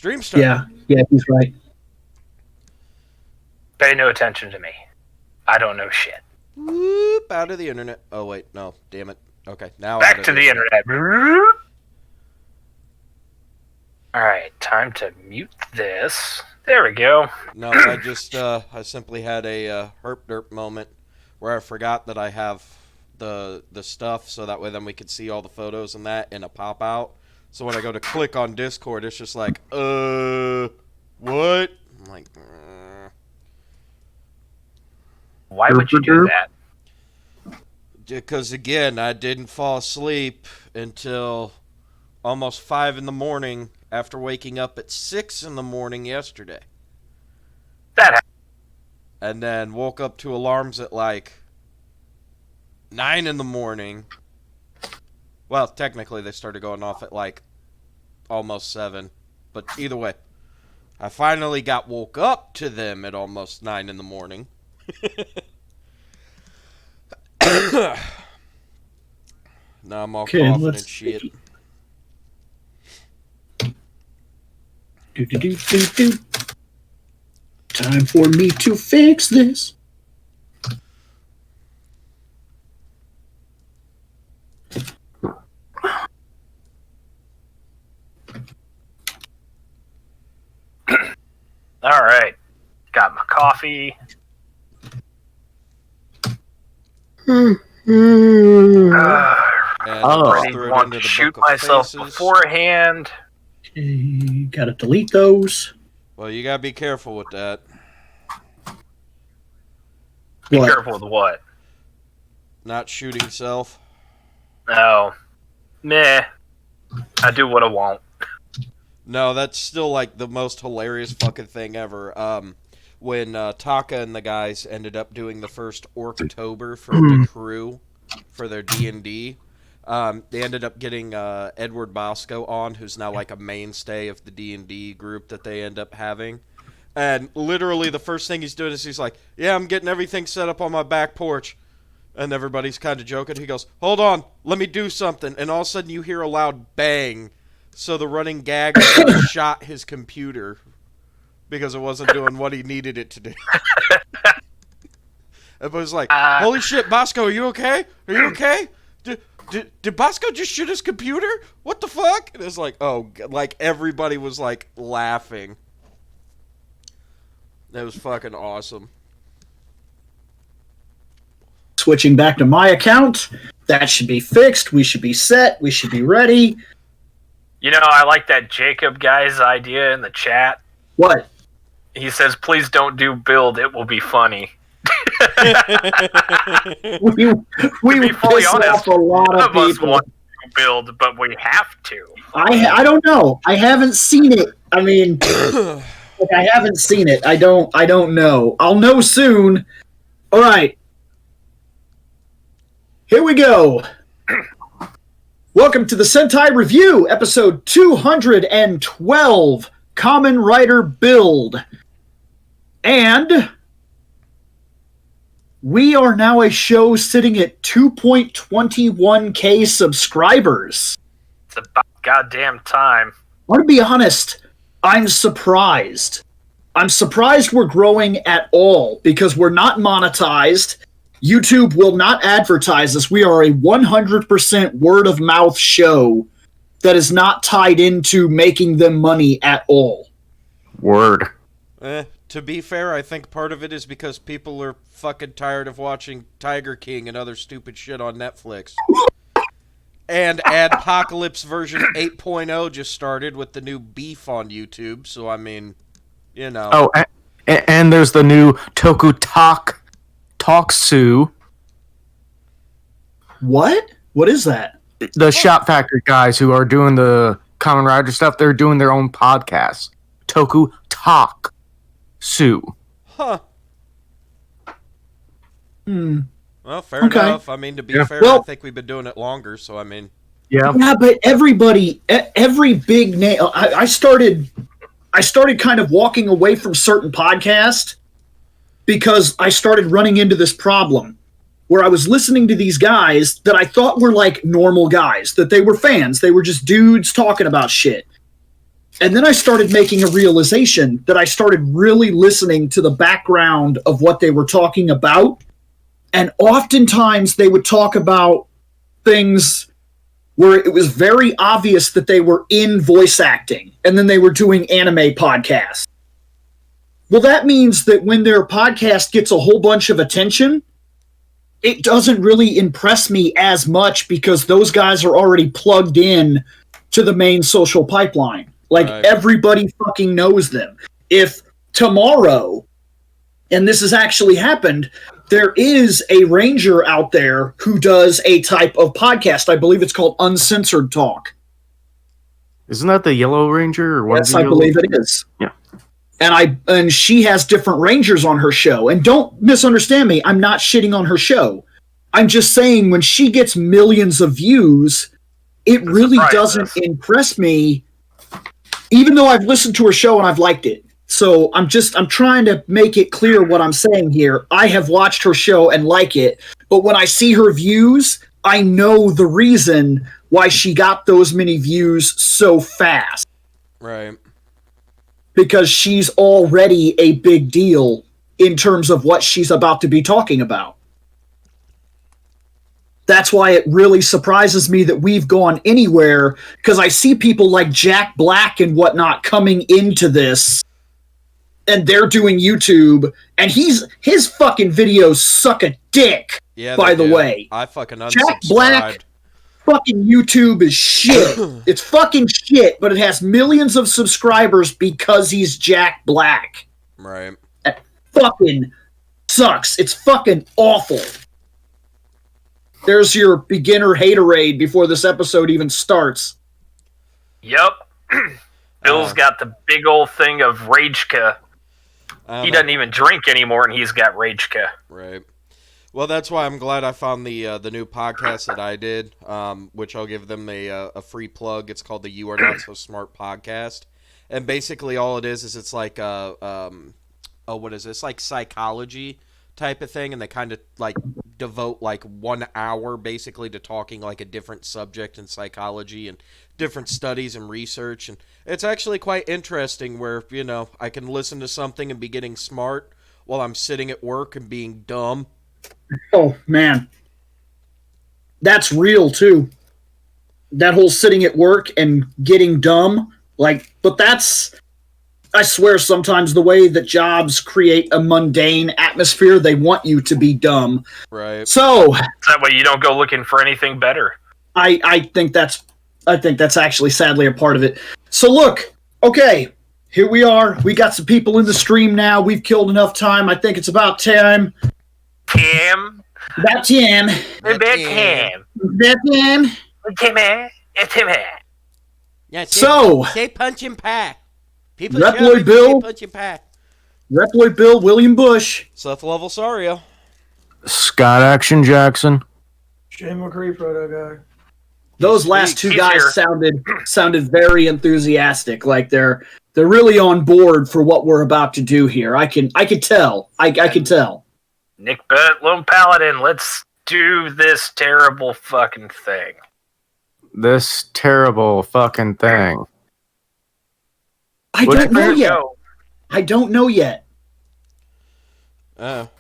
Stream started. Yeah, he's right. Pay no attention to me. I don't know shit. Whoop, out of the internet. Oh, wait, no, damn it. Okay, now Back to the internet. Alright, time to mute this. There we go. No, I simply had a herp derp moment where I forgot that I have the stuff, so that way then we could see all the photos and that in a pop-out. So when I go to click on Discord, it's just like, what? I'm like, Why would you do that? Because, again, I didn't fall asleep until almost 5 in the morning after waking up at 6 in the morning yesterday. That happened. And then woke up to alarms at, 9 in the morning. Well, technically, they started going off at, almost 7. But either way, I finally got woke up to them at almost 9 in the morning. Now I'm all coughing and shit. Do. Time for me to fix this. All right. Got my coffee. And Ready to want to shoot myself beforehand. Okay, gotta delete those. Well, you gotta be careful with that. Be careful with what? Not shooting self. No. Meh. I do what I want. No, that's still the most hilarious fucking thing ever. When Taka and the guys ended up doing the first Orktober for the crew for their D&D, they ended up getting Edward Bosco on, who's now a mainstay of the D&D group that they end up having. And literally the first thing he's doing is he's like, yeah, I'm getting everything set up on my back porch. And everybody's kind of joking. He goes, hold on, let me do something. And all of a sudden you hear a loud bang. So the running gag was he shot his computer because it wasn't doing what he needed it to do. Everybody's like, holy shit, Bosco, are you okay? Are you okay? Did Bosco just shoot his computer? What the fuck? And it's everybody was laughing. That was fucking awesome. Switching back to my account. That should be fixed. We should be set. We should be ready. You know, I like that Jacob guy's idea in the chat. What? He says, please don't do build. It will be funny. we would fully piss honest, off a lot of us people. want to build, but we have to. I don't know. I haven't seen it. I mean, I haven't seen it. I don't know. I'll know soon. All right. Here we go. Welcome to the Sentai Review, episode 212, Common Rider Build. And we are now a show sitting at 2.21k subscribers. It's about goddamn time. I want to be honest, I'm surprised. I'm surprised we're growing at all, because we're not monetized. YouTube will not advertise us. We are a 100% word-of-mouth show that is not tied into making them money at all. Word. To be fair, I think part of it is because people are fucking tired of watching Tiger King and other stupid shit on Netflix. And Adpocalypse version 8.0 just started with the new beef on YouTube, so I mean, you know. Oh, and there's the new Toku Talksu. What? What is that? The Shop Factory guys who are doing the Kamen Rider stuff, they're doing their own podcast. Toku Talksu. Huh. Well, fair Okay. enough. I mean, to be fair, Well, I think we've been doing it longer, so I mean. Yeah. Yeah, but everybody, every big name, I started kind of walking away from certain podcasts because I started running into this problem where I was listening to these guys that I thought were like normal guys, that they were fans. They were just dudes talking about shit. And then I started making a realization that I started really listening to the background of what they were talking about. And oftentimes they would talk about things where it was very obvious that they were in voice acting, and then they were doing anime podcasts. Well, that means that when their podcast gets a whole bunch of attention, it doesn't really impress me as much because those guys are already plugged in to the main social pipeline. Like, everybody fucking knows them. If tomorrow, and this has actually happened, there is a ranger out there who does a type of podcast. I believe it's called Uncensored Talk. Isn't that the Yellow Ranger? Or yes, I believe it is. Yeah. And she has different rangers on her show. And don't misunderstand me, I'm not shitting on her show. I'm just saying when she gets millions of views, it really doesn't impress me, even though I've listened to her show and I've liked it. So I'm trying to make it clear what I'm saying here. I have watched her show and like it, but when I see her views, I know the reason why she got those many views so fast. Right. Because she's already a big deal in terms of what she's about to be talking about. That's why it really surprises me that we've gone anywhere, because I see people like Jack Black and whatnot coming into this, and they're doing YouTube, and his fucking videos suck a dick, by the way. I fucking unsubscribed. Jack Black fucking YouTube is shit. It's fucking shit, but it has millions of subscribers because he's Jack Black. Right. That fucking sucks. It's fucking awful. There's your beginner haterade before this episode even starts. Yep. Bill's got the big old thing of Rageka. He doesn't even drink anymore, and he's got Rageka. Right. Well, that's why I'm glad I found the new podcast that I did, which I'll give them a free plug. It's called the You Are Not So Smart Podcast. And basically all it is it's like what is this? It's like psychology type of thing, and they kind of like devote like 1 hour basically to talking like a different subject in psychology and different studies and research, and it's actually quite interesting where, you know, I can listen to something and be getting smart while I'm sitting at work and being dumb. Oh man, that's real too. That whole sitting at work and getting dumb, like, but that's, I swear, sometimes the way that jobs create a mundane atmosphere, they want you to be dumb. Right. So that way you don't go looking for anything better. I think that's actually sadly a part of it. So look, okay, here we are. We got some people in the stream now. We've killed enough time. I think it's about time. Tim. About time. Yeah, so say punch and pack. People Reploid Bill, punch and pack. Reploid Bill, William Bush, Seth Level Sario, Scott Action Jackson, Shane McCree, Proto Guy. Those last two guys sounded very enthusiastic, like they're really on board for what we're about to do here. I can tell. I can tell. Nick Bennett, Lone Paladin, let's do this terrible fucking thing. This terrible fucking thing. I don't know yet. I don't know yet.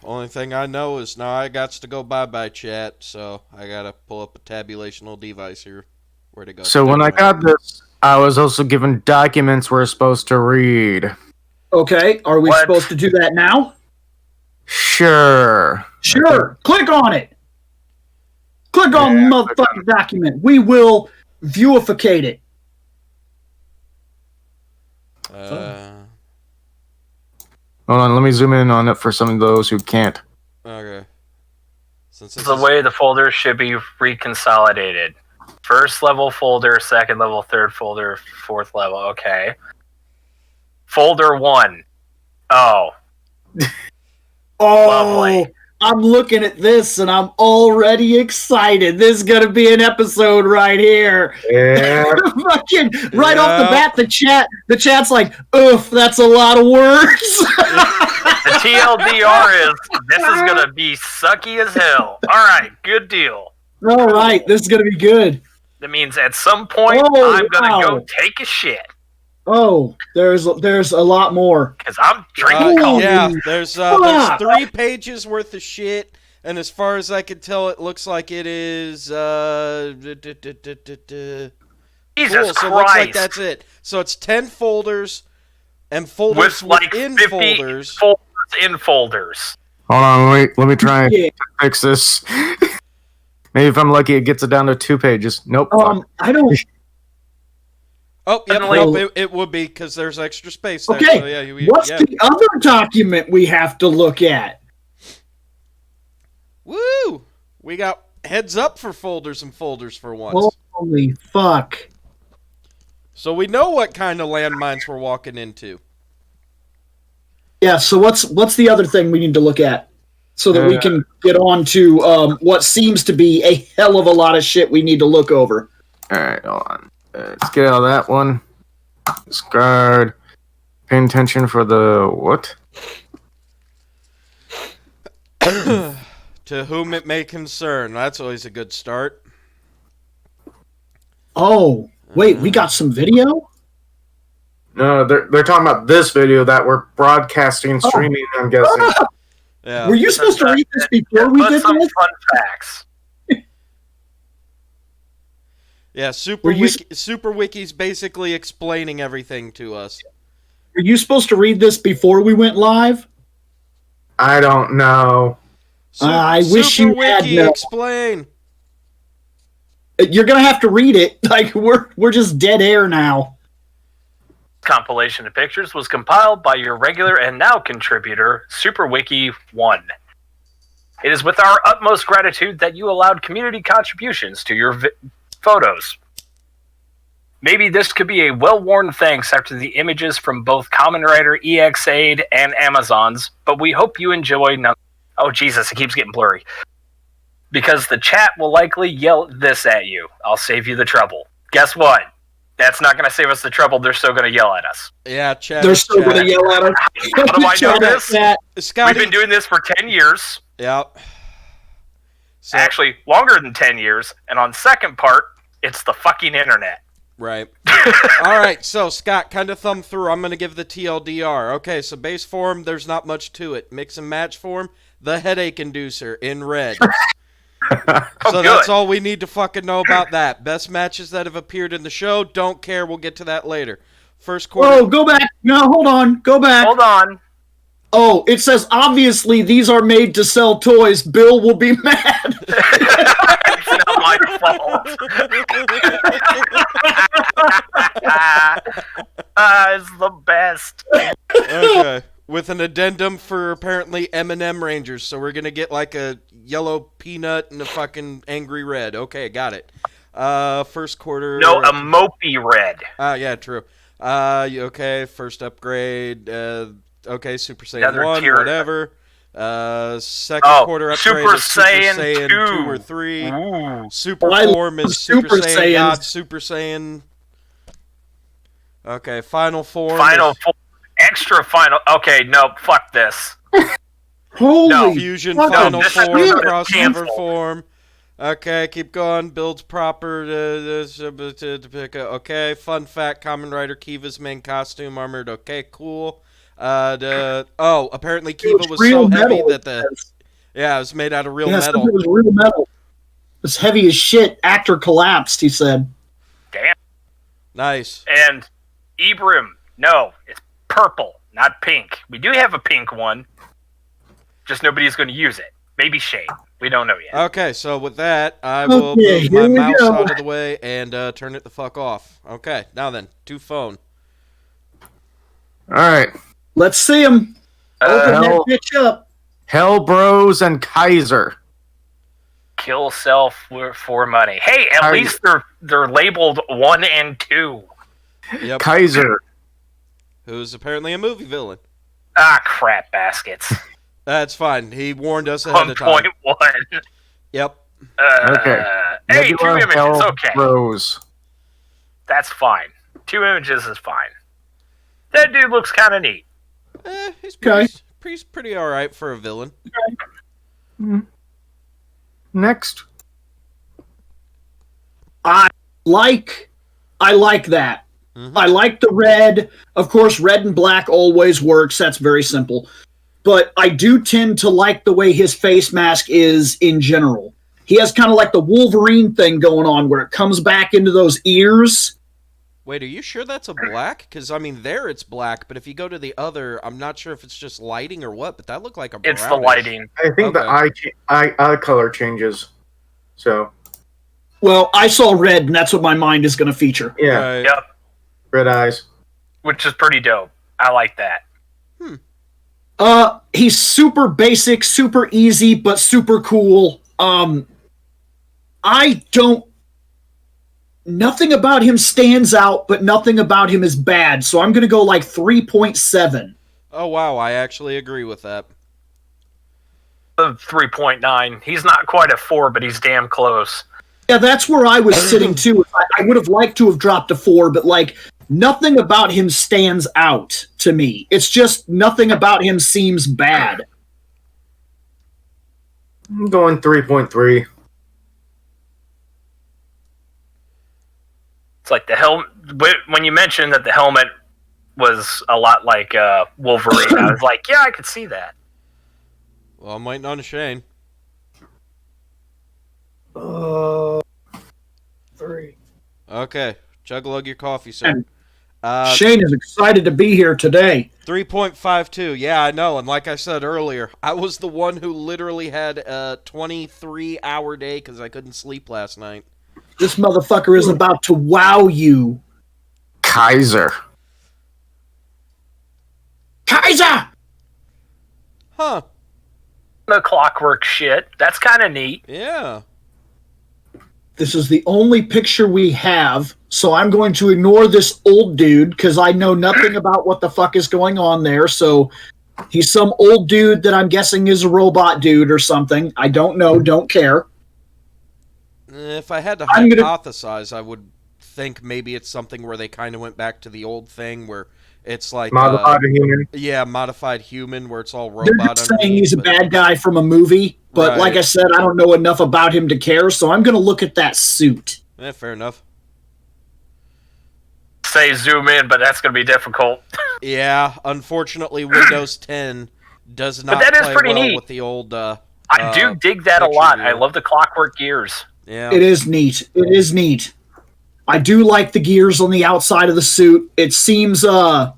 Only thing I know is now I got to go bye-bye chat, so I gotta pull up a tabulational device here. Where to go? So when I got this, I was also given documents we're supposed to read. Okay, are we supposed to do that now? Sure. Sure. Click on it. Click on the motherfucking document. We will viewificate it. Hold on, let me zoom in on it for some of those who can't. Okay. This is the way the folders should be reconsolidated. First level folder, second level, third folder, fourth level. Okay. Folder 1. Oh. Oh, lovely. I'm looking at this and I'm already excited. This is gonna be an episode right here. Yeah. Fucking right off the bat, the chat's like, oof, that's a lot of words. The TLDR is this is gonna be sucky as hell. Alright, good deal. All right, this is gonna be good. That means at some point I'm gonna go take a shit. Oh, there's a lot more. Because I'm drinking coffee. Yeah, there's 3 pages worth of shit, and as far as I can tell, it looks like it is. Jesus cool. Christ! So it looks like that's it. So it's 10 folders, and folders with like within 50 folders. folders in folders. Hold on, let me try and fix this. Maybe if I'm lucky, it gets it down to 2 pages. Nope. I don't. Oh, yep, Suddenly- it would be because there's extra space there. Okay, So yeah, what's the other document we have to look at? Woo! We got heads up for folders and folders for once. Holy fuck! So we know what kind of landmines we're walking into. Yeah. So what's the other thing we need to look at so that we can get on to what seems to be a hell of a lot of shit we need to look over? All right, hold on. Let's get out of that one. Discard. Paying attention for the what? To whom it may concern. That's always a good start. Oh, wait, we got some video? No, they're talking about this video that we're broadcasting, streaming. I'm guessing. Yeah. Were you supposed to read this before we did some this? fun facts. Yeah, Super Wiki's basically explaining everything to us. Were you supposed to read this before we went live? I don't know. I wish Super you had Wiki, known. explain. You're gonna have to read it. Like we're just dead air now. Compilation of pictures was compiled by your regular and now contributor, SuperWiki1. It is with our utmost gratitude that you allowed community contributions to your photos. Maybe this could be a well-worn thanks after the images from both Kamen Rider EX-Aid and Amazon's, but we hope you enjoy Oh Jesus, it keeps getting blurry. Because the chat will likely yell this at you. I'll save you the trouble. Guess what? That's not going to save us the trouble. They're still going to yell at us. Yeah, chat. They're still gonna yell at us. How do I know this? Scotty. We've been doing this for 10 years. Yeah. So, Actually, longer than 10 years. And on second part, it's the fucking internet. right. All right, so Scott, kind of thumb through. I'm going to give the TLDR. Okay, so base form, there's not much to it. Mix and match form, the headache inducer in red. So that's all we need to fucking know about that. Best matches that have appeared in the show, don't care. We'll get to that later. First quarter. Whoa, go back. No, hold on. Go back. Hold on. Oh, it says obviously these are made to sell toys. Bill will be mad. It's not my fault. It's the best. Okay. With an addendum for apparently M&M Rangers, so we're gonna get like a yellow peanut and a fucking angry red. Okay, got it. First quarter. No, a mopey red. Yeah, true. Okay, first upgrade. Okay, Super Saiyan Another 1, tier. whatever. Second quarter upgrade Super is Super Saiyan Saiyan 2. 2 or 3. Ooh. Super I form is Super Super Saiyan Saiyans. God, Super Saiyan. Okay, final form. Final form. Extra final. Okay, no, fuck this. Holy No. Fusion fuck, final this is form, gonna crossover cancel. form. Okay, keep going. Builds proper. Okay, fun fact: Kamen Rider Kiva's main costume armored. Okay, cool. Apparently Kiva was so heavy that it was made out of real metal. It was real metal. It's heavy as shit. Actor collapsed. He said. Damn. Nice. And Ibram, no, it's purple, not pink. We do have a pink one. Just nobody's going to use it. Maybe Shane. We don't know yet. Okay, so with that, I will Okay, move my here we mouse go. out of the way and turn it the fuck off. Okay, now then, to phone. All right. Let's see him. Open that Hell, bitch up. Hell Bros and Kaiser. Kill self for money. Hey, at least they're labeled 1 and 2. Yep. Kaiser. Who's apparently a movie villain. Ah, crap baskets. That's fine. He warned us ahead of time. 1.1. Yep. Okay. Hey, 2 Nebula, images, Hell okay. Bros. That's fine. 2 images is fine. That dude looks kind of neat. He's Okay. pretty all right for a villain. Next. I like that. Mm-hmm. I like the red. Of course, red and black always works. That's very simple. But I do tend to like the way his face mask is in general. He has kind of like the Wolverine thing going on where it comes back into those ears. Wait, are you sure that's a black? Because, I mean, there it's black, but if you go to the other, I'm not sure if it's just lighting or what, but that looked like a brownish. It's the lighting. I think the eye color changes. So. Well, I saw red, and that's what my mind is going to feature. Yeah. Right. Yep. Red eyes. Which is pretty dope. I like that. He's super basic, super easy, but super cool. Nothing about him stands out, but nothing about him is bad. So I'm going to go like 3.7. Oh, wow, I actually agree with that. 3.9. He's not quite a 4, but he's damn close. Yeah, that's where I was sitting too. I would have liked to have dropped a 4, but like nothing about him stands out to me. It's just nothing about him seems bad. I'm going 3.3. It's like the helmet. When you mentioned that the helmet was a lot like Wolverine, I was like, yeah, I could see that. Well, I'm waiting on Shane. 3. Okay, chug-a-lug your coffee, sir. Shane is excited to be here today. 3.52. Yeah, I know. And like I said earlier, I was the one who literally had a 23-hour day because I couldn't sleep last night. This motherfucker is about to wow you. Kaiser. Kaiser! Huh. The clockwork shit. That's kind of neat. Yeah. This is the only picture we have, so I'm going to ignore this old dude because I know nothing about what the fuck is going on there. So he's some old dude that I'm guessing is a robot dude or something. I don't know, don't care. If I had to hypothesize, I would think maybe it's something where they kind of went back to the old thing where it's like... Modified human. Yeah, modified human, where it's all They're robot. just saying he's a bad guy from a movie, but like I said, I don't know enough about him to care, so I'm going to look at that suit. Fair enough. Say zoom in, but that's going to be difficult. Yeah, unfortunately, Windows 10 does not that is play pretty well neat. with the old... I do dig that a lot. I love the clockwork gears. Yeah. It is neat. It is neat. I do like the gears on the outside of the suit. It seems, I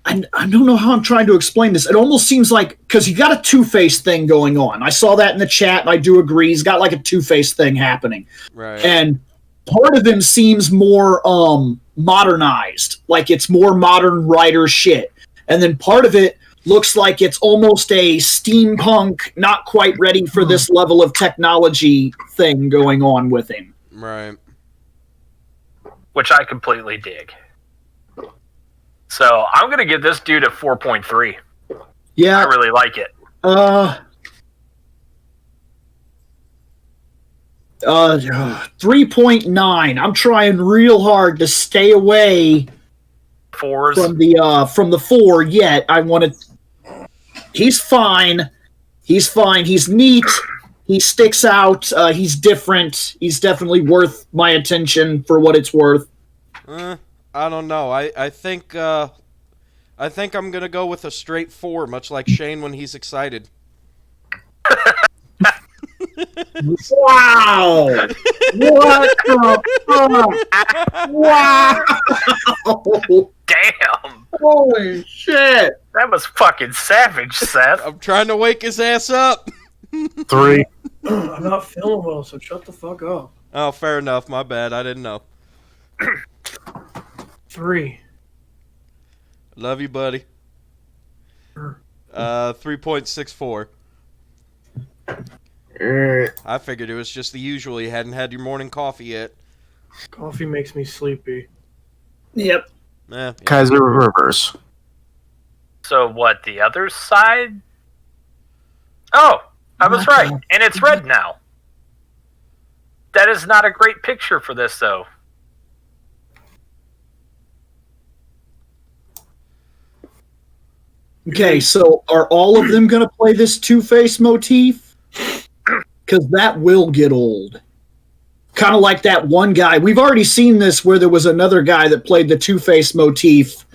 don't know how I'm trying to explain this. It almost seems like, because he got a Two-Face thing going on. I saw that in the chat, and I do agree. He's got like a Two-Face thing happening. Right. And part of him seems more modernized. Like it's more modern writer shit. And then part of it looks like it's almost a steampunk, not quite ready for this level of technology thing going on with him. Right. Which I completely dig. So I'm going to give this dude a 4.3. Yeah. I really like it. 3.9. I'm trying real hard to stay away 4s. from the 4 yet. I want to... He's fine. He's fine. He's neat. He sticks out. He's different. He's definitely worth my attention for what it's worth. I don't know. I think I'm gonna go with a straight 4, much like Shane when he's excited. Wow! What the fuck? Wow! Damn! Holy shit! That was fucking savage, Seth. I'm trying to wake his ass up. 3. I'm not feeling well, so shut the fuck up. Oh, fair enough. My bad. I didn't know. 3. Love you, buddy. 3.64. I figured it was just the usual. You hadn't had your morning coffee yet. Coffee makes me sleepy. Yep. Yeah. Kaiser reverse. So what, the other side? Oh, I was right. And it's red now. That is not a great picture for this, though. Okay, so are all of them going to play this Two-Face motif? Because that will get old. Kind of like that one guy. We've already seen this where there was another guy that played the Two-Face motif,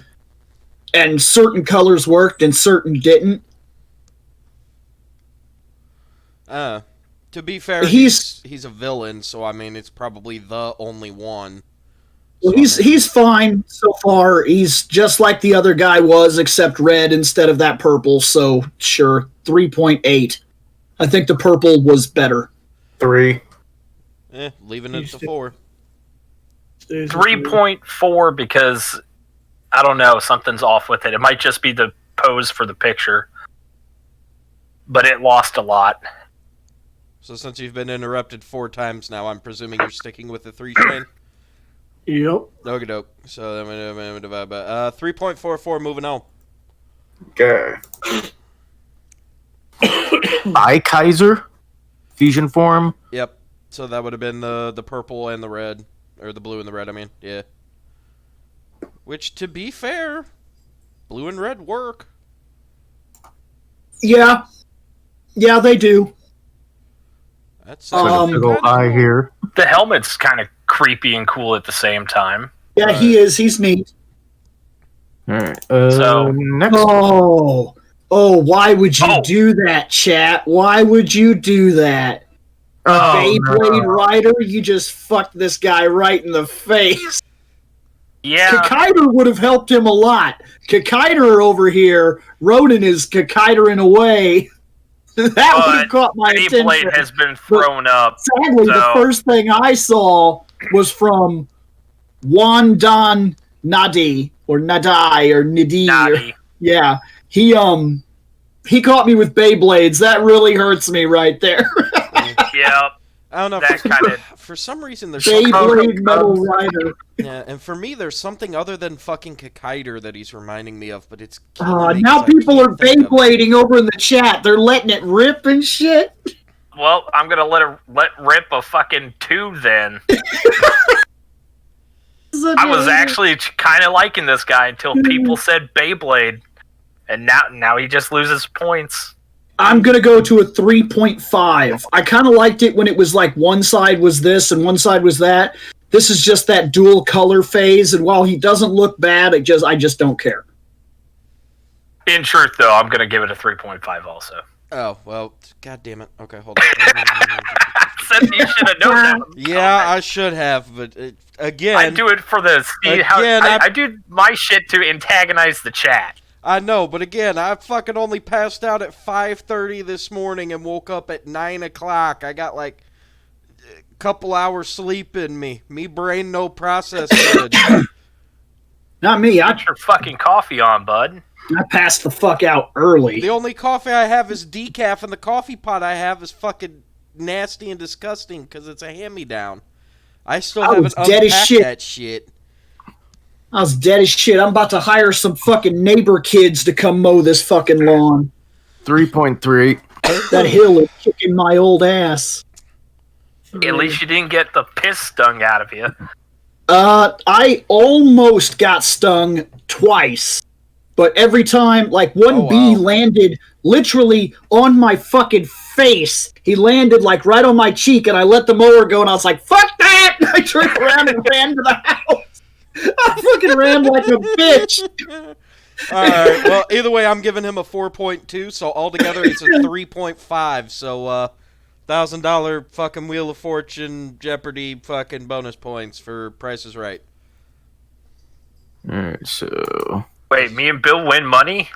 and certain colors worked and certain didn't. To be fair, he's a villain, so I mean, it's probably the only one. Well, he's fine so far. He's just like the other guy was, except red instead of that purple. So sure, 3.8. I think the purple was better. 3. Leaving it to 4. 3.4 because I don't know, something's off with it. It might just be the pose for the picture, but it lost a lot. So since you've been interrupted 4 times now, I'm presuming you're sticking with the 3 train? Yep. Okie doke. So I'm gonna divide by 3.44. Moving on. Okay. Kaiser fusion form. Yep. So that would have been the purple and the red, or the blue and the red. I mean, yeah. Which, to be fair, blue and red work. Yeah, they do. That's eye here. The helmet's kind of creepy and cool at the same time. Yeah, right. He is. He's neat. All right. So next. Oh, why would you do that, chat? Why would you do that? Beyblade Rider, you just fucked this guy right in the face. Yeah. Kakaider would have helped him a lot. Kakaider over here, Ronan is Kakaidering away. That would have caught my attention. Beyblade has been thrown up. Sadly, the first thing I saw was from Wandan Nadi or Nadai or Nidi. Yeah, he caught me with Beyblades. That really hurts me right there. Yeah. I don't know. That kind of for some reason there's Beyblade Metal Rider. Yeah, and for me there's something other than fucking Kakaider that he's reminding me of, but it's now people are Beyblading over in the chat. They're letting it rip and shit. Well, I'm gonna let rip a fucking 2 then. I was actually kind of liking this guy until people said Beyblade, and now he just loses points. I'm going to go to a 3.5. I kind of liked it when it was like one side was this and one side was that. This is just that dual color phase, and while he doesn't look bad, I just don't care. In truth, though, I'm going to give it a 3.5 also. Oh, well, god damn it. Okay, hold on. Said you should have known that. Yeah, I should have, but again... I do it for the... I do my shit to antagonize the chat. I know, but again, I fucking only passed out at 5:30 this morning and woke up at 9 o'clock. I got like a couple hours sleep in me. Me brain no process good. Not me. Get your fucking coffee on, bud. I passed the fuck out early. The only coffee I have is decaf, and the coffee pot I have is fucking nasty and disgusting because it's a hand-me-down. I still haven't unpacked that shit. I was dead as shit. I'm about to hire some fucking neighbor kids to come mow this fucking lawn. 3.3. That hill is kicking my old ass. At least you didn't get the piss stung out of you. I almost got stung twice. But every time, like, one bee landed literally on my fucking face. He landed, like, right on my cheek, and I let the mower go, and I was like, fuck that! I turned around and ran to the house. I fucking ran like a bitch. Alright, well, either way, I'm giving him a 4.2, so altogether it's a 3.5, so, $1,000 fucking Wheel of Fortune Jeopardy fucking bonus points for Price is Right. Alright, so... Wait, me and Bill win money?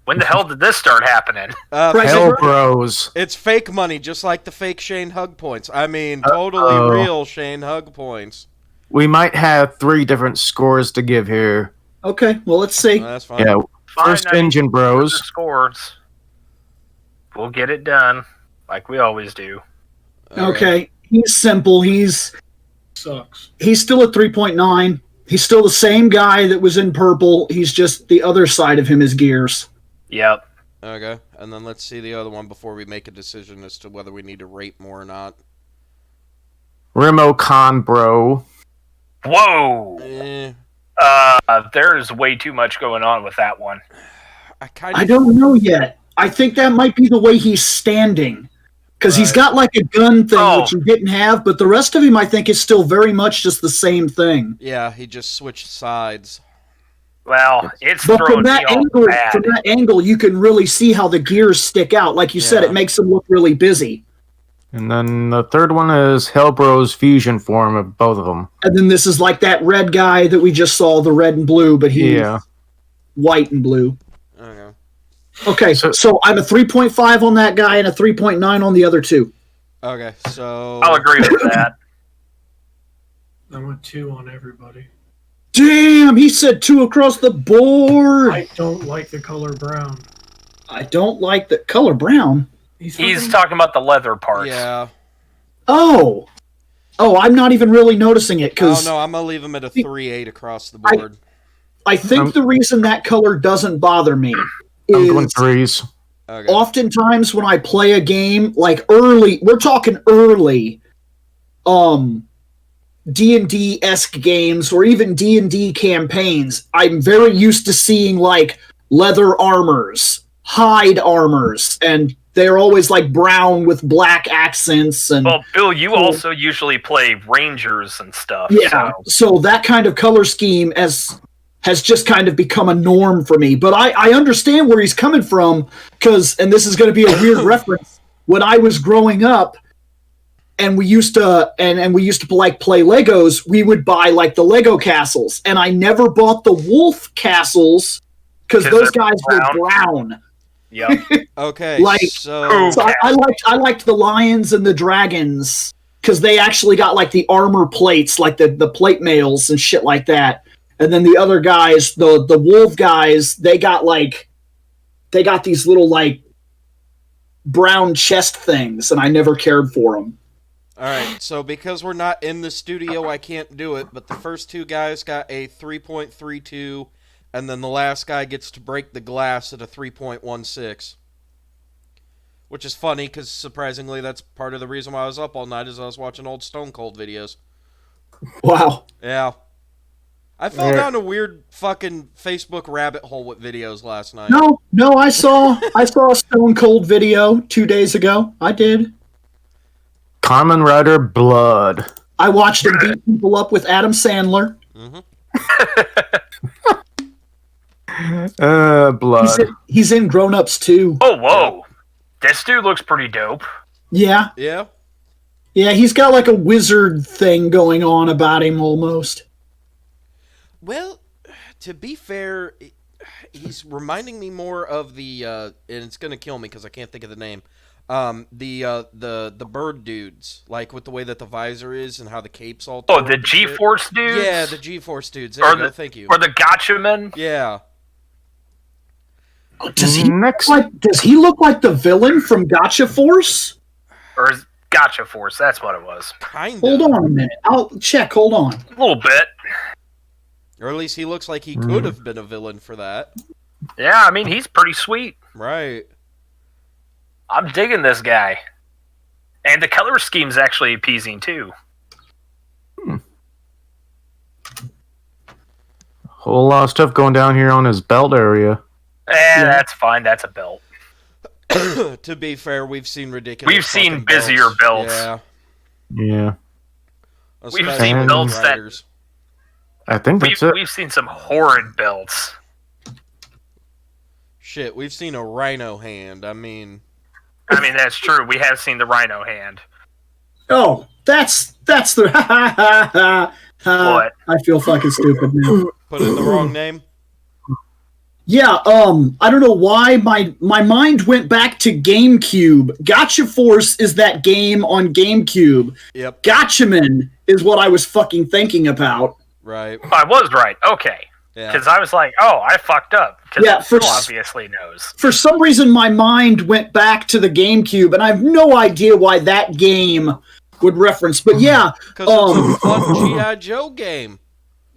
When the hell did this start happening? Hell Bros. It's fake money, just like the fake Shane Hug points. I mean, totally real Shane Hug points. We might have 3 different scores to give here. Okay, well, let's see. That's fine. Yeah, first Engine Bros. Scores. We'll get it done, like we always do. Okay, he's simple. Sucks. He's still at 3.9. He's still the same guy that was in purple. He's just the other side of him is Gears. Yep. Okay, and then let's see the other one before we make a decision as to whether we need to rate more or not. Remo Con Bro. Whoa! There's way too much going on with that one. I don't know yet. I think that might be the way he's standing. Because he's got like a gun thing, which he didn't have, but the rest of him, I think, is still very much just the same thing. Yeah, he just switched sides. Well, it's but from that angle, you can really see how the gears stick out. Like you said, it makes him look really busy. And then the third one is Hellbro's fusion form of both of them. And then this is like that red guy that we just saw, the red and blue, but he's white and blue. Okay, so I'm a 3.5 on that guy and a 3.9 on the other two. Okay, so... I'll agree with that. I went 2 on everybody. Damn, he said 2 across the board. I don't like the color brown. I don't like the color brown. He's talking about the leather parts. Yeah. Oh, I'm not even really noticing it. Oh, no, I'm going to leave him at a 3.8 across the board. I think the reason that color doesn't bother me I'm going 3s. Okay. Oftentimes when I play a game, like early, we're talking early, D&D-esque games or even D&D campaigns, I'm very used to seeing like leather armors, hide armors, and they're always like brown with black accents. And well, Bill, you also usually play Rangers and stuff. Yeah, so that kind of color scheme has just kind of become a norm for me. But I understand where he's coming from, because, and this is going to be a weird reference, when I was growing up, and we used to like play Legos, we would buy like the Lego castles, and I never bought the wolf castles because those guys were brown. Yep. Okay. So I liked the lions and the dragons because they actually got like the armor plates, like the plate mails and shit like that. And then the other guys, the wolf guys, they got these little like brown chest things, and I never cared for them. All right, so because we're not in the studio, I can't do it, but the first two guys got a 3.32, and then the last guy gets to break the glass at a 3.16. Which is funny, because surprisingly, that's part of the reason why I was up all night, is I was watching old Stone Cold videos. Wow. Yeah. I fell down a weird fucking Facebook rabbit hole with videos last night. No, I saw a Stone Cold video 2 days ago. I did. Kamen Rider Blood. I watched him beat people up with Adam Sandler. Blood. He's in Grown Ups too. Oh, whoa. This dude looks pretty dope. Yeah. Yeah? Yeah, he's got like a wizard thing going on about him almost. Well, to be fair, he's reminding me more of the, and it's going to kill me because I can't think of the name, the bird dudes, like with the way that the visor is and how the cape's all... Oh, the G-Force dudes? Yeah, the G-Force dudes. There you go, thank you. Or the Gotcha Men? Yeah. Does he look like the villain from Gotcha Force? Or is Gotcha Force, that's what it was. Kinda. Hold on a minute. I'll check, hold on. A little bit. Or at least he looks like he could have been a villain for that. Yeah, I mean, he's pretty sweet. Right. I'm digging this guy. And the color scheme's actually appeasing, too. Whole lot of stuff going down here on his belt area. That's fine. That's a belt. To be fair, we've seen ridiculous. We've seen busier belts. Yeah. Yeah. We've seen belts that... I think that's it. We've seen some horrid belts. Shit, we've seen a rhino hand. I mean, that's true. We have seen the rhino hand. Oh, that's the... What? I feel fucking stupid now. Put in the wrong name? Yeah, I don't know why my mind went back to GameCube. Gotcha Force is that game on GameCube. Yep. Gotchaman is what I was fucking thinking about. Right. I was right. Okay. Because I was like, oh, I fucked up. Because Phil obviously knows. For some reason, my mind went back to the GameCube, and I have no idea why that game would reference. But yeah. Because it's a fun G.I. Joe game.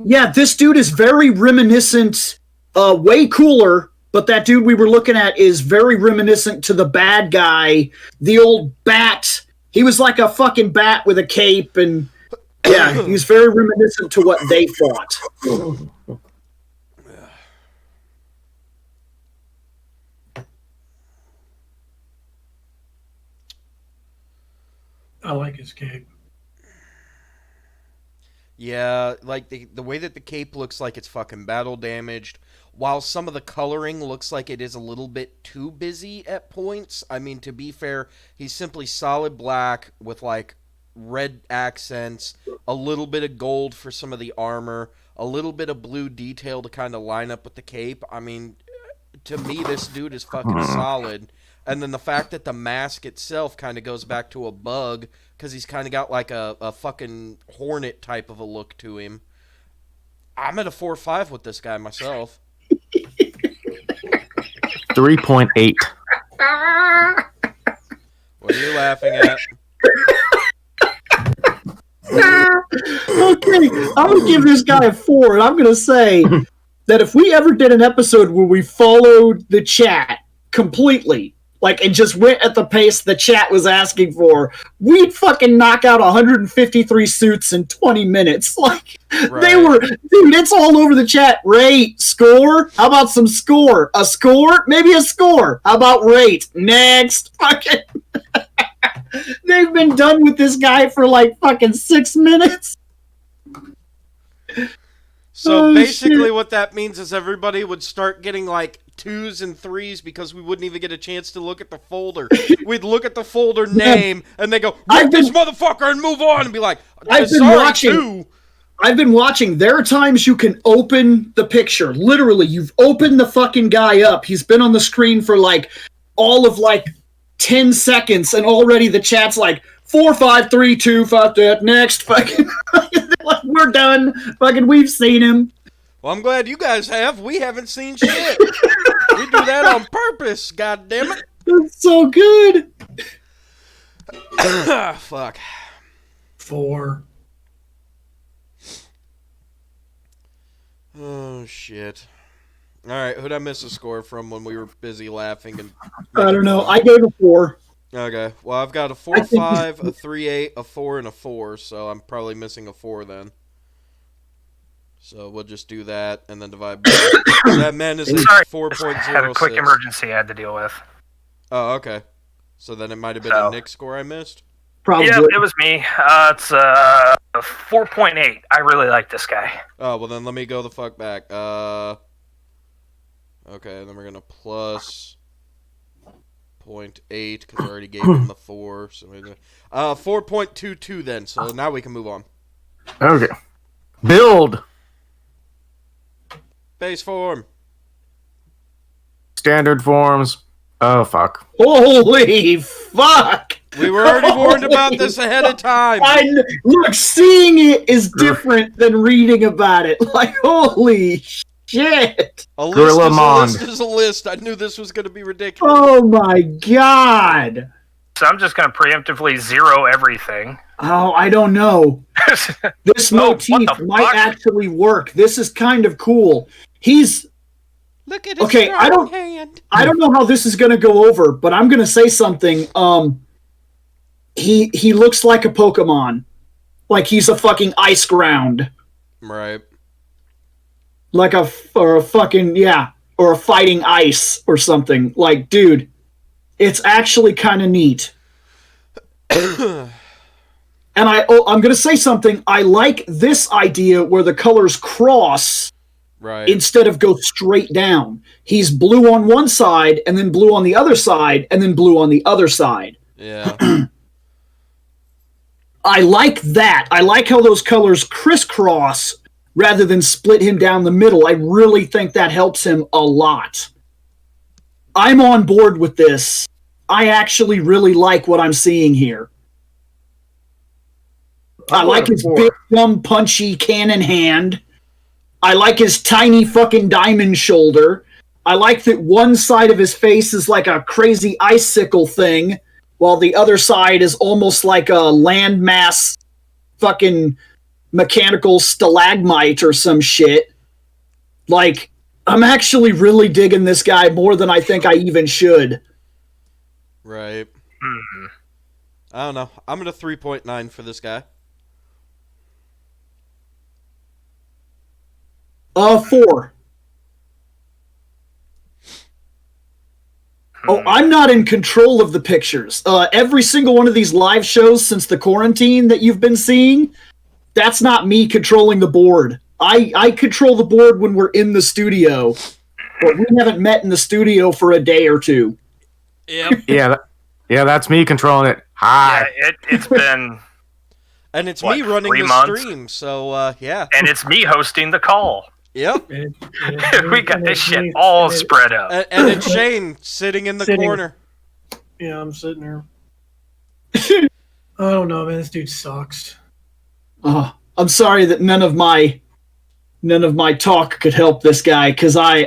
Yeah, this dude is very reminiscent, way cooler, but that dude we were looking at is very reminiscent to the bad guy, the old bat. He was like a fucking bat with a cape, and yeah, he's very reminiscent to what they fought. I like his cape. Yeah, like the way that the cape looks like it's fucking battle damaged, while some of the coloring looks like it is a little bit too busy at points. I mean, to be fair, he's simply solid black with like red accents, a little bit of gold for some of the armor, a little bit of blue detail to kind of line up with the cape. I mean, to me, this dude is fucking solid. And then the fact that the mask itself kind of goes back to a bug, because he's kind of got like a fucking hornet type of a look to him. I'm at a 4.5 with this guy myself. 3.8. What are you laughing at? Okay, I'm gonna give this guy a 4, and I'm gonna say that if we ever did an episode where we followed the chat completely, like, and just went at the pace the chat was asking for, we'd fucking knock out 153 suits in 20 minutes. Like, Right. They were, dude, it's all over the chat. Rate, score, how about some score? A score? Maybe a score. How about rate? Next. Fucking. They've been done with this guy for like fucking 6 minutes. So Oh, basically shit. what that means is everybody would start getting like 2s and 3s because we wouldn't even get a chance to look at the folder. We'd look at the folder name and they go, I've rip this motherfucker and move on, and be like, I've been sorry, watching. 2. I've been watching. There are times you can open the picture. Literally, you've opened the fucking guy up. He's been on the screen for like all of like 10 seconds, and already the chat's like 4, 5, 3, 2, 5, that next. Fucking, we're done. Fucking, we've seen him. Well, I'm glad you guys have. We haven't seen shit. We do that on purpose, god damn it. That's so good. Fuck. 4. Oh, shit. Alright, who'd I miss a score from when we were busy laughing? And I don't know. I gave a 4. Okay, well, I've got a 4.5, a 3.8, a 4, and a 4, so I'm probably missing a 4 then. So we'll just do that and then divide by. That man is a Sorry, 4.06. I had a quick emergency I had to deal with. Oh, okay. So then it might have been a Nick score I missed? Probably. Yeah, it was me. It's 4.8. I really like this guy. Oh, well then let me go the fuck back. Okay, then we're gonna plus 0.8 because I already gave him the 4. So 4.22 then. So now we can move on. Okay. Build. Base form. Standard forms. Oh, fuck. Holy fuck. We were already warned about this ahead of time. Look, seeing it is different than reading about it. Like, holy shit. A list Gorilla is a Mond. list is a list. I knew this was going to be ridiculous. Oh my god. So I'm just going to preemptively zero everything. Oh, I don't know. This Oh, what motif the might fuck? actually work. This is kind of cool. He's Look at his okay. strong hand. I don't know how this is going to go over, but I'm going to say something. He looks like a Pokemon, like he's a fucking ice ground, Right. like a fighting ice or something. Like, dude, it's actually kind of neat. And I'm going to say something. I like this idea where the colors cross Right. instead of go straight down. He's blue on one side, and then blue on the other side, and then blue on the other side. Yeah. I like that. I like how those colors crisscross rather than split him down the middle. I really think that helps him a lot. I'm on board with this. I actually really like what I'm seeing here. I like his big, dumb, punchy cannon hand. I like his tiny fucking diamond shoulder. I like that one side of his face is like a crazy icicle thing, while the other side is almost like a landmass fucking mechanical stalagmite or some shit. Like, I'm actually really digging this guy more than I think I even should. Right. I don't know. I'm at a 3.9 for this guy. 4. Oh, I'm not in control of the pictures. Every single one of these live shows since the quarantine that you've been seeing, that's not me controlling the board. I control the board when we're in the studio, but we haven't met in the studio for a day or two. Yep. Yeah, that's me controlling it. Hi. Yeah, it's been... And it's me running the months? stream, so, yeah. And it's me hosting the call. Yep. We got this shit all spread out. And it's Shane sitting in the corner. Yeah, I'm sitting there. I don't know, man. This dude sucks. I'm sorry that none of my talk could help this guy, because I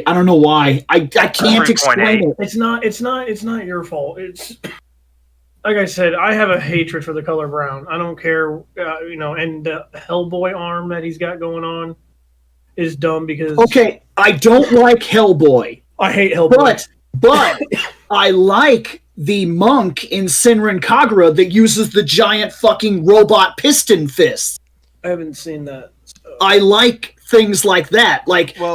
don't know why. I can't explain it. It's not your fault. It's like I said, I have a hatred for the color brown. I don't care, and the Hellboy arm that he's got going on is dumb because... Okay, I don't like Hellboy. I hate Hellboy. But I like the monk in Senran Kagura that uses the giant fucking robot piston fist. I haven't seen that. So. I like things like that.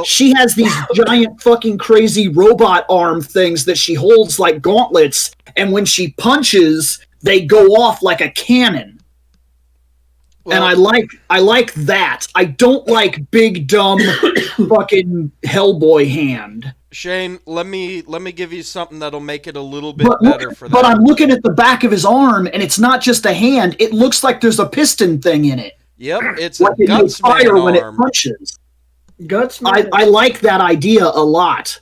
She has these giant fucking crazy robot arm things that she holds like gauntlets, and when she punches, they go off like a cannon. And I like that. I don't like big dumb fucking Hellboy hand. Shane, let me give you something that'll make it a little bit better for that. But I'm looking at the back of his arm, and it's not just a hand. It looks like there's a piston thing in it. Yep, it's a Gutsman arm. When it punches. Gutsman. I like that idea a lot.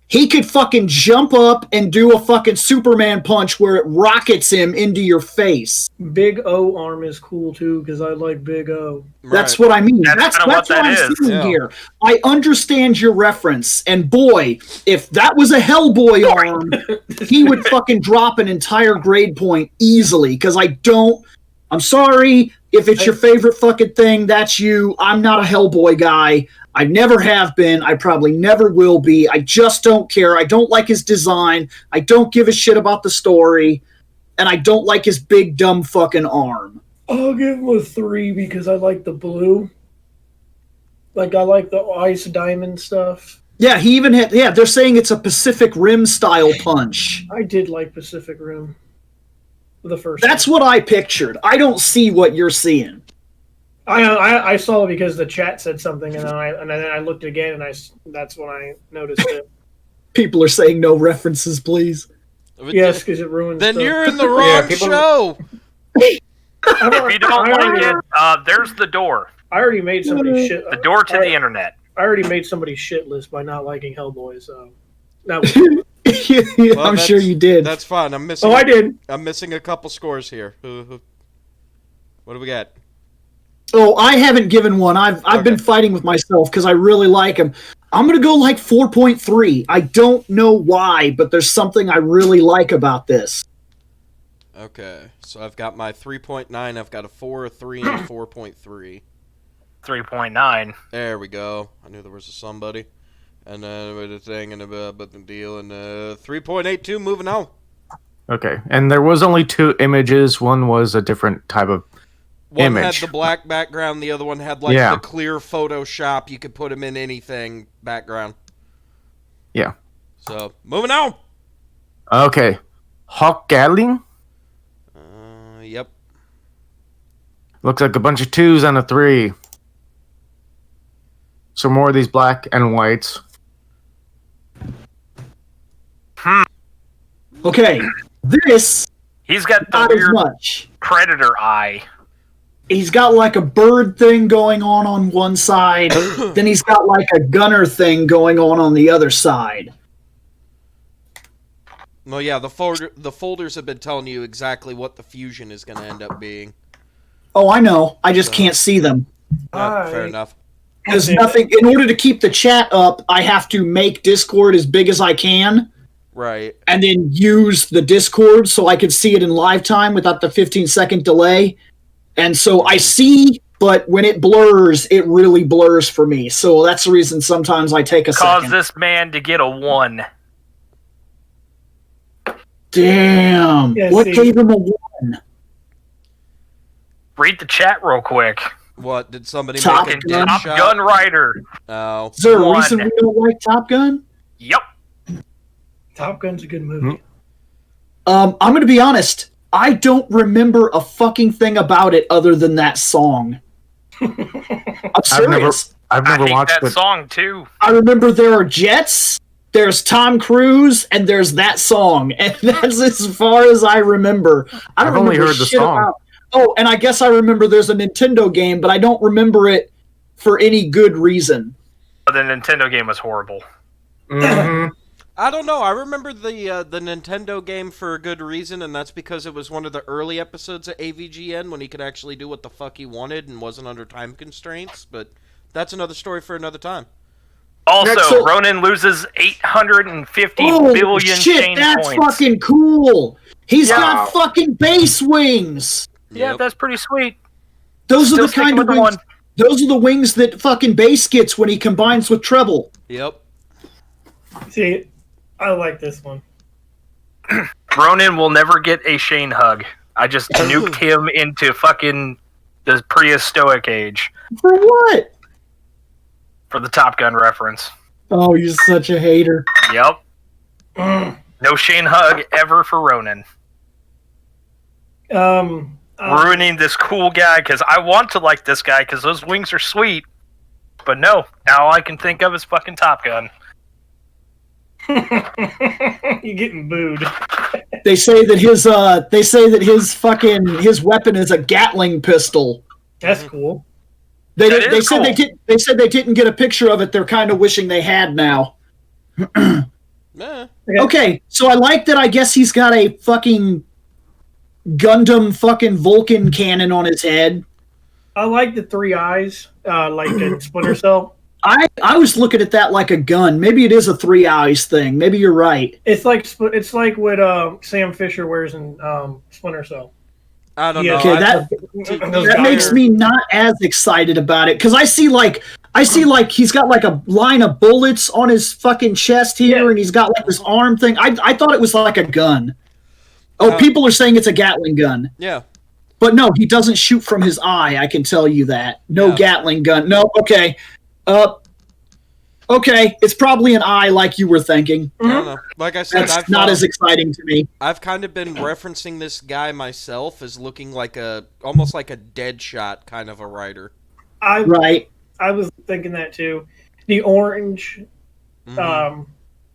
He could fucking jump up and do a fucking Superman punch where it rockets him into your face. Big O arm is cool too, because I like Big O. Right. That's what I mean. That's what I'm seeing here. I understand your reference, and boy, if that was a Hellboy arm, he would fucking drop an entire grade point easily, because I'm sorry, if it's your favorite fucking thing, that's you. I'm not a Hellboy guy. I never have been. I probably never will be. I just don't care. I don't like his design. I don't give a shit about the story. And I don't like his big, dumb fucking arm. I'll give him a 3 because I like the blue. Like, I like the ice diamond stuff. Yeah, he even had... Yeah, they're saying it's a Pacific Rim style punch. I did like Pacific Rim. The first That's what I pictured. I don't see what you're seeing. I saw it because the chat said something, and then I looked again, and that's when I noticed it. People are saying no references, please. Yes, because it ruins. Then stuff. You're in the wrong show. If you don't like it, there's the door. I already made somebody shit. The door to the internet. I already made somebody shitless by not liking Hellboy, so that was I'm sure you did. That's fine. I'm missing. Oh, I did. I'm missing a couple scores here. What do we got? Oh, I haven't given one. I've been fighting with myself because I really like him. I'm going to go like 4.3. I don't know why, but there's something I really like about this. Okay, so I've got my 3.9. I've got a 4, a 3, and a 4.3. 3.9. There we go. I knew there was a somebody. And then with the thing and but the deal and 3.82. Moving on. Okay, and there was only 2 images. One was a different type of One image. had the black background, the other one had like the clear Photoshop. You could put him in anything background. Yeah. So, moving on. Okay. Hawk Gatling? Yep. Looks like a bunch of 2s and a 3. So more of these black and whites. Okay, this... He's got the not as weird much. predator eye. He's got like a bird thing going on one side, then he's got like a gunner thing going on the other side. Well, yeah, the folders have been telling you exactly what the fusion is going to end up being. Oh, I know. I just can't see them. Fair enough. There's nothing... In order to keep the chat up, I have to make Discord as big as I can. Right. And then use the Discord so I can see it in live time without the 15-second delay. And so I see, but when it blurs, it really blurs for me. So that's the reason sometimes I take a second. Cause this man to get a 1. Damn. Yeah, what see. gave him a 1? Read the chat real quick. What, did somebody Top make a Gun? dead Top shot? Gun Rider. Oh. Is there a 1. reason we don't like Top Gun? Yep. Top Gun's a good movie. I'm going to be honest. I don't remember a fucking thing about it other than that song. I'm serious. I've never watched that song too. I remember there are jets, there's Tom Cruise, and there's that song, and that's as far as I remember. I don't only remember heard the shit song. about. Oh, and I guess I remember there's a Nintendo game, but I don't remember it for any good reason. The Nintendo game was horrible. Mm-hmm. I don't know. I remember the Nintendo game for a good reason, and that's because it was one of the early episodes of AVGN when he could actually do what the fuck he wanted and wasn't under time constraints. But that's another story for another time. Also, Ronan loses 850 billion shit, chain that's points. fucking cool. He's got fucking base wings. Yeah, that's pretty sweet. Those are the kind of wings. Those are the wings that fucking bass gets when he combines with treble. Yep. See, I like this one. Ronan will never get a Shane hug. I just nuked him into fucking the prehistoric age. For what? For the Top Gun reference. Oh, you're such a hater. Yep. No Shane hug ever for Ronan. Ruining this cool guy because I want to like this guy because those wings are sweet. But no, now all I can think of is fucking Top Gun. You're getting booed. They say that his weapon is a Gatling pistol. That's cool. They said they didn't get a picture of it. They're kind of wishing they had now. Okay, so I like that. I guess he's got a fucking Gundam fucking Vulcan cannon on his head. I like the 3 eyes, like in Splinter Cell. I was looking at that like a gun. Maybe it is a 3 eyes thing. Maybe you're right. It's like what Sam Fisher wears in Splinter Cell. I don't know. Okay, that makes me not as excited about it because I see like he's got like a line of bullets on his fucking chest here, and he's got like this arm thing. I thought it was like a gun. Oh, people are saying it's a Gatling gun. Yeah. But no, he doesn't shoot from his eye. I can tell you that. No Gatling gun. No. Okay. Okay. It's probably an eye, like you were thinking. I don't know. Like I said, that's not as exciting to me. I've kind of been referencing this guy myself as looking like almost like a Deadshot kind of a writer. I was thinking that too. The orange.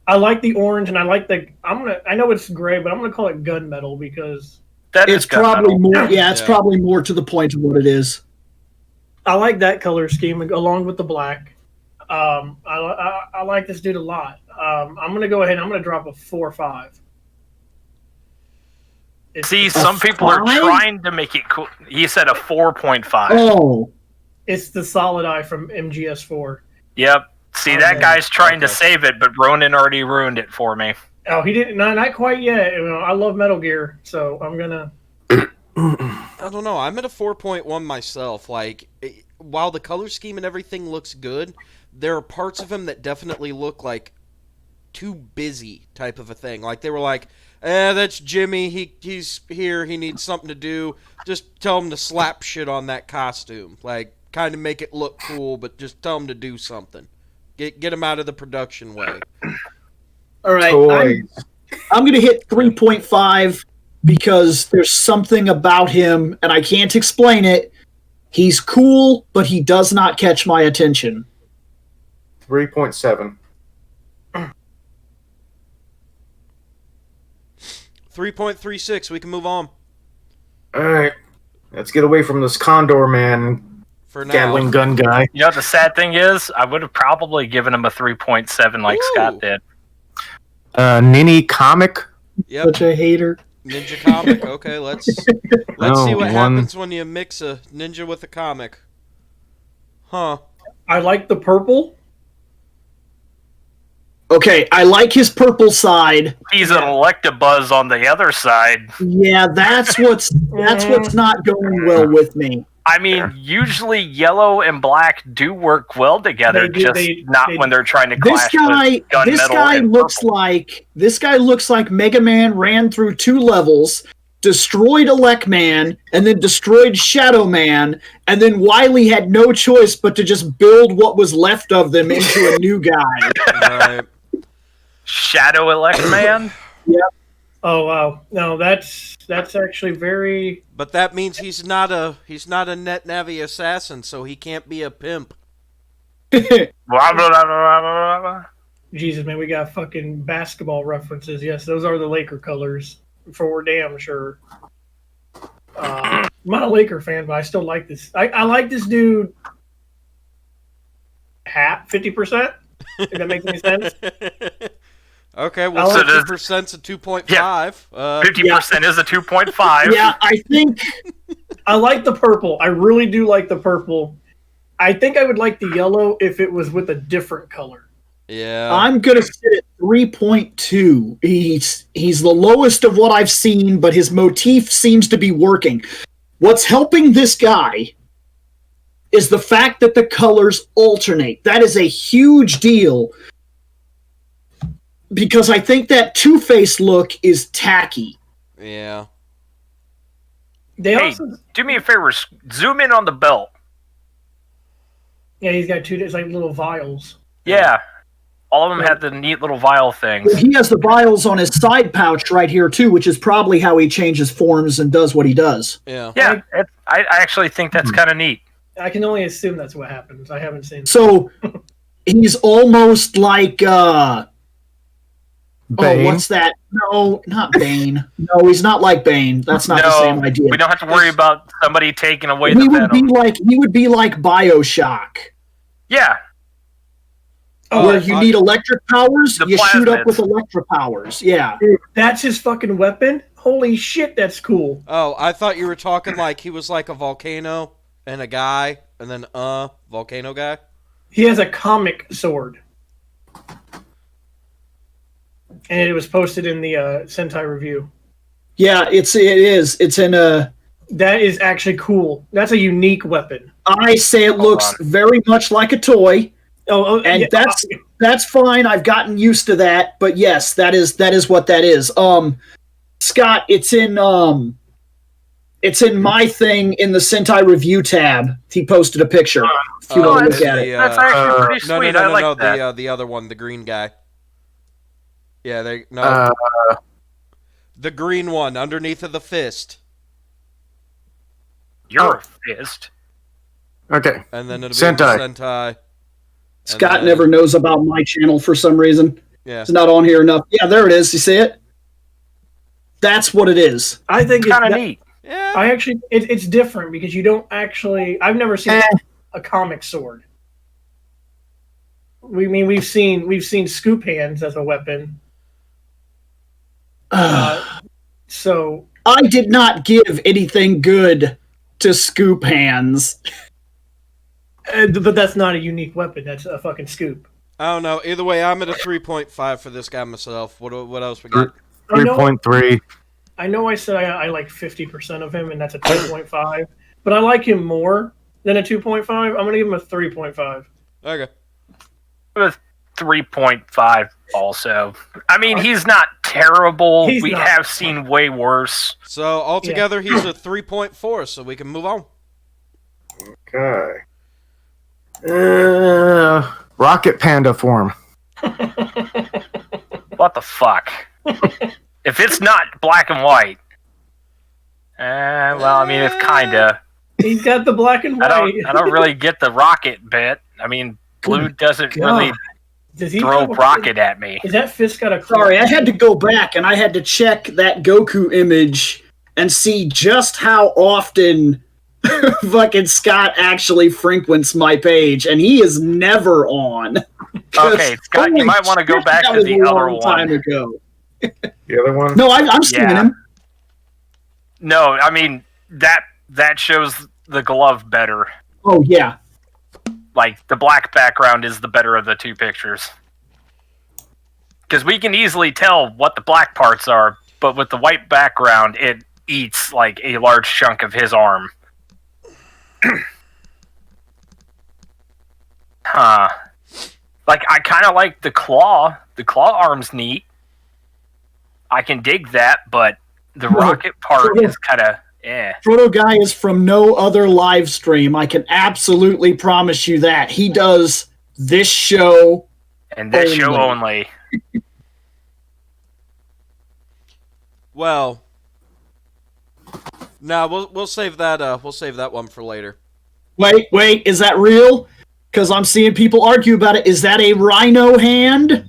I like the orange, and I like I know it's gray, but I'm gonna call it gunmetal because it's probably more. Yeah, it's probably more to the point of what it is. I like that color scheme along with the black. I like this dude a lot. I'm gonna go ahead and I'm gonna drop a 4 or 5. See, some people are trying to make it cool. He said a 4.5. Oh, it's the solid eye from MGS4. Yep. See, that guy's trying to save it, but Ronan already ruined it for me. Oh, he didn't. No, not quite yet. You know, I love Metal Gear, so I'm gonna. I don't know. I'm at a 4.1 myself. Like, while the color scheme and everything looks good, there are parts of him that definitely look like too busy type of a thing. Like, they were like, that's Jimmy. He's here. He needs something to do. Just tell him to slap shit on that costume. Like, kind of make it look cool, but just tell him to do something. Get him out of the production way. All right. I'm going to hit 3.5 because there's something about him, and I can't explain it. He's cool, but he does not catch my attention. 3.7. 3.36. We can move on. All right. Let's get away from this Condor man. For now. Gatling gun guy. You know what the sad thing is? I would have probably given him a 3.7 like Scott did. Nini comic. Yep. Such a hater. Ninja comic. Okay, let's see what happens when you mix a ninja with a comic. Huh. I like the purple. Okay, I like his purple side. He's an Electabuzz on the other side. Yeah, that's what's not going well with me. I mean, usually yellow and black do work well together, not when they're trying to clash with gunmetal. This guy looks like Mega Man ran through 2 levels, destroyed Elecman, and then destroyed Shadow Man, and then Wily had no choice but to just build what was left of them into a new guy. Right. Shadow Electman? Oh wow, no, that's actually very. But that means he's not a net Navi assassin, so he can't be a pimp. Blah, blah, blah, blah, blah. Jesus, man, we got fucking basketball references. Yes, those are the Laker colors for damn sure. I'm not a Laker fan, but I still like this. I like this dude. 50%. If that makes any sense. Okay, well, 50%'s a 2.5. Yeah. 50% is a 2.5. Yeah, I think I like the purple. I really do like the purple. I think I would like the yellow if it was with a different color. Yeah. I'm gonna sit at 3.2. He's the lowest of what I've seen, but his motif seems to be working. What's helping this guy is the fact that the colors alternate. That is a huge deal because I think that Two-Face look is tacky. Yeah. Hey, do me a favor. Zoom in on the belt. Yeah, he's got it's like little vials. Yeah. All of them had the neat little vial things. He has the vials on his side pouch right here, too, which is probably how he changes forms and does what he does. Yeah. Yeah, I actually think that's kind of neat. I can only assume that's what happens. I haven't seen. So he's almost like Bane. oh, what's that? No, not Bane. No, he's not like Bane. That's not the same idea. We don't have to worry about somebody taking away he the would venom. he would be like BioShock. Yeah. Where you need electric powers, you shoot up plasmids. with electric powers. Yeah. Dude, that's his fucking weapon? Holy shit, that's cool. Oh, I thought you were talking like he was like a volcano and a guy, and then volcano guy. He has a comic sword. And it was posted in the Sentai review. Yeah, it is. It's in a... That is actually cool. That's a unique weapon. I say it looks very much like a toy. And yeah, that's fine. I've gotten used to that. But yes, that is what that is. Scott, it's in my thing in the Sentai review tab. He posted a picture. If you want to look at it. That's actually pretty sweet. No, I like that. The other one, the green guy. Yeah, the green one underneath of the fist. Your fist. Okay. And then it'll be Sentai. Sentai. Scott never knows about my channel for some reason. Yeah. It's not on here enough. Yeah, there it is. You see it? That's what it is. I think It's kind of neat. Yeah. I actually, it's different because you don't actually. I've never seen a comic sword. We've seen scoop hands as a weapon. So I did not give anything good to scoop hands. But that's not a unique weapon. That's a fucking scoop. I don't know. Either way, I'm at a 3.5 for this guy myself. What else we got? 3.3. I know I said I like 50% of him, and that's a 2.5. But I like him more than a 2.5. I'm going to give him a 3.5. Okay. With 3.5 also. I mean, he's not terrible. We have seen way worse. So altogether, he's a 3.4, so we can move on. Okay. Rocket Panda form. What the fuck? If it's not black and white, well, I mean, it's kinda. He's got the black and white. I don't really get the rocket bit. I mean, blue doesn't really throw rocket at me. Is that fist got a? Sorry, I had to go back and I had to check that Goku image and see just how often fucking Scott actually frequents my page, and he is never on. Okay, Scott, you might want to go back to the other one. Time ago. The other one? No, I'm seeing him. No, I mean that shows the glove better. Oh yeah. Like the black background is the better of the two pictures. Because we can easily tell what the black parts are, but with the white background, it eats like a large chunk of his arm. Huh. Like, I kind of like the claw. The claw arm's neat. I can dig that, but the rocket part is kind of Proto Guy is from no other live stream. I can absolutely promise you that. He does this show and this show only. Well, no, we'll save that. We'll save that one for later. Wait, is that real? Because I'm seeing people argue about it. Is that a rhino hand?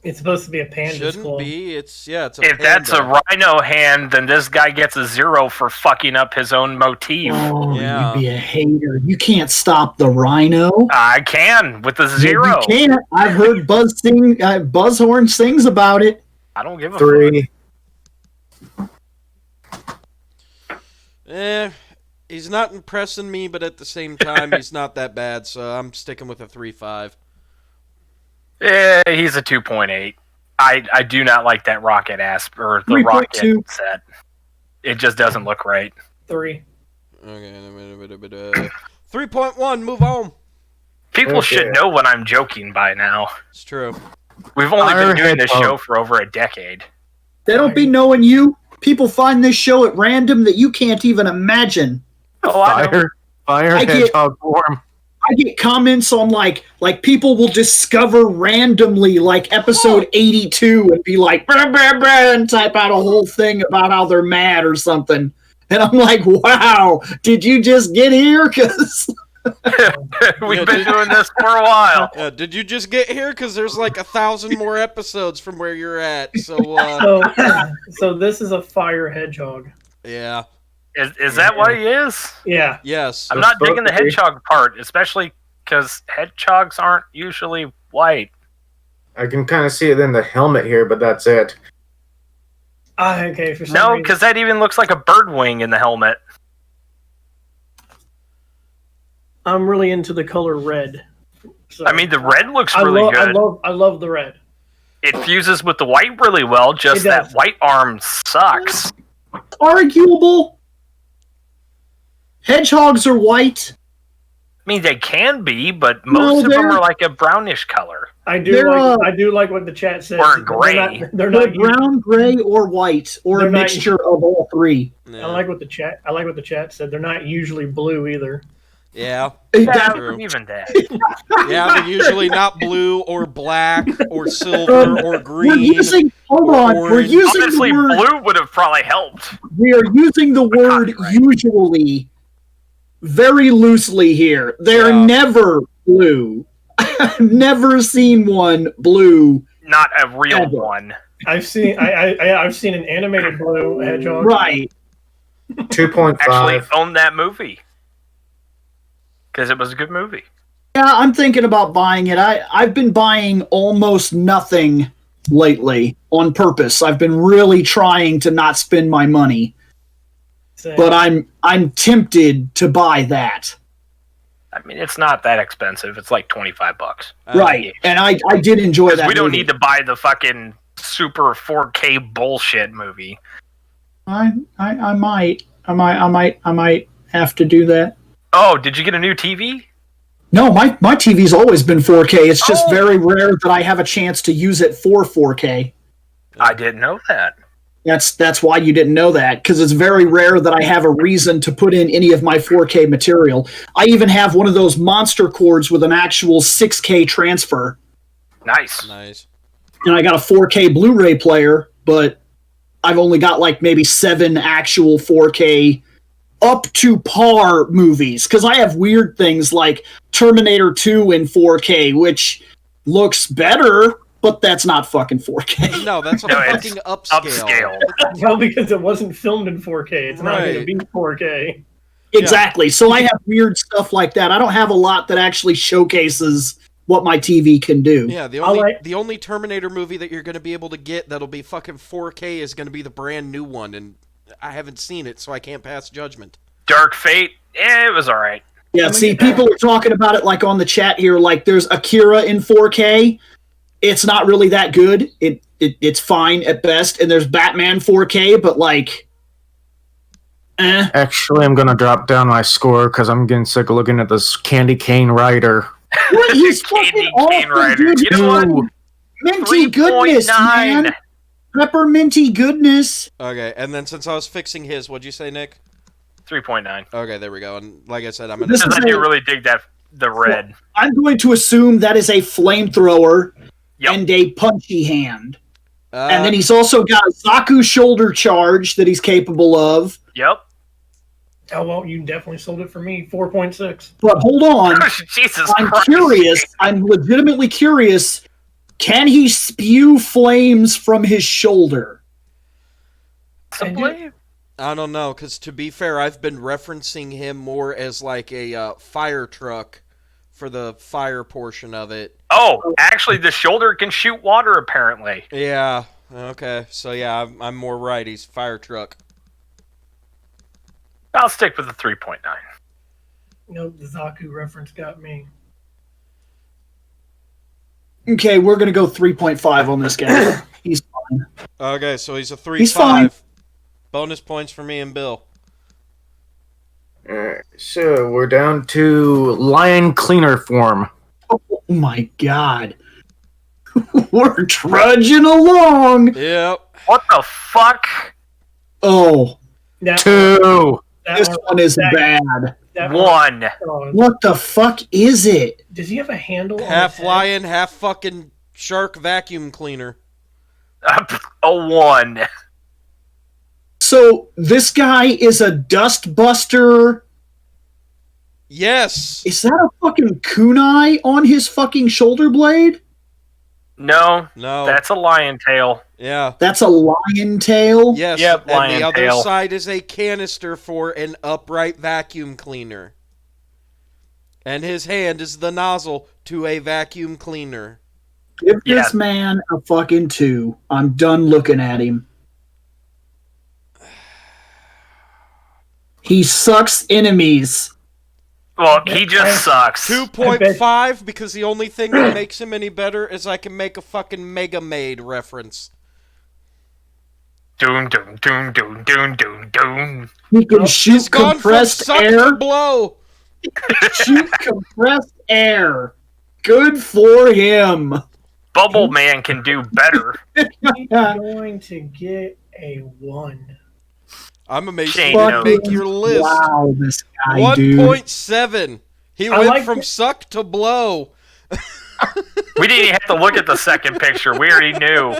It's supposed to be a panda's Shouldn't claw. be. It's a If panda. that's a rhino hand, then this guy gets a 0 for fucking up his own motif. Oh, Yeah. you'd be a hater. You can't stop the rhino. I can with the 0. You can't. I've heard Buzzhorn sings about it. I don't give a 3. He's not impressing me, but at the same time, he's not that bad. So I'm sticking with a 3.5. Yeah, he's a 2.8. I do not like that rocket or the 3.2. rocket set. It just doesn't look right. 3. Okay, 3.1. Move on. People Okay. should know when I'm joking by now. It's true. We've only been doing this Firehead show for over a decade. They don't be knowing you. People find this show at random that you can't even imagine. Oh, I know. Fire I get- hedgehog form. I get comments on like people will discover randomly like episode 82 and be like brah, brah, brah, and type out a whole thing about how they're mad or something. And I'm like, wow, did you just get here? Because We've been doing this for a while. Did you just get here? Because there's like 1,000 more episodes from where you're at. So, So this is a fire hedgehog. yeah. Is that what he is? Yeah. Yes. I'm not supposed digging the to be. hedgehog part, especially because hedgehogs aren't usually white. I can kind of see it in the helmet here, but that's it. Okay, for some No, reason. because that even looks like a bird wing in the helmet. I'm really into the color red. So I mean, the red looks I really love, good. I love the red. It fuses with the white really well, just It that does. white arm sucks. arguable. Hedgehogs are white. I mean, they can be, but No, most of them they're- are like a brownish color. I do They're, I do like what the chat says. Or gray. They're They're not brown, gray, or white, or They're a not- mixture of all three. Yeah. I like what the chat said. They're not usually blue either. Yeah. Yeah, True. even that. Yeah, they're usually not blue or black or silver or We're green. using. Hold on. We're orange. using Honestly, the word. blue would have probably helped. We are using the word copyright. usually very loosely here. They're Yeah. never blue. I've never seen one blue. Not a real Ever. one. I've seen I've seen an animated blue hedgehog. Right. 2.5. Actually owned that movie. Because it was a good movie. Yeah, I'm thinking about buying it. I've been buying almost nothing lately on purpose. I've been really trying to not spend my money, So, but I'm tempted to buy that. I mean, it's not that expensive. It's like $25. Right. And I did enjoy that. We don't movie. need to buy the fucking super 4K bullshit movie. I might have to do that. Oh, did you get a new TV? No, my TV's always been 4K. It's just Oh. very rare that I have a chance to use it for 4K. I didn't know that. That's why you didn't know that, because it's very rare that I have a reason to put in any of my 4K material. I even have one of those monster cords with an actual 6K transfer, Nice. Nice. and I got a 4K Blu-ray player, but I've only got like maybe 7 actual 4K up to par movies, because I have weird things like Terminator 2 in 4K, which looks better, but that's not fucking 4K. No, that's a No, it's fucking upscale. Upscale. well, because it wasn't filmed in 4K. It's not going to Right. be 4K. Exactly. So I have weird stuff like that. I don't have a lot that actually showcases what my TV can do. Yeah, the I only like- the only Terminator movie that you're going to be able to get that'll be fucking 4K is going to be the brand new one, and I haven't seen it, so I can't pass judgment. Dark Fate. It was all right. Yeah, see, people are talking about it like on the chat here, like there's Akira in 4K. It's not really that good. It's fine at best. And there's Batman 4K, but like, Actually, I'm going to drop down my score because I'm getting sick of looking at this Candy Cane Rider. What? He's Candy fucking Cane awful, Rider. dude. You know what? Ooh, Minty goodness, 3.9. man. Pepperminty goodness. Okay, and then since I was fixing his, what'd you say, Nick? 3.9. Okay, there we go. And like I said, I'm going This to... is Because I do a- really dig the red. I'm going to assume that is a flamethrower Yep. and a punchy hand. And then he's also got a Zaku shoulder charge that he's capable of. Yep. Oh, well, you definitely sold it for me. 4.6. But hold on. Jesus I'm Christ. curious. I'm legitimately curious. Can he spew flames from his shoulder? Possibly? I don't know, because to be fair, I've been referencing him more as like a fire truck for the fire portion of it. Oh, actually, the shoulder can shoot water, apparently. Yeah, okay. So yeah, I'm more right. He's fire truck. I'll stick with the 3.9. Nope, the Zaku reference got me. Okay, we're going to go 3.5 on this guy. He's fine. Okay, so he's a 3.5. He's fine. Bonus points for me and Bill. Alright, so we're down to lion cleaner form. Oh my god. We're trudging along. Yep. What the fuck? Oh, That, 2. this one is bad. that One. What the fuck is it? Does he have a handle? Half on his lion, half fucking shark vacuum cleaner. A 1. So this guy is a dust buster. Yes. Is that a fucking kunai on his fucking shoulder blade? No, No. that's a lion tail. Yeah. That's a lion tail? Yes. Yep, and lion the other tail. side is a canister for an upright vacuum cleaner. And his hand is the nozzle to a vacuum cleaner. Give Yeah. this man a fucking 2. I'm done looking at him. He sucks enemies. Well, he just sucks. 2.5 because the only thing that makes him any better is I can make a fucking Mega Maid reference. Doom, doom, doom, doom, doom, doom, doom. He can shoot He's gone from compressed suck air. to blow. Shoot compressed air. Good for him. Bubble Man can do better. He's going to get a 1. I'm amazed Shane you didn't knows. make your list. Wow, this guy, dude. 1.7. He I went like from it. suck to blow. We didn't even have to look at the second picture. We already knew.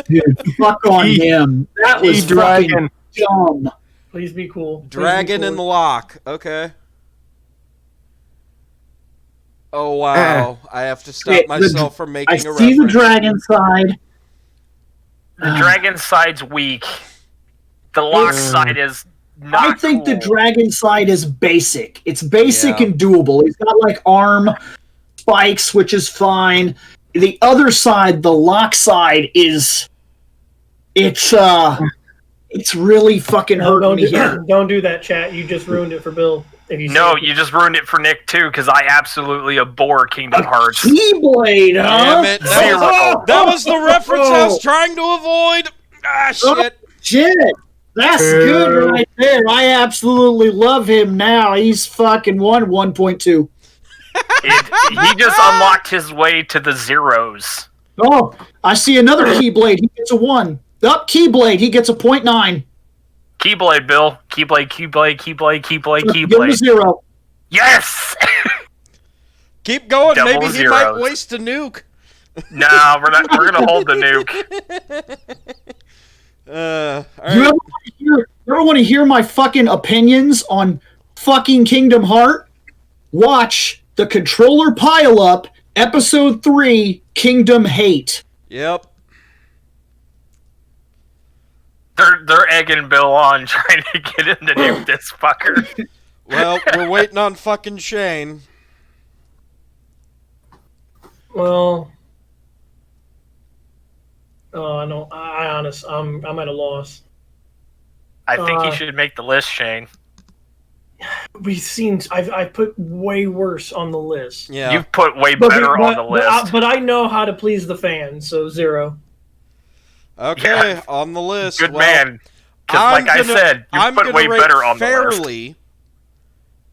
Dude, fuck on him. That was fucking dragon. dumb. Please be cool. Please be Dragon cool. and lock. Okay. Oh, wow. I have to stop Wait, myself from making I a see reference. the dragon side. The dragon side's weak. The lock side is not I think the cool. dragon side is basic. It's basic Yeah. and doable. He's got like arm spikes, which is fine. The other side, the lock side, it's really fucking No, hurting me here. don't do that, chat. You just ruined it for Bill. If you No, say- you just ruined it for Nick too, because I absolutely abhor Kingdom Hearts. Keyblade, huh? Damn it. Zero. That was the reference I was trying to avoid. Ah, shit. Shit. That's good right there. I absolutely love him now. He's fucking 1.2. He just unlocked his way to the zeros. Oh, I see another Keyblade. He gets a 1. Up, Keyblade. He gets a 0.9. Keyblade, Bill. Keyblade, Keyblade, Keyblade, Keyblade, Give him a Keyblade. 0. Yes! Keep going. Double Maybe he might zeros. waste a nuke. Nah, we're not. We're gonna hold the nuke. All You right. ever want to hear my fucking opinions on fucking Kingdom Heart? Watch the Controller Pile Up, Episode 3, Kingdom Hate. Yep. They're egging Bill on, trying to get him to nuke this fucker. Well, we're waiting on fucking Shane. Well, I don't. I'm at a loss. I think he should make the list, Shane. We've seen. I've put way worse on the list. Yeah. You've put way better on the list. But I know how to please the fans, so 0. Okay, Yeah. on the list. Good Well, man. Because, I'm like I gonna- said, you I'm put gonna way rate better on the list. fairly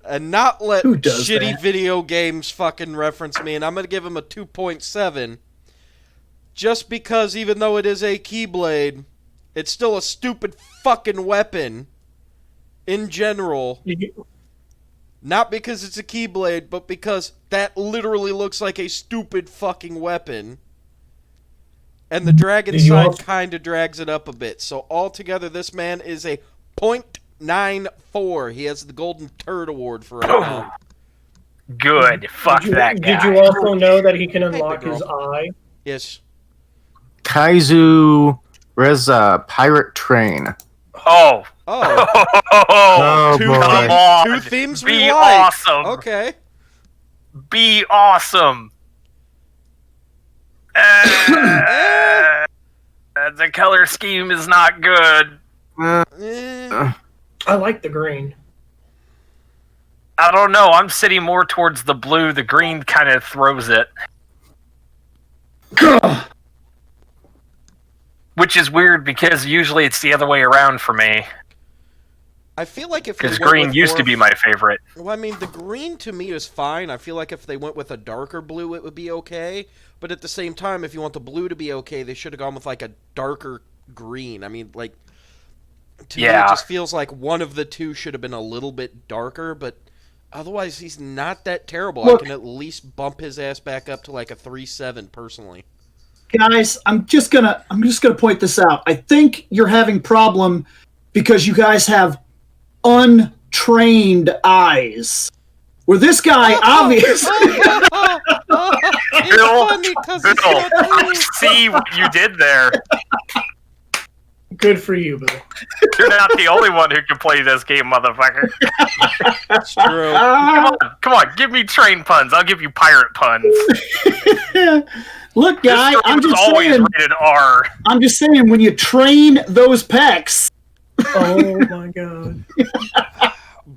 and not let Who does shitty that? video games fucking reference me, and I'm gonna give him a 2.7. Just because even though it is a Keyblade, it's still a stupid fucking weapon in general. Not because it's a Keyblade, but because that literally looks like a stupid fucking weapon. And the dragon Did you side also- kind of drags it up a bit. So altogether, this man is a .94. He has the Golden Turd Award for right now. Good. Fuck that guy. Did you also know that he can unlock big his eye? Yes. Kaizu Reza Pirate Train. Oh. Oh. Oh, Two, boy. Come on. two themes we Be like. awesome. Okay. Be awesome. The color scheme is not good. Eh. I like the green. I don't know. I'm sitting more towards the blue. The green kind of throws it. Which is weird because usually it's the other way around for me. I feel like if Because they went green with used more to be my favorite. Well, I mean, the green to me is fine. I feel like if they went with a darker blue, it would be okay. But at the same time, if you want the blue to be okay, they should have gone with like a darker green. I mean, like, to me, it just feels like one of the two should have been a little bit darker. But otherwise, he's not that terrible. Look, I can at least bump his ass back up to like a 3.7 personally. guys, I'm just gonna point this out. I think you're having problem because you guys have untrained eyes. Where this guy obviously Bill, I see what you did there. Good for you, Bill. You're not the only one who can play this game, motherfucker. That's true. Come on, give me train puns. I'll give you pirate puns. Look, guy, This I'm game is just always saying. rated R. I'm just saying, when you train those pecs, Oh my god.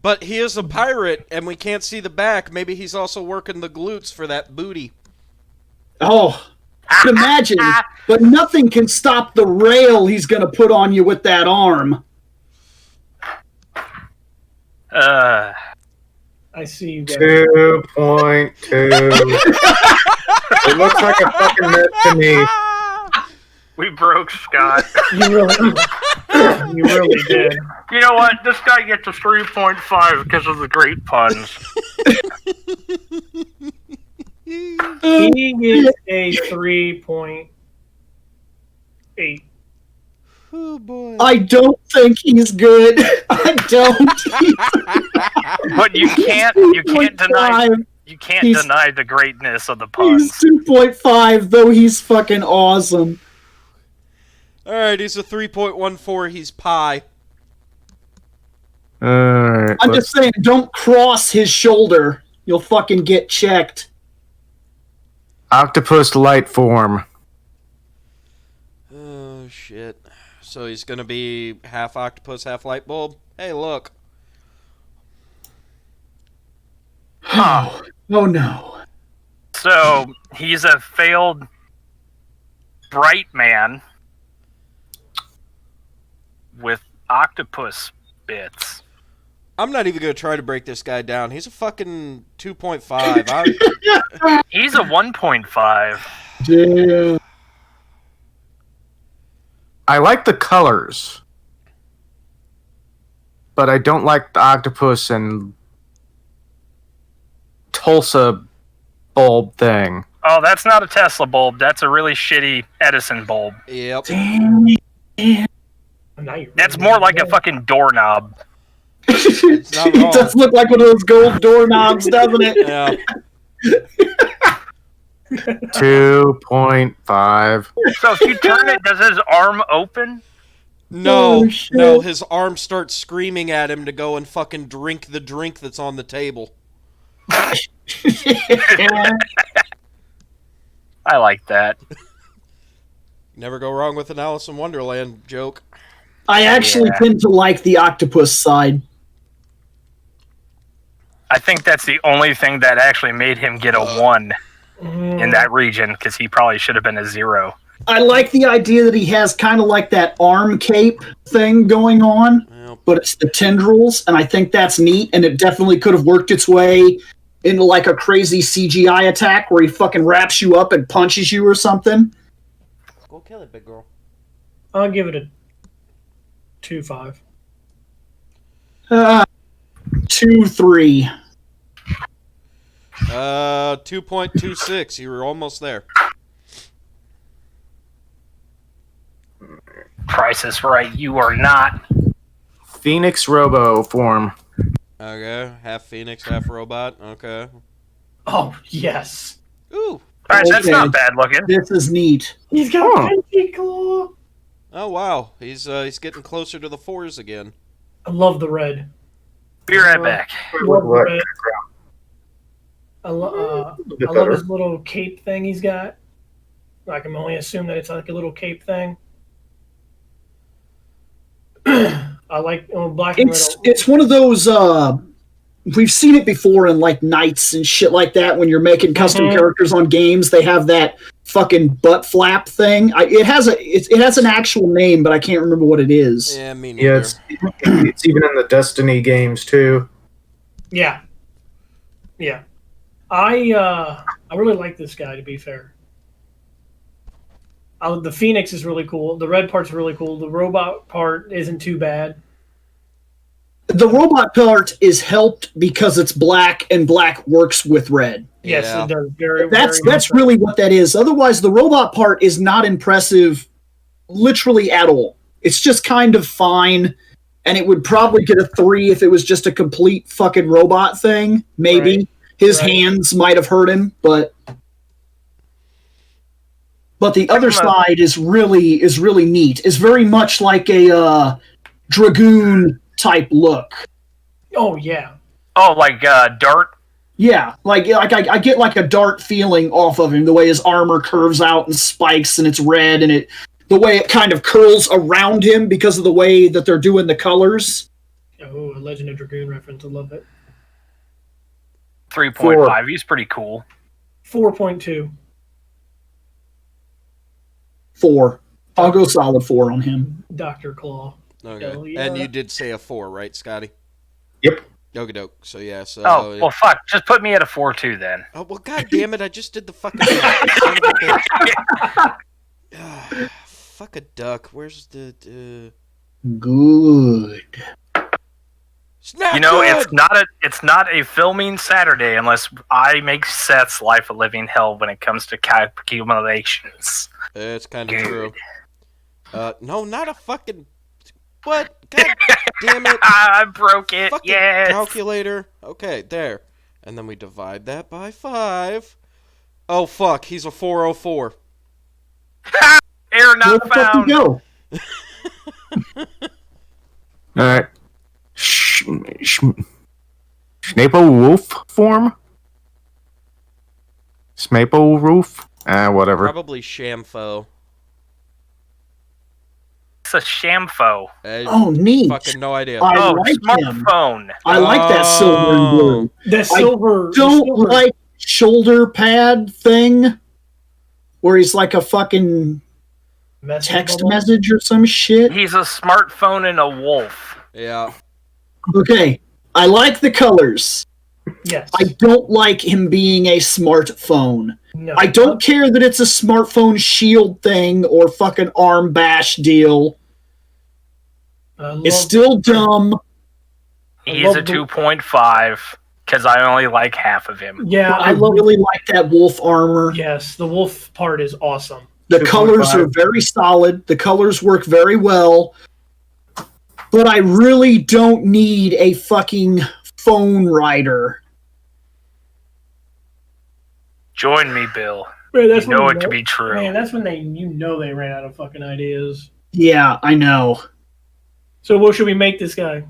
But he is a pirate, and we can't see the back. Maybe he's also working the glutes for that booty. oh, I can imagine. But nothing can stop the rail he's gonna put on you with that arm. I see you guys. 2.2. It looks like a fucking net to me. We broke Scott. You really did. You know what? This guy gets a 3.5 because of the great puns. He gets a 3.8. Oh boy. I don't think he's good. I don't. But you can't deny He's- deny the greatness of the puns. He's 2.5, though he's fucking awesome. Alright, he's a 3.14. He's pi. Alright. I'm just saying, don't cross his shoulder. You'll fucking get checked. Octopus light form. Oh, shit. So he's gonna be half octopus, half light bulb? Hey, look. Oh, oh no. So he's a failed bright man with octopus bits. I'm not even gonna try to break this guy down. He's a fucking 2.5. He's a 1.5. Damn. I like the colors, but I don't like the octopus and Tulsa bulb thing. Oh, that's not a Tesla bulb. That's a really shitty Edison bulb. Yep. Damn. Now you're That's really more like a bad. fucking doorknob. It not wrong. does look like one of those gold doorknobs, doesn't it? Yeah. 2.5. So if you turn it, does his arm open? No, Oh, shit. no, his arm starts screaming at him to go and fucking drink the drink that's on the table. I like that. Never go wrong with an Alice in Wonderland joke. I actually Yeah. tend to like the octopus side. I think that's the only thing that actually made him get a 1 in that region, because he probably should have been a 0. I like the idea that he has kind of like that arm cape thing going on, Well, but it's the tendrils, and I think that's neat, and it definitely could have worked its way into like a crazy CGI attack where he fucking wraps you up and punches you or something. go kill it, big girl. I'll give it a 2.5. 2-3. 2.26. You were almost there. Price is Right. You are not. Phoenix Robo form. Okay, half Phoenix, half robot. Okay. Oh, yes. Ooh. Alright, that's Okay. not bad looking. This is neat. He's got Huh. Pentacle. Oh wow, he's getting closer to the 4s again. I love the red. Be right back. Love the red. I love his little cape thing he's got. I can only assume that it's like a little cape thing. I like black and red. It's one of those. We've seen it before in like Knights and shit like that. When you're making custom characters on games, they have that fucking butt flap thing. It has an actual name, but I can't remember what it is. Yeah, me neither. Yeah, it's even in the Destiny games too. Yeah. I really like this guy, to be fair. The Phoenix is really cool. The red part's really cool. The robot part isn't too bad. The robot part is helped because it's black and black works with red. Yes, Yeah. it does. Very. That's really what that is. Otherwise, the robot part is not impressive, literally at all. It's just kind of fine, and it would probably get a 3 if it was just a complete fucking robot thing. Maybe Right. his hands might have hurt him, but the other side is really neat. It's very much like a Dragoon type look. Oh yeah. Oh, like Dart? Yeah, like I get like a Dart feeling off of him. The way his armor curves out and spikes, and it's red, and the way it kind of curls around him because of the way that they're doing the colors. Oh, a Legend of Dragoon reference. I love it. 3.5. He's pretty cool. 4.2. 4. I'll go solid 4 on him. Dr. Claw. Okay. Hell yeah. And you did say a 4, right, Scotty? Yep. Okie doke. So yeah. So. Oh, well, fuck. Just put me at a 4.2 then. Oh well, god damn it! I just did the fucking. Son of a bitch. Fuck a duck. Where's the? Good. It's not You know, good! it's not a filming Saturday unless I make Seth's life a living hell when it comes to calculations. It's kind of Good. true. No, not a fucking. What? God damn it! I broke it. Fucking Yes. calculator. Okay, there. And then we divide that by 5. Oh fuck! He's a 404. Error Where not the fuck found. you go? All right. Snapo Wolf form? Smapo Roof? Whatever. Probably Shamfo. It's a Shamfo. Oh, neat. Fucking no idea. I Oh, like him. smartphone. I like that silver and blue. The silver. Don't the silver, like shoulder pad thing where he's like a fucking message text bubble. message or some shit. He's a smartphone and a wolf. Yeah. Okay, I like the colors. Yes. I don't like him being a smartphone. No. I don't care that it's a smartphone shield thing or fucking arm bash deal. It's still dumb. He's love a the- 2.5 because I only like half of him. Yeah, I really like that wolf armor. Yes, the wolf part is awesome. The 2.5. colors are very solid. The colors work very well. But I really don't need a fucking phone rider. Join me, Bill. Man, You know it to be true. Man, that's when they ran out of fucking ideas. Yeah, I know. So what should we make this guy?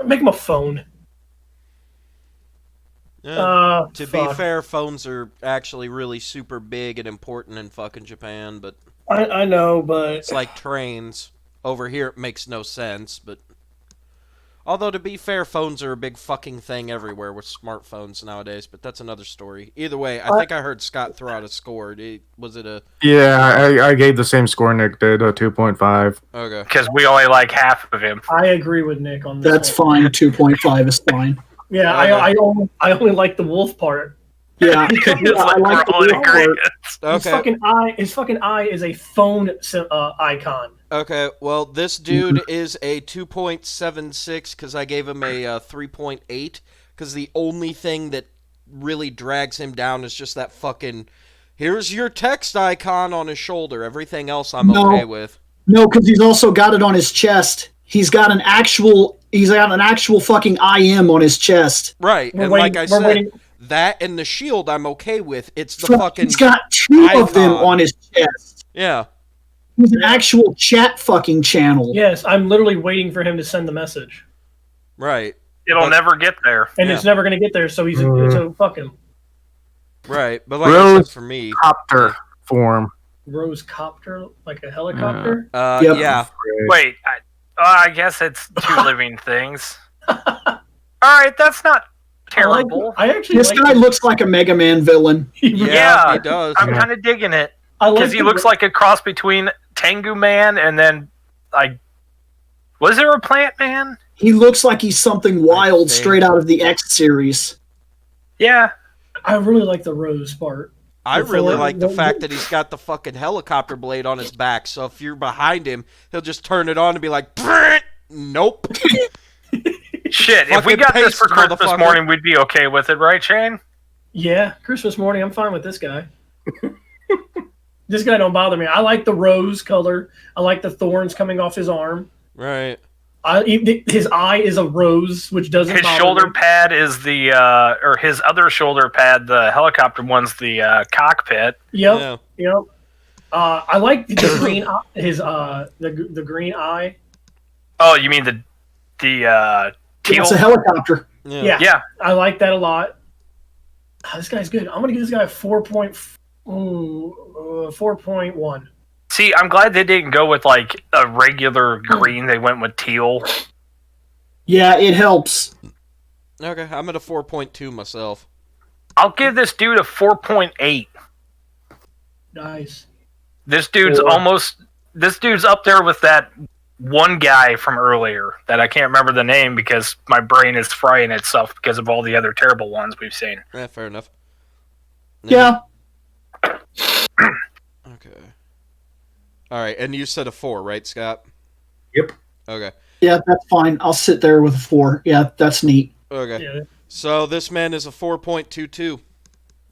Make him a phone. Yeah. To be fuck. fair, phones are actually really super big and important in fucking Japan, but I know, but it's like trains. Over here, it makes no sense, but... Although, to be fair, phones are a big fucking thing everywhere with smartphones nowadays, but that's another story. Either way, I think I heard Scott throw out a score. Was it a... Yeah, I gave the same score Nick did, a 2.5. Okay. Because we only like half of him. I agree with Nick on this. That's one. fine. 2.5 is fine. Yeah, I only like the wolf part. Yeah, It's I like like we're all in the wolf part. agreement. His fucking eye is a phone icon. Okay, well, this dude is a 2.76 because I gave him a 3.8 because the only thing that really drags him down is just that fucking, here's your text icon on his shoulder. Everything else I'm okay with. No, because he's also got it on his chest. He's got an actual fucking IM on his chest. Right, and like I said, that and the shield I'm okay with. It's the fucking. He's got two icon. of them on his chest. Yeah. He's an actual chat fucking channel. Yes, I'm literally waiting for him to send the message. Right. It'll never get there. And it's never going to get there, so so fuck him. Right, but like I said, for me... Copter form. Rose copter? Like a helicopter? Yep. Yeah. Wait, I guess it's two living things. Alright, that's not terrible. This guy looks like a Mega Man villain. Yeah, he does. I'm kind of digging it. Because he looks like a cross between Tengu Man and then, like... Was there a Plant Man? He looks like he's something wild straight out of the X series. Yeah. I really like the Rose part. I really like the fact that he's got the fucking helicopter blade on his back, so if you're behind him, he'll just turn it on and be like, nope. Shit, if we got this for Christmas morning, we'd be okay with it, right, Shane? Yeah, Christmas morning, I'm fine with this guy. This guy don't bother me. I like the rose color. I like the thorns coming off his arm. Right. His eye is a rose, which doesn't bother me. His shoulder pad is the, or his other shoulder pad, the helicopter one's the cockpit. Yep. I like the green, the green eye. Oh, you mean the teal? It's a helicopter. Yeah. I like that a lot. This guy's good. I'm gonna give this guy a 4.1. See, I'm glad they didn't go with like a regular green. They went with teal. Yeah, it helps. Okay, I'm at a 4.2 myself. I'll give this dude a 4.8. Nice. This dude's up there with that one guy from earlier that I can't remember the name because my brain is frying itself because of all the other terrible ones we've seen. Yeah, fair enough. Yeah. Okay. All right, and you said a 4, right, Scott? Yep. Okay. Yeah, that's fine. I'll sit there with a 4. Yeah, that's neat. Okay. Yeah. So this man is a 4.22.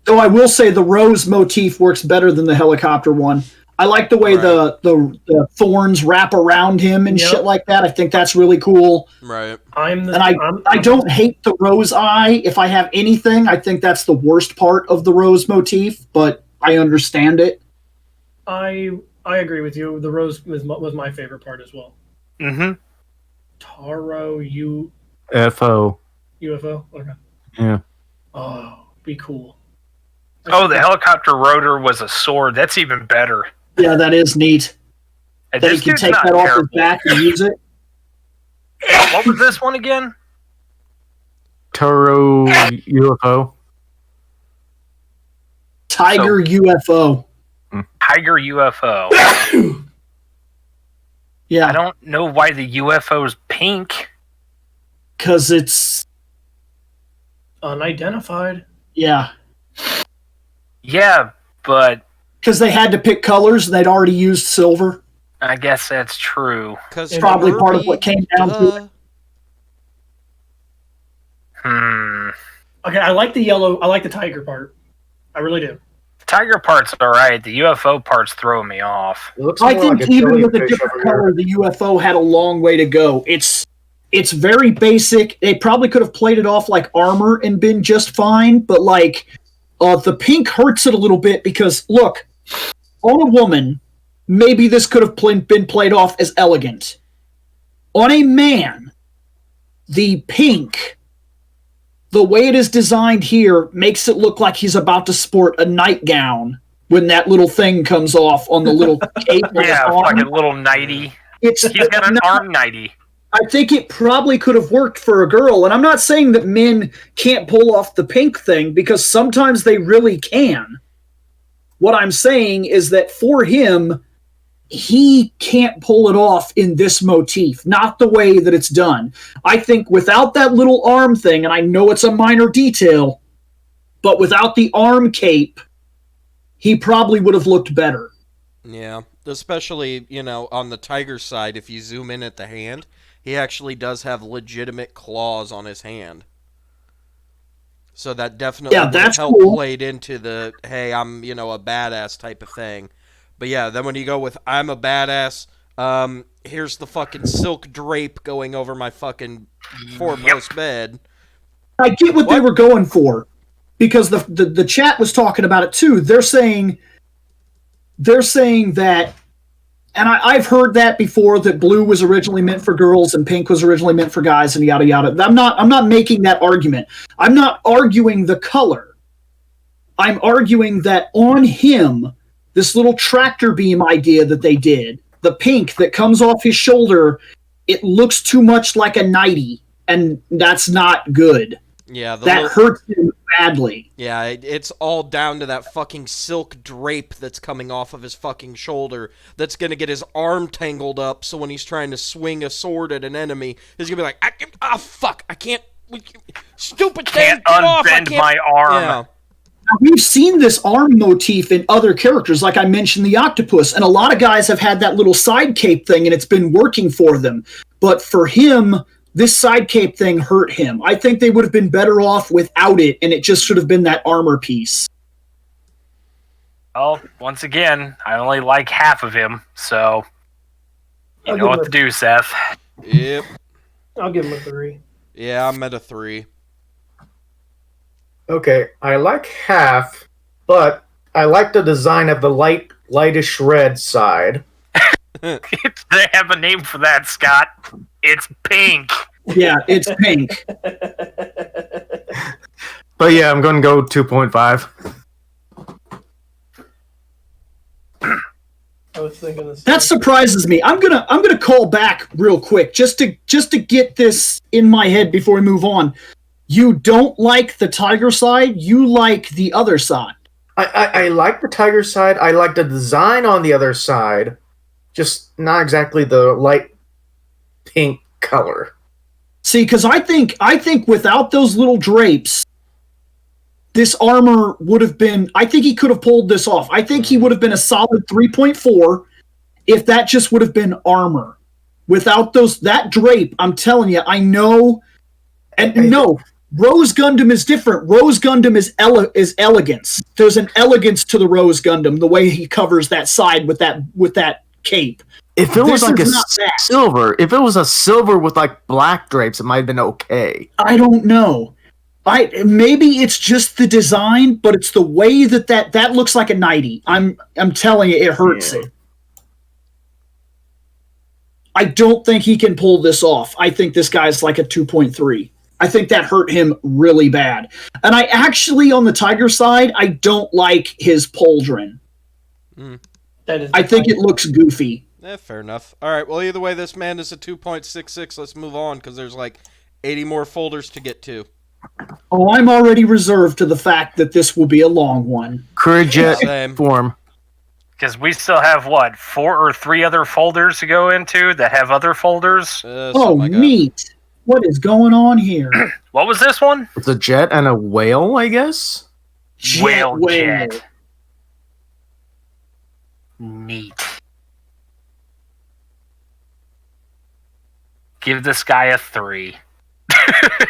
Though I will say the rose motif works better than the helicopter one. I like the way the thorns wrap around him and shit like that. I think that's really cool. Right. I don't hate the rose eye. If I have anything, I think that's the worst part of the rose motif, but I understand it. I agree with you. The rose was my favorite part as well. Mm-hmm. Taro UFO. UFO? Okay. Yeah. Oh, be cool. Oh, the helicopter rotor was a sword. That's even better. Yeah, that is neat. And that he can take that off his back and use it. What was this one again? Taro UFO. Tiger UFO. Tiger UFO. Yeah. I don't know why the UFO's pink. Because it's unidentified. Yeah. Yeah, but because they had to pick colors and they'd already used silver. I guess that's true. It's probably part of what came down to it. Okay, I like the yellow. I like the tiger part. I really do. The tiger part's alright. The UFO part's throwing me off. I think even with a different color, the UFO had a long way to go. It's very basic. They probably could have played it off like armor and been just fine, but like the pink hurts it a little bit because look, on a woman, maybe this could have been played off as elegant. On a man, the pink, the way it is designed here, makes it look like he's about to sport a nightgown when that little thing comes off on the little cape. Yeah, like a little nightie. He's got an arm nightie. I think it probably could have worked for a girl, and I'm not saying that men can't pull off the pink thing, because sometimes they really can. What I'm saying is that for him, he can't pull it off in this motif, not the way that it's done. I think without that little arm thing, and I know it's a minor detail, but without the arm cape, he probably would have looked better. Yeah, especially, on the tiger side, if you zoom in at the hand, he actually does have legitimate claws on his hand. So that definitely played into the, hey, I'm, a badass type of thing. But yeah, then when you go with, I'm a badass, Here's the fucking silk drape going over my fucking four-post bed. I get what they were going for, because the chat was talking about it too. They're saying that, and I've heard that before, that blue was originally meant for girls and pink was originally meant for guys and yada yada. I'm not making that argument. I'm not arguing the color. I'm arguing that on him, this little tractor beam idea that they did, the pink that comes off his shoulder, it looks too much like a nightie, and that's not good. Yeah, that hurts him badly. Yeah, it's all down to that fucking silk drape that's coming off of his fucking shoulder that's going to get his arm tangled up, so when he's trying to swing a sword at an enemy, he's going to be like, fuck, I can't, stupid thing, get off, I can't unbend my arm. Yeah. Now, we've seen this arm motif in other characters, like I mentioned the octopus, and a lot of guys have had that little side cape thing, and it's been working for them. But for him, this side cape thing hurt him. I think they would have been better off without it, and it just should have been that armor piece. Well, once again, I only like half of him, so you know what to do, Seth. Yep. I'll give him a 3. Yeah, I'm at a 3. Okay, I like half, but I like the design of the lightish red side. They have a name for that, Scott. It's pink. Yeah, it's pink. But yeah, I'm going to go 2.5. I was thinking the same. That surprises me. I'm gonna call back real quick just to get this in my head before we move on. You don't like the tiger side, you like the other side. I like the tiger side. I like the design on the other side. Just not exactly the light pink color. See, because I think without those little drapes, this armor would have been... I think he could have pulled this off. I think he would have been a solid 3.4 if that just would have been armor. Without that drape, I'm telling you, I know... And no... Rose Gundam is different. Rose Gundam is elegance. There's an elegance to the Rose Gundam, the way he covers that side with that cape. If it was like a silver, if it was a silver with like black drapes, it might have been okay. I don't know. Maybe it's just the design, but it's the way that looks like a nightie. I'm telling you, it hurts it. I don't think he can pull this off. I think this guy's like a 2.3. I think that hurt him really bad. And I actually, on the tiger side, I don't like his pauldron. I think it looks goofy. Fair enough. All right, well, either way, this man is a 2.66. Let's move on, because there's like 80 more folders to get to. Oh, I'm already reserved to the fact that this will be a long one. Courgette form. Because we still have, 4 or 3 other folders to go into that have other folders? Neat. What is going on here? What was this one? It's a jet and a whale, I guess? Whale jet. Neat. Give this guy a 3.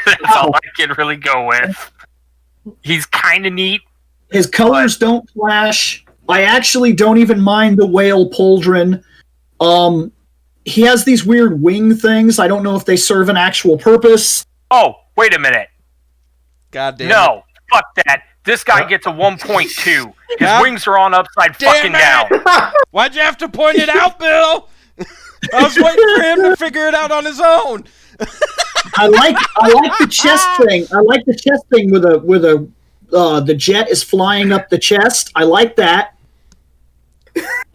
That's all I can really go with. He's kind of neat. His colors don't flash. I actually don't even mind the whale pauldron. He has these weird wing things. I don't know if they serve an actual purpose. Oh, wait a minute. God damn. No, fuck that. This guy gets a 1.2. His wings are on upside fucking down. Why'd you have to point it out, Bill? I was waiting for him to figure it out on his own. I like the chest thing. I like the chest thing with the jet is flying up the chest. I like that.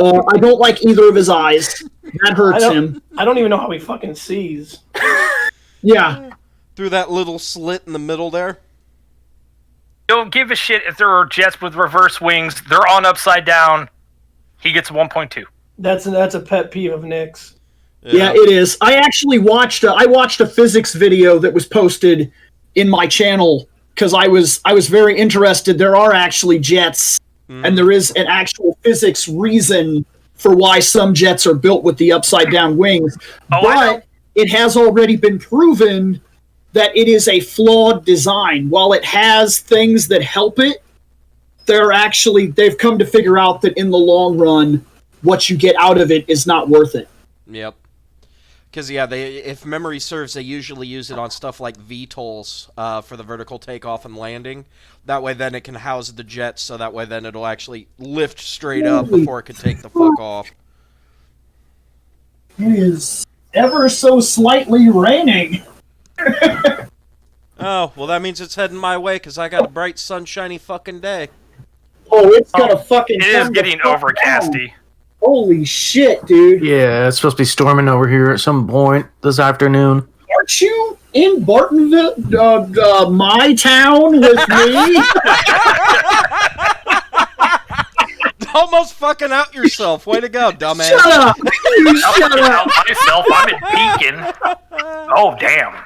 I don't like either of his eyes. That hurts him. I don't even know how he fucking sees. Yeah. Through that little slit in the middle there. Don't give a shit if there are jets with reverse wings. They're on upside down. He gets 1.2. That's a pet peeve of Nick's. Yeah, it is. I actually watched a physics video that was posted in my channel because I was very interested. There are actually jets, and there is an actual physics reason for why some jets are built with the upside down wings. But it has already been proven that it is a flawed design. While it has things that help it, they've come to figure out that in the long run, what you get out of it is not worth it. Yep. Because, if memory serves, they usually use it on stuff like VTOLs for the vertical takeoff and landing. That way, then it can house the jets, so that way, then it'll actually lift straight up before it can take the fuck off. It is ever so slightly raining. Oh, well, that means it's heading my way, because I got a bright, sunshiny fucking day. Oh, it's gonna fucking... It is getting overcasty. Holy shit, dude. Yeah, it's supposed to be storming over here at some point this afternoon. Aren't you in Bartonville, my town with me? Almost fucking out yourself. Way to go, dumbass. Shut up! You shut up! Myself, I'm in Pekin. Oh, damn.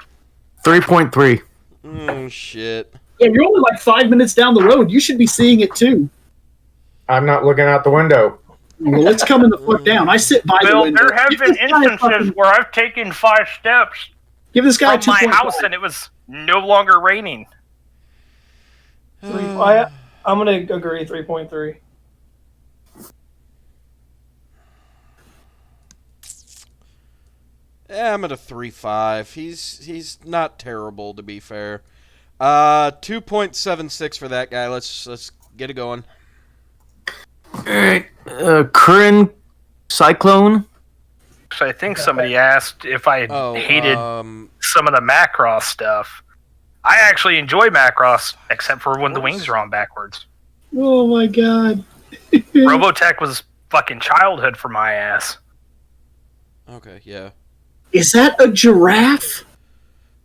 3.3. Oh, shit. Yeah, you're only like 5 minutes down the road. You should be seeing it too. I'm not looking out the window. Well, it's coming the fuck down. I sit by the window. There have been instances where I've taken 5 steps Give this guy from my 2.5. house and it was no longer raining. I'm gonna agree 3.3. Yeah, I'm at a 3.5. He's not terrible, to be fair. 2.76 for that guy. Let's get it going. Alright. Current Cyclone. So I think somebody asked if I hated some of the Macross stuff. I actually enjoy Macross, except for when the wings are on backwards. Oh my god. Robotech was fucking childhood for my ass. Okay, yeah. Is that a giraffe?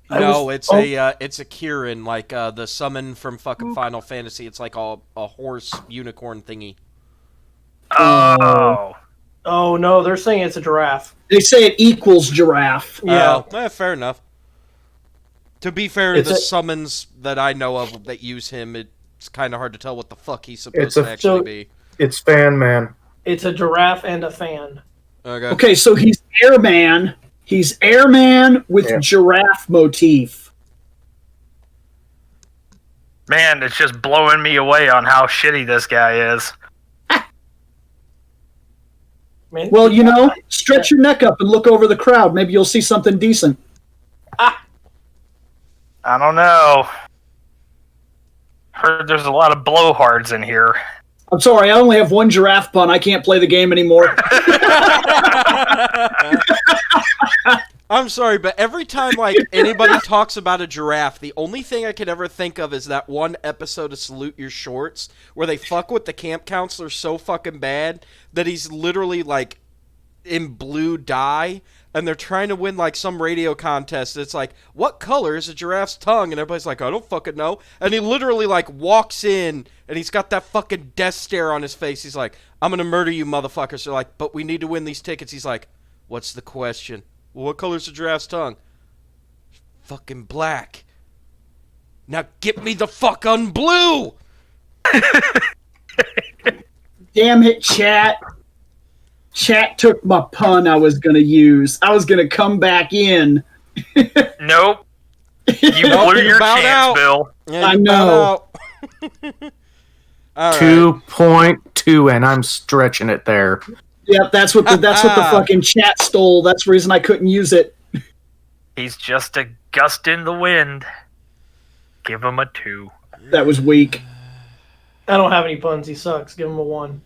No, it's a Kieran, like the summon from fucking Final Fantasy. It's like a horse unicorn thingy. Oh. Oh no, they're saying it's a giraffe. They say it equals giraffe. Yeah. Fair enough. To be fair, the summons that I know of that use him, it's kind of hard to tell what the fuck he's supposed to actually be. It's Fan Man. It's a giraffe and a fan. Okay, so he's Airman. He's Airman with giraffe motif. Man, it's just blowing me away on how shitty this guy is. Man, Well, stretch your neck up and look over the crowd. Maybe you'll see something decent. I don't know. Heard there's a lot of blowhards in here. I'm sorry, I only have one giraffe pun. I can't play the game anymore. I'm sorry, but every time anybody talks about a giraffe, the only thing I can ever think of is that one episode of Salute Your Shorts where they fuck with the camp counselor so fucking bad that he's literally in blue dye, and they're trying to win some radio contest. It's like, what color is a giraffe's tongue? And everybody's like, I don't fucking know. And he literally walks in and he's got that fucking death stare on his face. He's like, I'm gonna murder you motherfuckers. They're like, but we need to win these tickets. He's like, what's the question? Well, what color's a giraffe's tongue? Fucking black. Now get me the fuck on blue! Damn it, chat. Chat took my pun I was going to use. I was going to come back in. Nope. You blew your chance, out. Bill. Yeah, I know. All right. 2.2, and I'm stretching it there. Yep, that's what the fucking chat stole. That's the reason I couldn't use it. He's just a gust in the wind. Give him a 2. That was weak. I don't have any puns. He sucks. Give him a 1.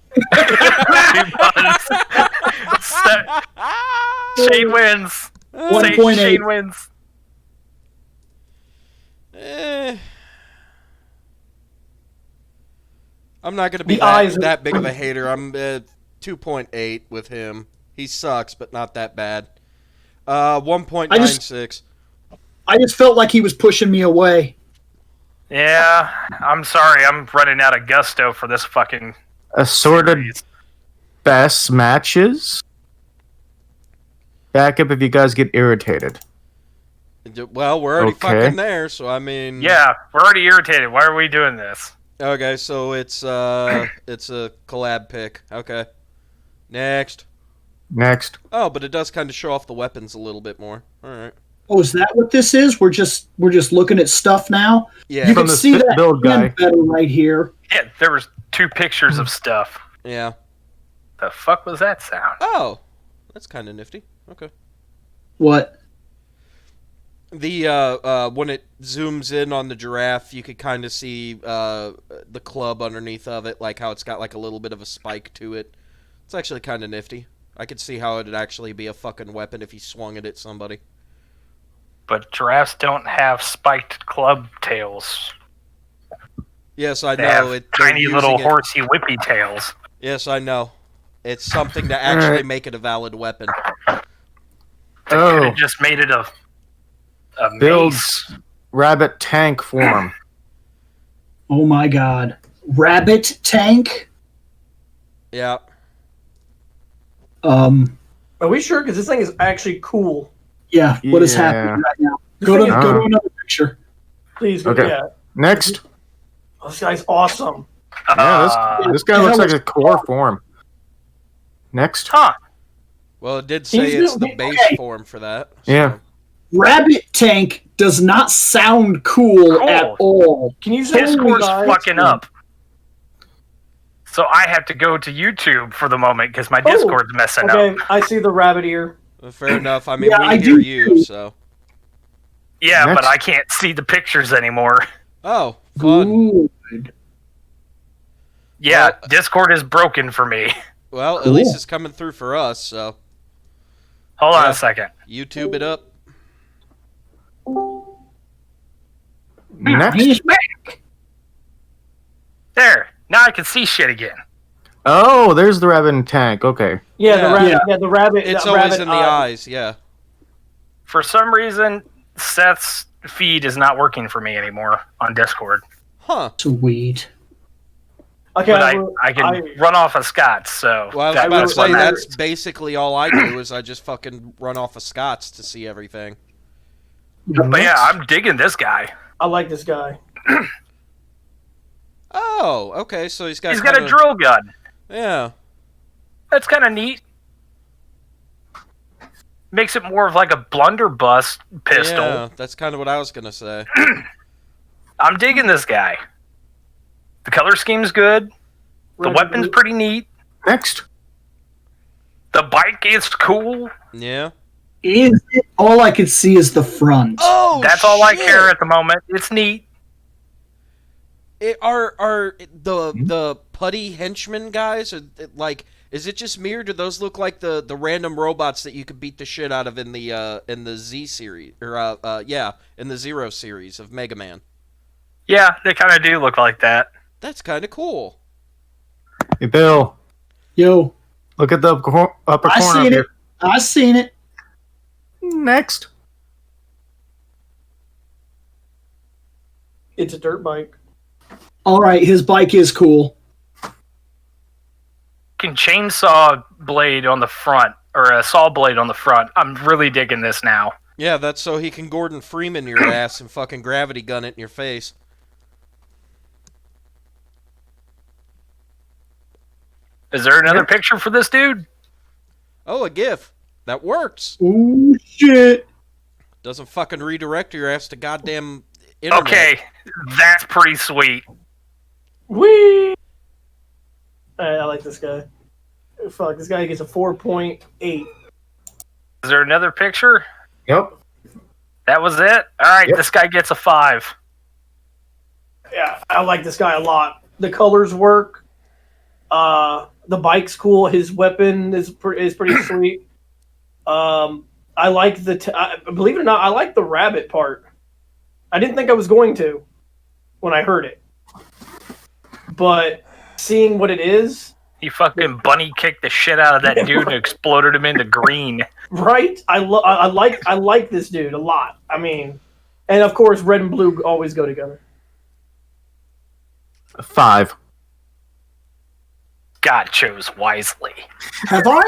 Shane wins. 1.8. Shane wins. I'm not going to be that big of a hater. I'm 2.8 with him. He sucks, but not that bad. 1.96. I just felt like he was pushing me away. Yeah, I'm sorry. I'm running out of gusto for this fucking Assorted series. best matches. Back up if you guys get irritated. Well, we're already fucking there, so I mean... Yeah, we're already irritated. Why are we doing this? Okay, so it's a collab pick. Okay. Next. Oh, but it does kind of show off the weapons a little bit more. All right. Oh, is that what this is? We're just looking at stuff now. Yeah. You From can the see spit that build guy. better right here. Yeah, there was 2 pictures of stuff. Yeah. The fuck was that sound? Oh, That's kind of nifty. Okay. What? The when it zooms in on the giraffe, you could kind of see the club underneath of it, like how it's got like a little bit of a spike to it. It's actually kind of nifty. I could see how it'd actually be a fucking weapon if you swung it at somebody. But giraffes don't have spiked club tails. Yes, I They know. have tiny little horsey whippy tails. Yes, I know. It's something to actually make it a valid weapon. They could have just made it a builds mace. rabbit tank form. Oh my god. Rabbit tank? Yeah. Are we sure? Because this thing is actually cool. Yeah, what is happening right now? Go to another picture. Please go. Okay. Yeah. Next. Oh, this guy's awesome. Yeah, this guy looks like a core form. Next. Huh. Well, it did say it's the base form for that. So. Yeah. Rabbit tank does not sound cool at all. Can you say Discord's fucking up? So I have to go to YouTube for the moment because my Discord's messing up. Okay, I see the rabbit ear. Fair enough. I mean, Yeah, we I hear do you, too. so. Yeah, Next. but I can't see the pictures anymore. Oh, fun. Good. Yeah, Well- Discord is broken for me. Well, at Cool. least it's coming through for us, so. Hold on Yeah. a second. YouTube it up. Next. He's back. There. Now I can see shit again. Oh, there's the rabbit tank. Okay. Yeah, Yeah. the rabbit. Yeah. Yeah, the rabbit. It's the always rabbit in the eyes, yeah. For some reason, Seth's feed is not working for me anymore on Discord. Huh. Sweet. Okay, But I can run off of Scott's, so Well, I was that's about to what say, matters. that's basically all I do is I just fucking run off of Scott's to see everything. But yeah, I'm digging this guy. I like this guy. Oh, okay, so he's got He's got a kinda- drill gun. Yeah. That's kind of neat. Makes it more of like a blunderbuss pistol. Yeah, that's kind of what I was going to say. I'm digging this guy. The color scheme's good. The Red weapon's blue. pretty neat. Next. The bike is cool. Yeah. Is it? All I can see is the front. Oh, That's all I shit! care at the moment. It's neat. Are the putty henchmen guys, or like, is it just me, or do those look like the random robots that you could beat the shit out of in the Z series, or in the Zero series of Mega Man? Yeah, they kind of do look like that. That's kind of cool. Hey, Bill. Yo, Look at the upper I corner. seen Of it. your... I seen it. Next. It's a dirt bike. All right, his bike is cool. Can chainsaw blade on the front, or a saw blade on the front. I'm really digging this now. Yeah, that's so he can Gordon Freeman your ass and fucking gravity gun it in your face. Is there another picture for this dude? Oh, a GIF. That works. Oh shit! Doesn't fucking redirect your ass to goddamn internet. Okay, that's pretty sweet. Whee! I like this guy. Fuck, this guy gets a 4.8. Is there another picture? Yep. That was it? Alright, Yep. This guy gets a 5. Yeah, I like this guy a lot. The colors work. The bike's cool. His weapon is pretty sweet. I like believe it or not, I like the rabbit part. I didn't think I was going to when I heard it, but seeing what it is, He fucking bunny kicked the shit out of that dude and exploded him into green. right? I like this dude a lot. I mean, and of course, red and blue always go together. 5. God chose wisely. Have I?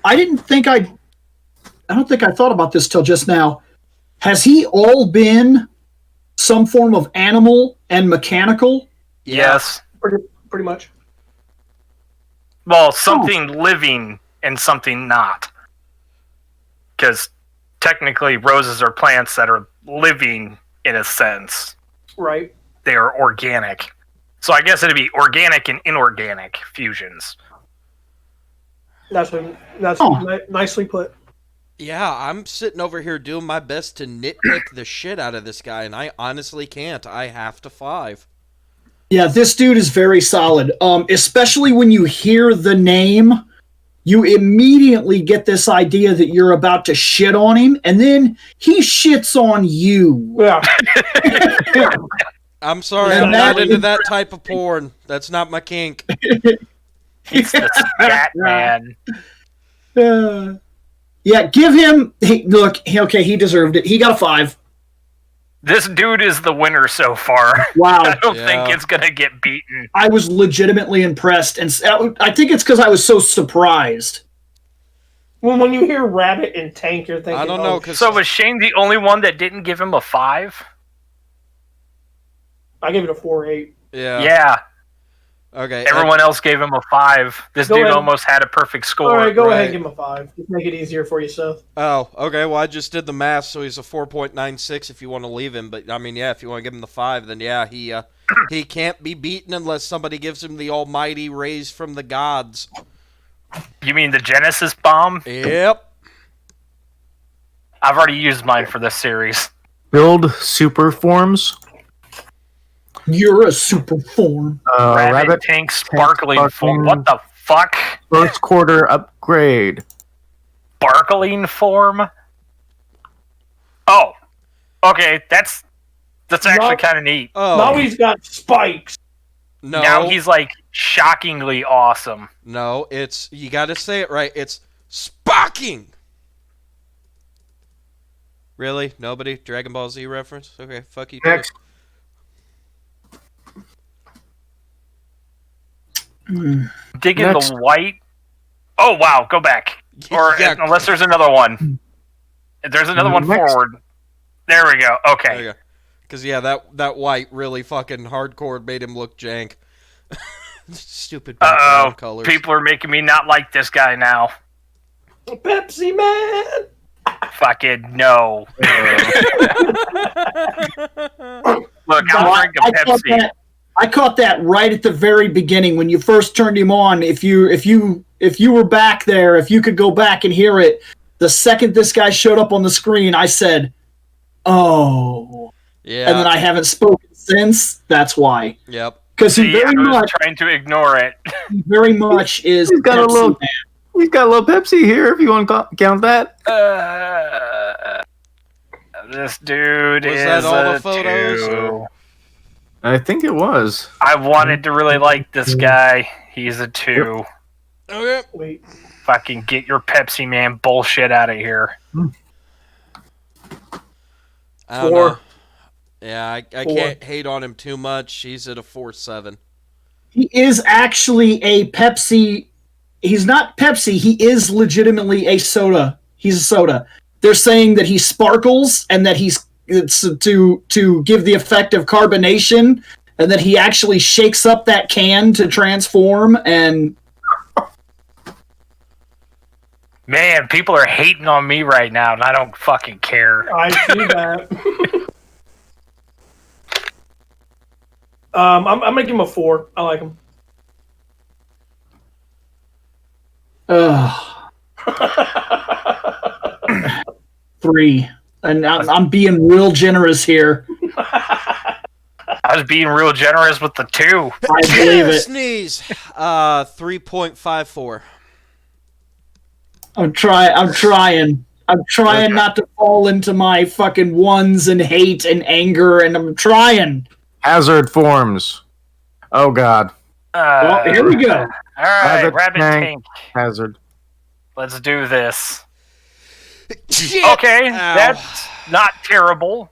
I didn't think I don't think I thought about this till just now. Has he all been some form of animal and mechanical? Yes. Pretty much. Well, something living and something not. Because technically roses are plants that are living in a sense. Right. They are organic. So I guess it'd be organic and inorganic fusions. That's nicely put. Yeah, I'm sitting over here doing my best to nitpick the shit out of this guy, and I honestly can't. I have to 5. Yeah, this dude is very solid. Especially when you hear the name, you immediately get this idea that you're about to shit on him, and then he shits on you. Yeah. I'm sorry, And I'm that not into is- that type of porn. That's not my kink. He's the scat man. Yeah, give him. Okay, he deserved it. He got a 5. This dude is the winner so far. Wow. I don't Yeah. think it's gonna get beaten. I was legitimately impressed, and I think it's because I was so surprised. Well, when you hear rabbit and tank, you're thinking, I don't know, because So was Shane the only one that didn't give him a 5? I give it a 4.8. Yeah. Okay. Everyone else gave him a 5. This Go dude ahead. almost had a perfect score. All right, go ahead right. and give him a 5. Just make it easier for you, Seth. Oh, okay. Well, I just did the math, so he's a 4.96 if you want to leave him. But I mean, yeah, if you want to give him the 5, then yeah, he can't be beaten unless somebody gives him the almighty raise from the gods. You mean the Genesis bomb? Yep. I've already used mine for this series. Build super forms. You're a super form. Rabbit tank sparkling form. What the fuck? First quarter upgrade. Sparkling form? Oh. Okay, that's actually No. kind of neat. Now Oh, he's got spikes. no. Now he's like shockingly awesome. No, it's, you got to say it right. It's sparking. Really? Nobody? Dragon Ball Z reference? Okay, fuck you. too. Next. Digging Next. the white. Oh wow, go back. Or Yeah. unless there's another one. If there's another one Next. forward. There we go. Okay. There you go. Because, yeah, that white really fucking hardcore made him look jank. Stupid Uh-oh. background colors. People are making me not like this guy now. Pepsi Man. Fucking no. Look, I'll drink a Pepsi. I caught that right at the very beginning when you first turned him on. If you were back there, if you could go back and hear it, the second this guy showed up on the screen, I said, "Oh," Yeah. and then I haven't spoken since. That's why, Yep. because he See, I very was much, trying to ignore it. is. He's got a Pepsi little- Man. We've got a little Pepsi here if you want to count that. This dude Was is that all a the photos, 2. or- I think it was. I wanted to really like this guy. He's a 2. Okay. Wait. Fucking get your Pepsi Man bullshit out of here. I don't 4. know. Yeah, I 4. can't hate on him too much. He's at a 4.7. He is actually a Pepsi. He's not Pepsi. He is legitimately a soda. He's a soda. They're saying that he sparkles and that it's to give the effect of carbonation, and that he actually shakes up that can to transform. And Man, people are hating on me right now, and I don't fucking care. I see that. I'm gonna give him a 4. I like him. ugh, 3. And I'm being real generous here. I was being real generous with the 2. I believe it. Sneeze. 3.54. I'm trying not to fall into my fucking ones and hate and anger, and I'm trying. Hazard forms. Oh god. Well, here we go. All right, Rabbit tank. Tank. Hazard. Let's do this. Shit. Okay, Ow. that's not terrible.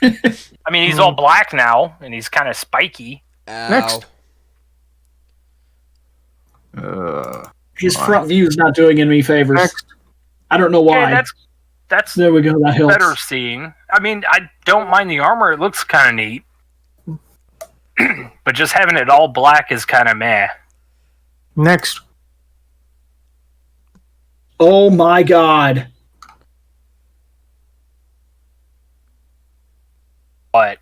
I mean, he's all black now, and he's kind of spiky. Ow. Next. His front view's not doing any favors. Next. I don't know why. Okay, that's There we go. That helps. better seeing. I mean, I don't mind the armor; it looks kind of neat. But just having it all black is kind of meh. Next. Oh my god. But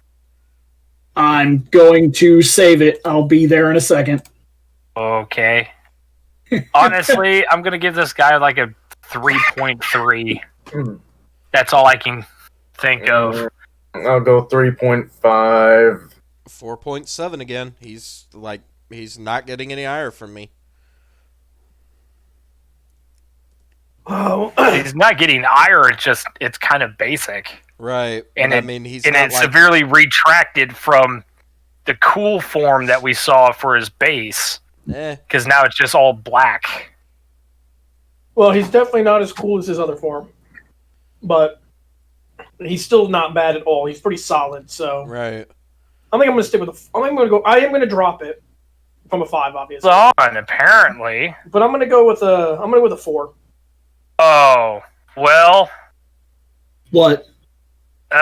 I'm going to save it. I'll be there in a second. okay, Honestly, I'm gonna give this guy like a 3.3. That's all I can think of. I'll go 3.5. 4.7 again. He's not getting any higher from me. Oh, He's not getting higher. It's kind of basic, Right. and I mean, he's and not it's severely retracted from the cool form that we saw for his base. Because now it's just all black. well, he's definitely not as cool as his other form, but he's still not bad at all. He's pretty solid. So Right. I think I'm gonna stick with I am gonna drop it from a 5, obviously. On apparently, But I'm gonna go with a 4. oh well. What? No,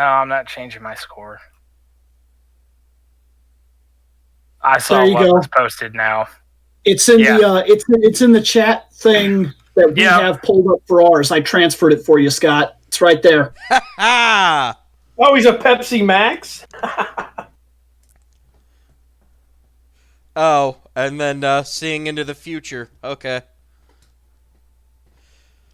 I'm not changing my score. I saw There you what go. was posted now. It's in the it's in the chat thing that we have pulled up for ours. I transferred it for you, Scott. It's right there. Ah. Oh, he's a Pepsi Max. Oh, and then seeing into the future. Okay.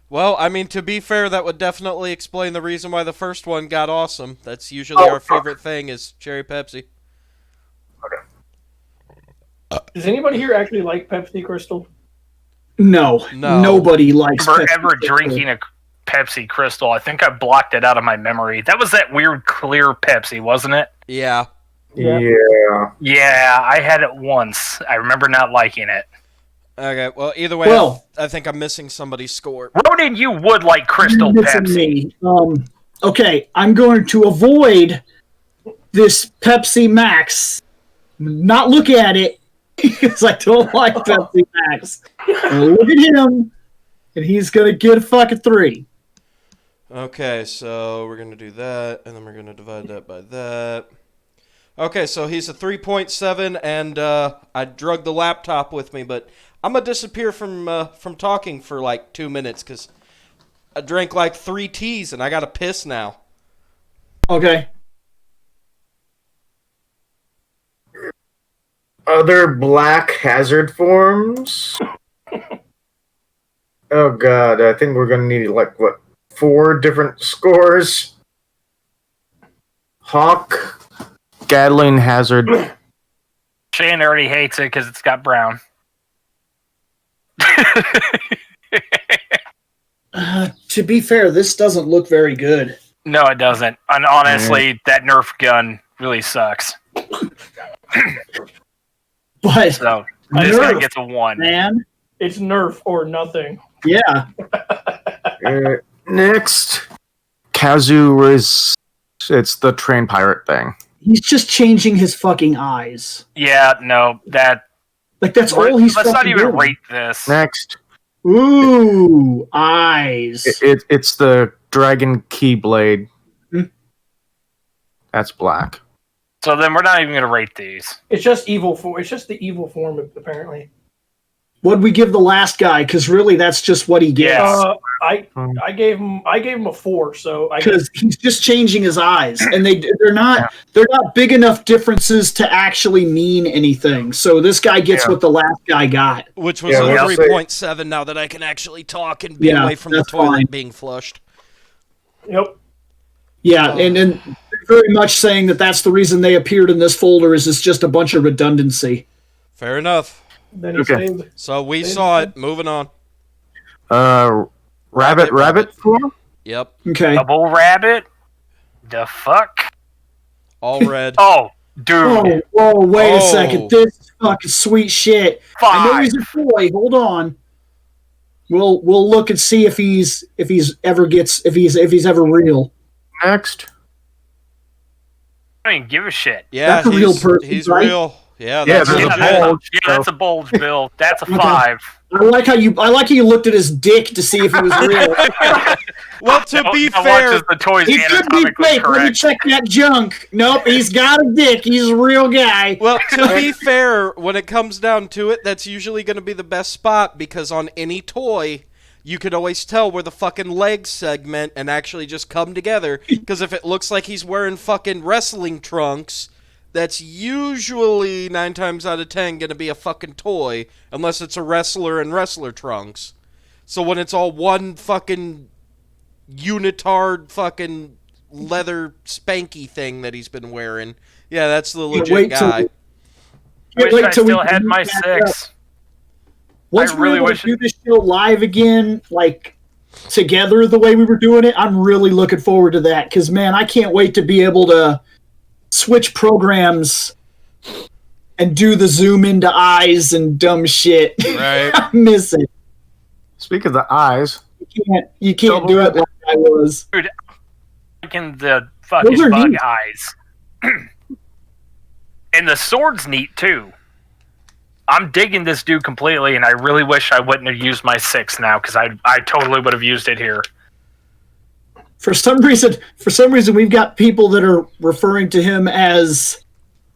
Well, I mean, to be fair, that would definitely explain the reason why the first one got awesome. That's usually our favorite thing is Cherry Pepsi. Does anybody here actually like Pepsi Crystal? No. Nobody likes Never Pepsi ever Crystal. drinking a Pepsi Crystal. I think I blocked it out of my memory. That was that weird clear Pepsi, wasn't it? Yeah. Yeah. Yeah, I had it once. I remember not liking it. Okay, well, either way, I think I'm missing somebody's score. Ronan, you would like Crystal You're missing Pepsi. me. Okay, I'm going to avoid this Pepsi Max. Not look at it because I don't like Pepsi Max. Look at him, and he's going to get a fucking 3. Okay, so we're going to do that, and then we're going to divide that by that. Okay, so he's a 3.7, and I drug the laptop with me, but I'm going to disappear from talking for like 2 minutes because I drank like 3 teas, and I got to piss now. Okay. Other black hazard forms? Oh god, I think we're gonna need like 4 different scores? Hawk, Gatling hazard. Shane already hates it because it's got brown. To be fair, this doesn't look very good. No, it doesn't. And honestly, that Nerf gun really sucks. But So this guy gets a 1. man, It's Nerf or nothing. yeah. Next, Kazu it's the train pirate thing. He's just changing his fucking eyes. Yeah, no, that's all he's let's not fucking even doing. rate this. Next, Ooh, eyes. it's the dragon keyblade. Hmm. That's black. So then we're not even going to rate these. It's just evil form. It's just the evil form, apparently. What'd we give the last guy? Because really, that's just what he gets. I gave him a 4. So Because he's just changing his eyes, and they're not big enough differences to actually mean anything. So this guy gets what the last guy got, Which was a 3.7 now that I can actually talk and be away from the toilet being flushed. Yep. Yeah, and very much saying that's the reason they appeared in this folder is it's just a bunch of redundancy. Fair enough. Then he saved. So we saw it. Moving on. Rabbit form? Yep. Okay. Double rabbit? The fuck? All red. Oh, dude. Whoa, wait a second. This is fucking sweet shit. 5. I know he's a boy. Hold on. We'll look and see if he's ever real. Next. I don't even give a shit. Yeah, That's a real person, he's right? real. Yeah, Yeah, that's there's a legit. bulge. That's a bulge, Bill. That's a 5. I like how you looked at his dick to see if he was real. Well, to be I fair, watches the toys He could be anatomically fake. Let me correct. check that junk. Nope, he's got a dick. He's a real guy. well, to be fair, when it comes down to it, that's usually going to be the best spot because on any toy, you could always tell where the fucking legs segment and actually just come together. Because if it looks like he's wearing fucking wrestling trunks, that's usually 9 times out of 10 going to be a fucking toy, unless it's a wrestler in wrestler trunks. So when it's all one fucking unitard fucking leather spanky thing that he's been wearing, yeah, that's the legit guy. I wish I still had my 6. Once we're able to do this show live again, like, together the way we were doing it, I'm really looking forward to that. Because, man, I can't wait to be able to switch programs and do the zoom into eyes and dumb shit. Right. I miss it. Speak of the eyes. You can't do it like I was. Dude, fucking the fucking bug neat. eyes. And the sword's neat, too. I'm digging this dude completely, and I really wish I wouldn't have used my 6 now, because I totally would have used it here. For some reason, we've got people that are referring to him as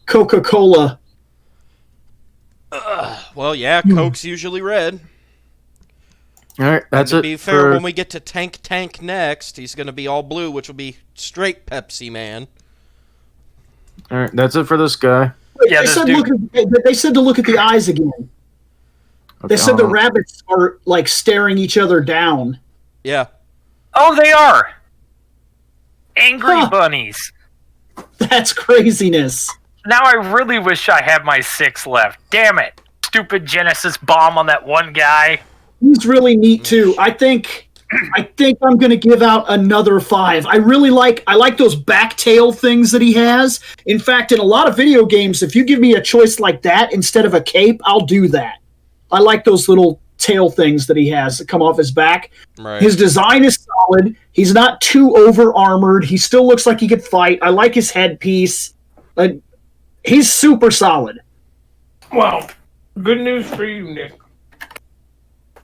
Coca-Cola. Well, yeah, Coke's usually red. All right, that's and it. To be fair, when we get to Tank next, he's going to be all blue, which will be straight Pepsi Man. All right, that's it for this guy. Yeah, they said to look at the eyes again. Okay, They said the rabbits are like staring each other down. Yeah. Oh, they are! Angry bunnies. That's craziness. Now I really wish I had my 6 left. Damn it. Stupid Genesis bomb on that one guy. He's really neat too. I think I'm going to give out another 5. I like those back tail things that he has. In fact, in a lot of video games, if you give me a choice like that instead of a cape, I'll do that. I like those little tail things that he has that come off his back. Right. His design is solid. He's not too over armored. He still looks like he could fight. I like his headpiece. He's super solid. Well, good news for you, Nick.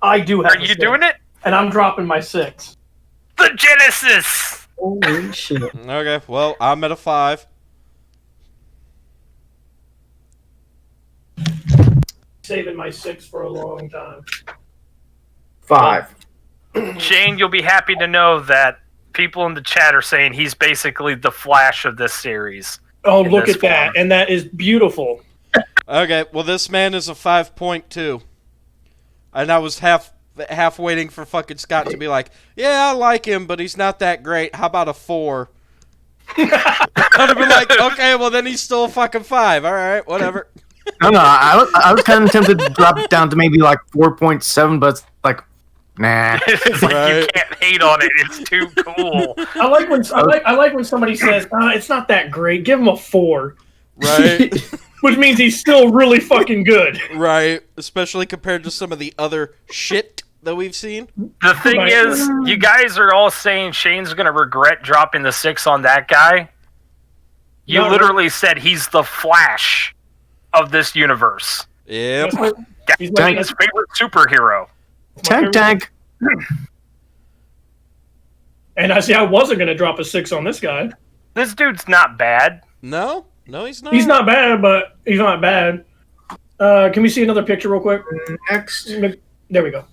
I do have. Are you doing it? And I'm dropping my 6. The Genesis! Holy shit. Okay, well, I'm at a 5. Saving my 6 for a long time. 5. Shane, you'll be happy to know that people in the chat are saying he's basically the Flash of this series. Oh, look at that. And that is beautiful. Okay, well, this man is a 5.2. And I was half waiting for fucking Scott to be like, yeah, I like him, but he's not that great. How about a 4? I'd have been like, okay, well, then he's still a fucking 5. All right, whatever. No, I was kind of tempted to drop it down to maybe like 4.7, but it's like, nah. It's like you can't hate on it. It's too cool. I like when somebody says, it's not that great. Give him a 4. Right. Which means he's still really fucking good. Right, especially compared to some of the other shit that we've seen. The thing is, you guys are all saying Shane's going to regret dropping the 6 on that guy. You literally said he's the Flash of this universe. Yep. He's his favorite superhero. Tank. And I wasn't going to drop a 6 on this guy. This dude's not bad. No, he's not. He's not bad, but he's not bad. Can we see another picture real quick? Next. There we go.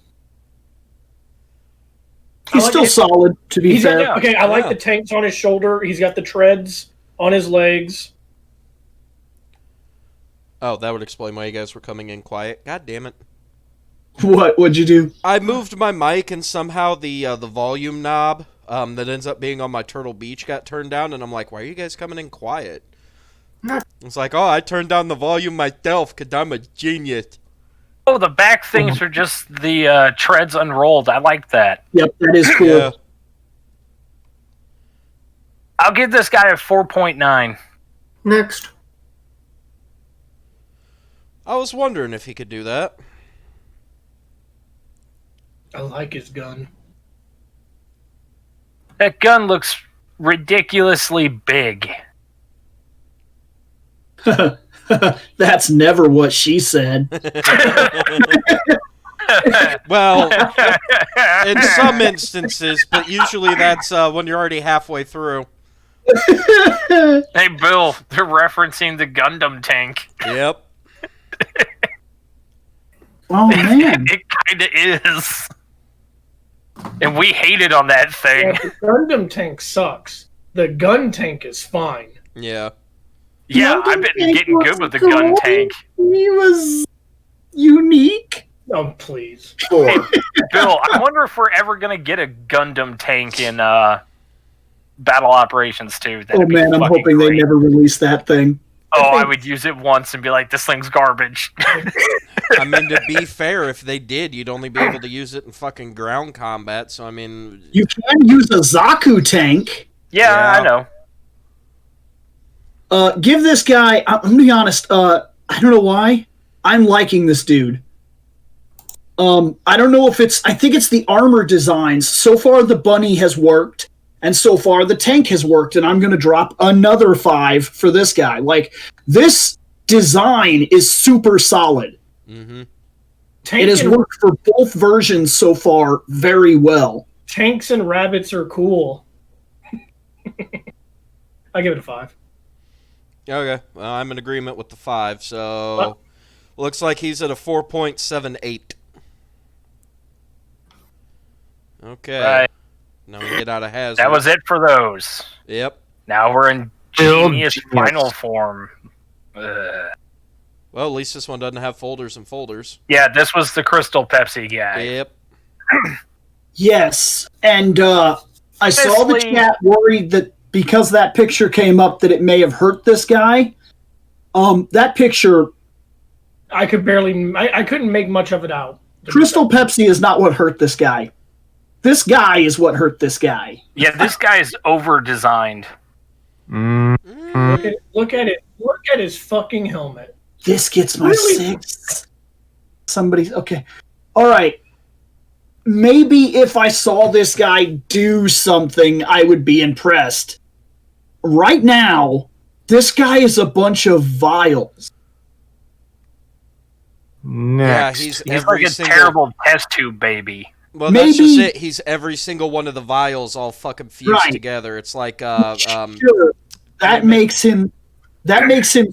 He's still solid, to be fair. I like the tanks on his shoulder. He's got the treads on his legs. Oh, that would explain why you guys were coming in quiet. God damn it. What'd you do? I moved my mic and somehow the volume knob that ends up being on my Turtle Beach got turned down, and I'm like, why are you guys coming in quiet? It's like, I turned down the volume myself because I'm a genius. Oh, the back things are just the treads unrolled. I like that. Yep, that is cool. Yeah. I'll give this guy a 4.9. Next. I was wondering if he could do that. I like his gun. That gun looks ridiculously big. That's never what she said. Well, in some instances, but usually that's when you're already halfway through. Hey, Bill, they're referencing the Gundam tank. Yep. Oh, man. It kind of is. And we hated on that thing. Yeah, the Gundam tank sucks. The gun tank is fine. Yeah. Yeah, I've been getting good with the gun tank. He was unique. Oh, please. Hey, Bill, I wonder if we're ever going to get a Gundam tank in Battle Operations 2. Oh man, I'm hoping they never release that thing. Oh, I would use it once and be like, this thing's garbage. I mean, to be fair, if they did, you'd only be able to use it in fucking ground combat, so I mean... You can use a Zaku tank. Yeah, I know. Give this guy... I'm gonna be honest, I don't know why. I'm liking this dude. I don't know if it's... I think it's the armor designs. So far, the bunny has worked. And so far, the tank has worked, and I'm going to drop another 5 for this guy. Like, this design is super solid. Mm-hmm. It has worked for both versions so far very well. Tanks and rabbits are cool. I give it a 5. Okay, well, I'm in agreement with the 5, so... Looks like he's at a 4.78. Okay. Right. Now we get out of hazard. That was it for those. Yep. Now we're in Genius final form. Well, at least this one doesn't have folders and folders. Yeah, this was the Crystal Pepsi guy. Yep. Yes, and I saw the chat worried that because that picture came up that it may have hurt this guy. That picture... I couldn't make much of it out. Crystal Pepsi is not what hurt this guy. This guy is what hurt this guy. Yeah, this guy is over-designed. Look at it. Look at his fucking helmet. This gets my 6. Somebody's... Okay. All right. Maybe if I saw this guy do something, I would be impressed. Right now, this guy is a bunch of vials. Next. Yeah, he's like a terrible test tube baby. Well, that's just it. He's every single one of the vials all fucking fused together. It's like sure. That makes him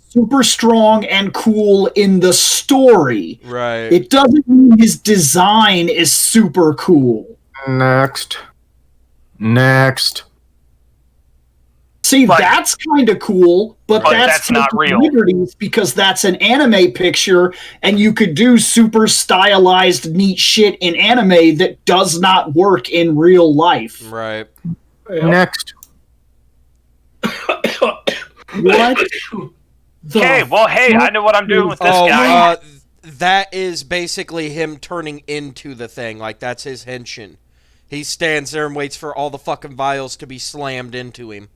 super strong and cool in the story. Right. It doesn't mean his design is super cool. Next. See, that's kind of cool, but that's not real. Liberties because that's an anime picture, and you could do super stylized, neat shit in anime that does not work in real life. Right. Next. What? Okay, I know what I'm doing with this guy. That is basically him turning into the thing. Like, that's his henshin. He stands there and waits for all the fucking vials to be slammed into him.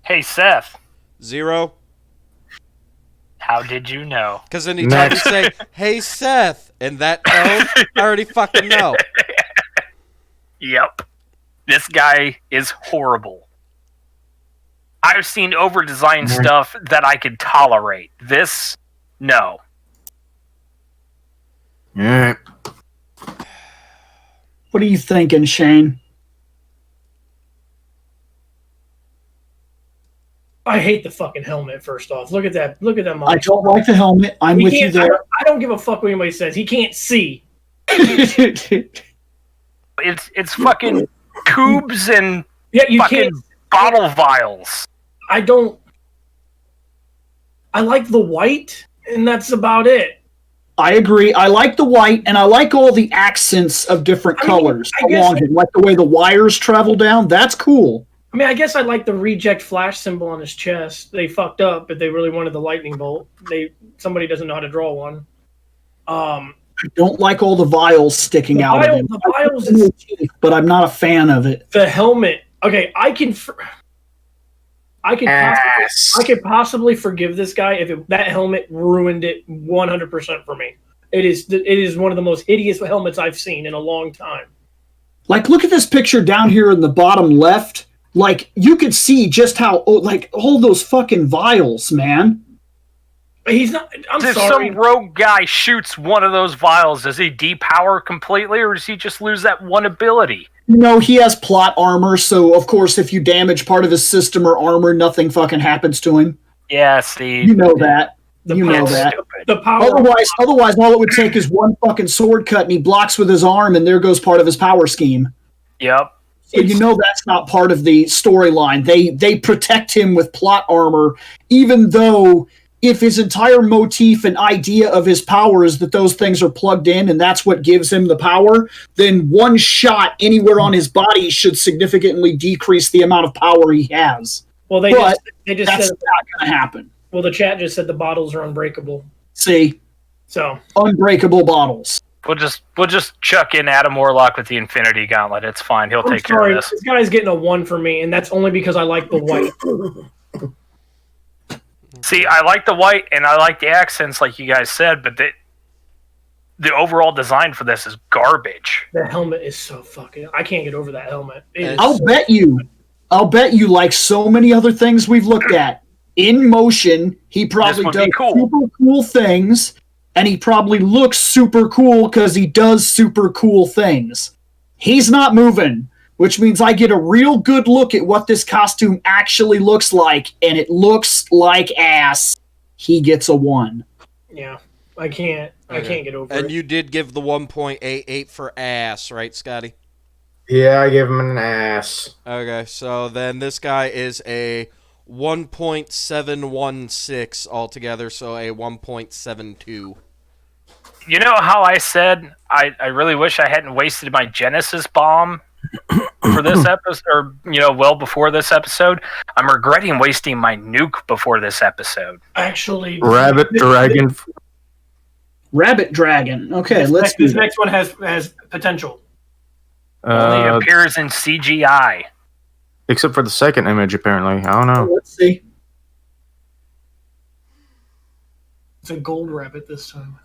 Hey, Seth. 0. How did you know? Because anytime you say, hey, Seth, in that tone, I already fucking know. Yep. This guy is horrible. I've seen over-designed stuff that I could tolerate. This, no. What are you thinking, Shane? I hate the fucking helmet, first off. Look at that. Look at that model. I don't like the helmet. I'm with you there. I don't give a fuck what anybody says. He can't see. It's fucking tubes and fucking bottle vials. I like the white, and that's about it. I agree. I like the white, and I like all the accents of different colors along it. Like the way the wires travel down. That's cool. I mean, I guess I like the reject flash symbol on his chest. They fucked up, but they really wanted the lightning bolt. Somebody doesn't know how to draw one. I don't like all the vials sticking out of him. The vials is, but I'm not a fan of it. The helmet. Okay, I could possibly forgive this guy if that helmet ruined it 100% for me. It is one of the most hideous helmets I've seen in a long time. Like, look at this picture down here in the bottom left. Like, you could see just how, all those fucking vials, man. He's not, I'm sorry. If some rogue guy shoots one of those vials, does he depower completely, or does he just lose that one ability? No, he has plot armor, so, of course, if you damage part of his system or armor, nothing fucking happens to him. Yeah, see. You know that. Otherwise, all it would take is one fucking sword cut, and he blocks with his arm, and there goes part of his power scheme. Yep. So you know that's not part of the storyline. They protect him with plot armor, even though if his entire motif and idea of his power is that those things are plugged in and that's what gives him the power, then one shot anywhere on his body should significantly decrease the amount of power he has. Well, they But just that's said, not going to happen. well, the chat just said the bottles are unbreakable. See? So Unbreakable bottles. We'll just chuck in Adam Warlock with the Infinity Gauntlet. It's fine. He'll take care of this. This guy's getting a 1 for me, and that's only because I like the white. See, I like the white and I like the accents, like you guys said, but the overall design for this is garbage. The helmet is so fucking. I can't get over that helmet. I'll bet you, like so many other things we've looked at, in motion, he probably does super cool things, and he probably looks super cool because he does super cool things. He's not moving, which means I get a real good look at what this costume actually looks like, and it looks like ass. He gets a 1. Yeah, I can't get over it. And you did give the 1.88 for ass, right, Scotty? Yeah, I give him an ass. Okay, so then this guy is a 1.716 altogether, so a 1.72. You know how I said I really wish I hadn't wasted my Genesis bomb for this episode, or well before this episode? I'm regretting wasting my nuke before this episode. Actually, Rabbit Dragon. Okay, this next one has potential. Only appears in CGI. Except for the second image, apparently. I don't know. Let's see. It's a gold rabbit this time.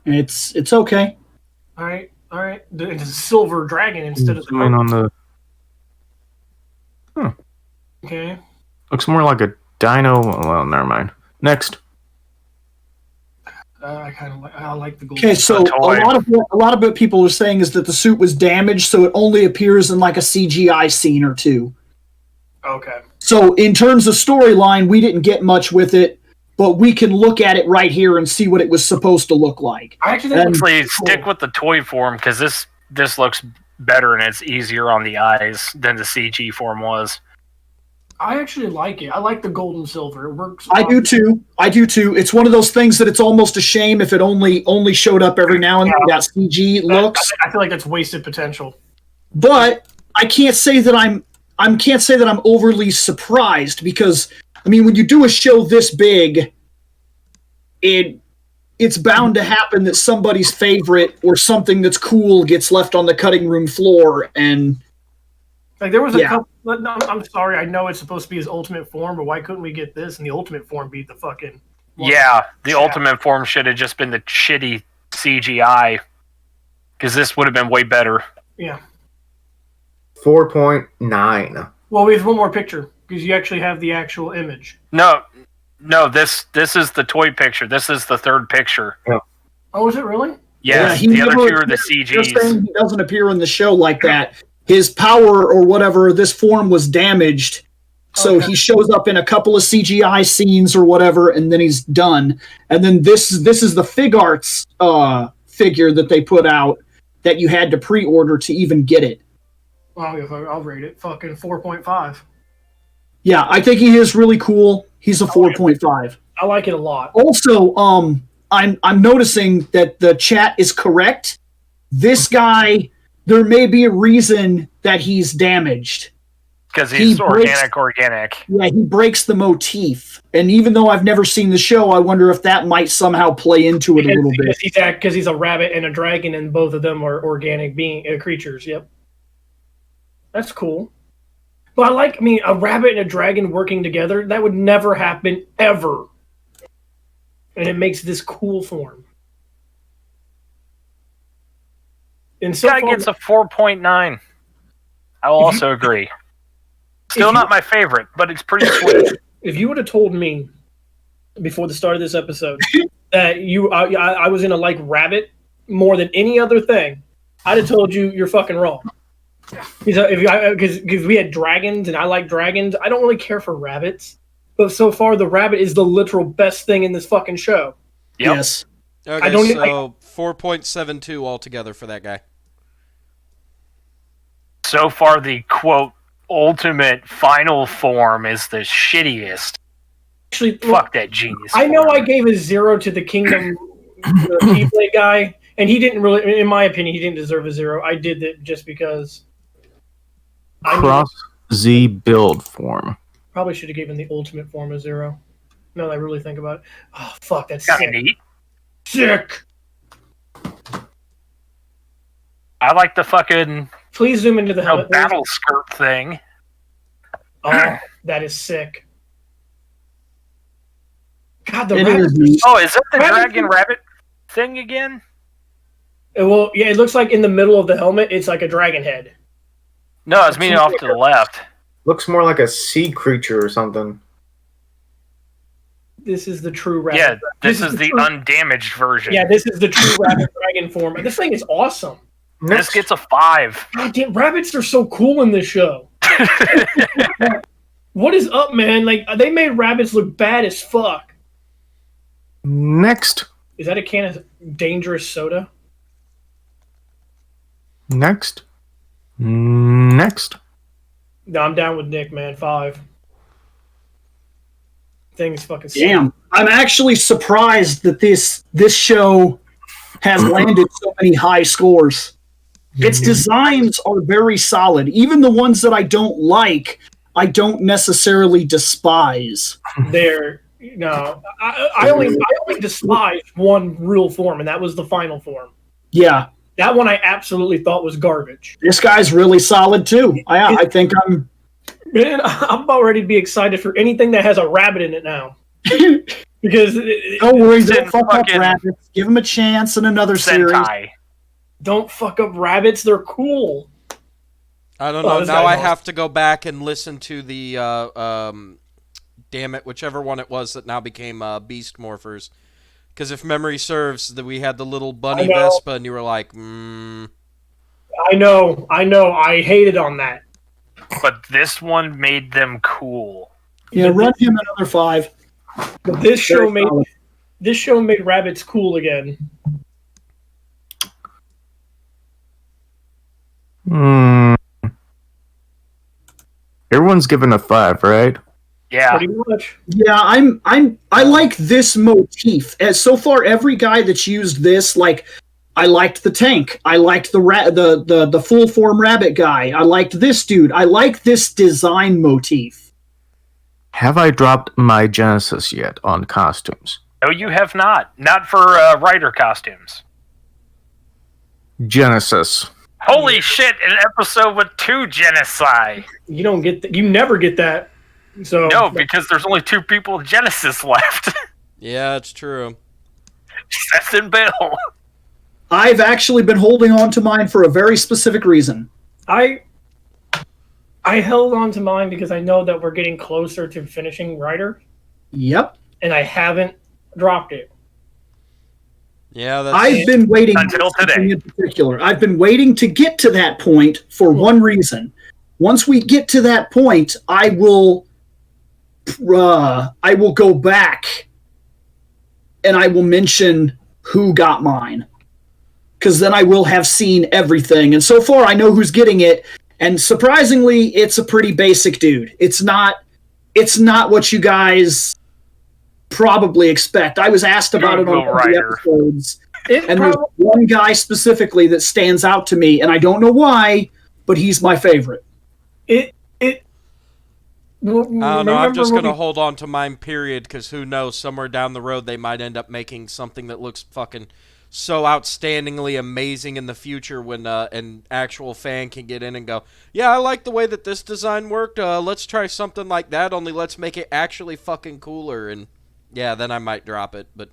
It's okay. All right. It's a silver dragon instead of the Zoom in on the. Okay. Looks more like a dino. Well, never mind. Next. I like the gold. Okay, so a lot of what people are saying is that the suit was damaged, so it only appears in like a CGI scene or two. Okay. So in terms of storyline, we didn't get much with it, but we can look at it right here and see what it was supposed to look like. I actually stick with the toy form because this looks better and it's easier on the eyes than the CG form was. I actually like it. I like the gold and silver. It works. I do too. It's one of those things that it's almost a shame if it only showed up every now and then. That CG looks. I feel like that's wasted potential. But I can't say that I'm overly surprised because I mean when you do a show this big, it's bound to happen that somebody's favorite or something that's cool gets left on the cutting room floor and. Like there was a couple. I'm sorry. I know it's supposed to be his ultimate form, but why couldn't we get this and the ultimate form beat the fucking? Yeah, the ultimate form should have just been the shitty CGI, because this would have been way better. Yeah. 4.9. Well, we have one more picture because you actually have the actual image. No. This is the toy picture. This is the third picture. Yeah. Oh, is it really? Yes. The other two are the CGs. Just saying he doesn't appear in the show like that. His power or whatever, this form was damaged, so he shows up in a couple of CGI scenes or whatever, and then he's done. And then this is the Fig Arts figure that they put out that you had to pre-order to even get it. Well, I'll rate it fucking 4.5. Yeah, I think he is really cool. He's a 4.5. I like it a lot. Also, I'm noticing that the chat is correct. This guy. There may be a reason that he's damaged. Because he's organic. Yeah, he breaks the motif. And even though I've never seen the show, I wonder if that might somehow play into it a little bit. Because he's a rabbit and a dragon, and both of them are organic creatures. Yep. That's cool. But a rabbit and a dragon working together, that would never happen, ever. And it makes this cool form. And so guy gets a 4.9. I will also agree. Still not my favorite, but it's pretty sweet. If you would have told me before the start of this episode that I was gonna like rabbit more than any other thing, I'd have told you you're fucking wrong. Because we had dragons and I like dragons. I don't really care for rabbits, but so far the rabbit is the literal best thing in this fucking show. Yep. Yes. Okay, so 4.72 altogether for that guy. so far the quote ultimate final form is the shittiest. Actually, Fuck that genius. I know form. I gave a 0 to the Kingdom Keyblade guy, and he didn't really, in my opinion, he didn't deserve a 0. I did it just because. Cross Z build form. Probably should have given the ultimate form a 0. Now that I really think about it. Oh, fuck, that's Kinda sick. neat. Sick! I like the fucking Please zoom into the helmet. battle skirt thing. Oh, that is sick. God, the It rabbit. is. Oh, is that the Rabbit dragon thing- rabbit thing again? Well, yeah, it looks like in the middle of the helmet, it's like a dragon head. No, I was meaning off to the left. Looks more like a sea creature or something. This is the true rabbit. Yeah, this is the true- undamaged version. Yeah, this is the true rabbit dragon form. This thing is awesome. This gets a 5. God damn, rabbits are so cool in this show. What is up, man? Like, they made rabbits look bad as fuck. Next. Is that a can of dangerous soda? Next. Next. No, I'm down with Nick, man. 5. Thing's fucking sick. Damn. I'm actually surprised that this show has landed so many high scores. Its designs are very solid. Even the ones that I don't like, I don't necessarily despise. There, no, I only despised one real form, and that was the final form. Yeah, That one I absolutely thought was garbage. this guy's really solid too. I think I'm. Man, I'm about ready to be excited for anything that has a rabbit in it now. Because Don't worry, It's in don't fuck up fucking rabbits. Give them a chance in another series. Sentai. don't fuck up rabbits; they're cool. I don't Oh, know. this Now guy's I awesome. have to go back and listen to the damn it, whichever one it was that now became Beast Morphers. Because if memory serves, that we had the little bunny I know. Vespa, and you were like, I know. I hated on that. But this one made them cool. Yeah, run him another 5. But this show Very made solid. rabbits cool again. Everyone's given a 5, right? Yeah. Pretty much. Yeah, I like this motif. As so far, every guy that's used this, like, I liked the tank. I liked the full form rabbit guy. I liked this dude. I like this design motif. Have I dropped my Genesis yet on costumes? No, you have not. Not for rider costumes. Genesis. Holy shit, an episode with 2 genocide. You don't get you never get that. So No, because there's only 2 people with Genesis left. yeah, it's true. Seth and Bill. I've actually been holding on to mine for a very specific reason. I held on to mine because I know that we're getting closer to finishing Rider, Yep. and I haven't dropped it. Yeah, that's... I've been waiting Until for something today. in particular. I've been waiting to get to that point for one reason. Once we get to that point, I will go back and I will mention who got mine. Because then I will have seen everything. And so far I know who's getting it. And surprisingly, it's a pretty basic dude. It's not what you guys probably expect. I was asked about it on Google one of the Rider. episodes. It And there's prob- one guy specifically that stands out to me, and I don't know why, but he's my favorite. it I don't know. I'm remember just when going to we- hold on to mine, period, because who knows, somewhere down the road they might end up making something that looks fucking so outstandingly amazing in the future when an actual fan can get in and go, yeah, I like the way that this design worked. Let's try something like that, only let's make it actually fucking cooler. And yeah, then I might drop it. But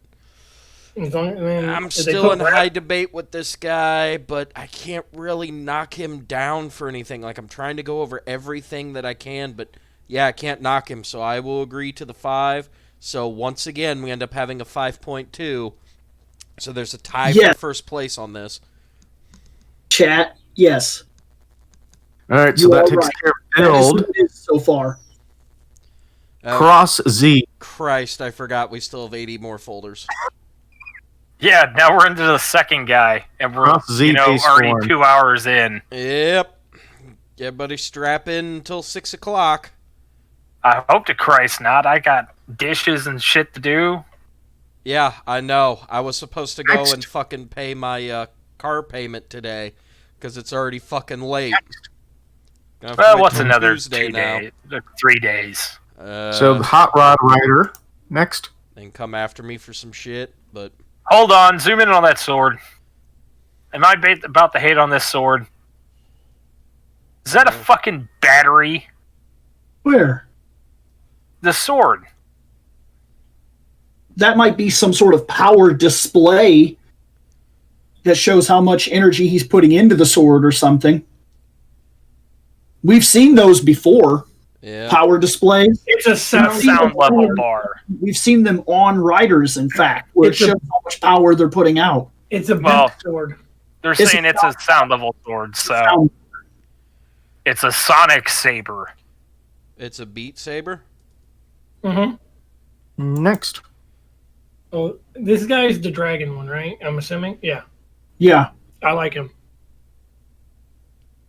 I'm still in high debate with this guy, but I can't really knock him down for anything. Like, I'm trying to go over everything that I can, but yeah, I can't knock him, so I will agree to the 5. So once again, we end up having a 5.2. So there's a tie Yeah. for first place on this. Chat, yes. All right, so You that are takes right. care of That is build. who it is so far. Cross Z. Christ, I forgot we still have 80 more folders. Yeah, now we're into the second guy, and we're Cross Z base already form. 2 hours in. Yep. Yeah, buddy, strap in until 6 o'clock. I hope to Christ not. I got dishes and shit to do. Yeah, I know. I was supposed to go Next. and fucking pay my car payment today because it's already fucking late. Gonna have to Well, wait what's till another Tuesday 2 now. days? 3 days. So Hot Rod Rider next. And come after me for some shit, but Hold on. Zoom in on that sword. Am I about to hate on this sword? Is that a fucking battery? Where? The sword. That might be some sort of power display that shows how much energy he's putting into the sword or something. We've seen those before. yeah. Power displays. It's a sound. Sound level bar. We've seen them on riders, in fact, where it It's a- shows how much power they're putting out. It's a Well, big sword. They're Is saying it it's a sound level sword, so Sound- it's a sonic saber. It's a Beat Saber. Mm-hmm. Next. Oh, this guy's the dragon one, right? I'm assuming. Yeah, Yeah. I like him.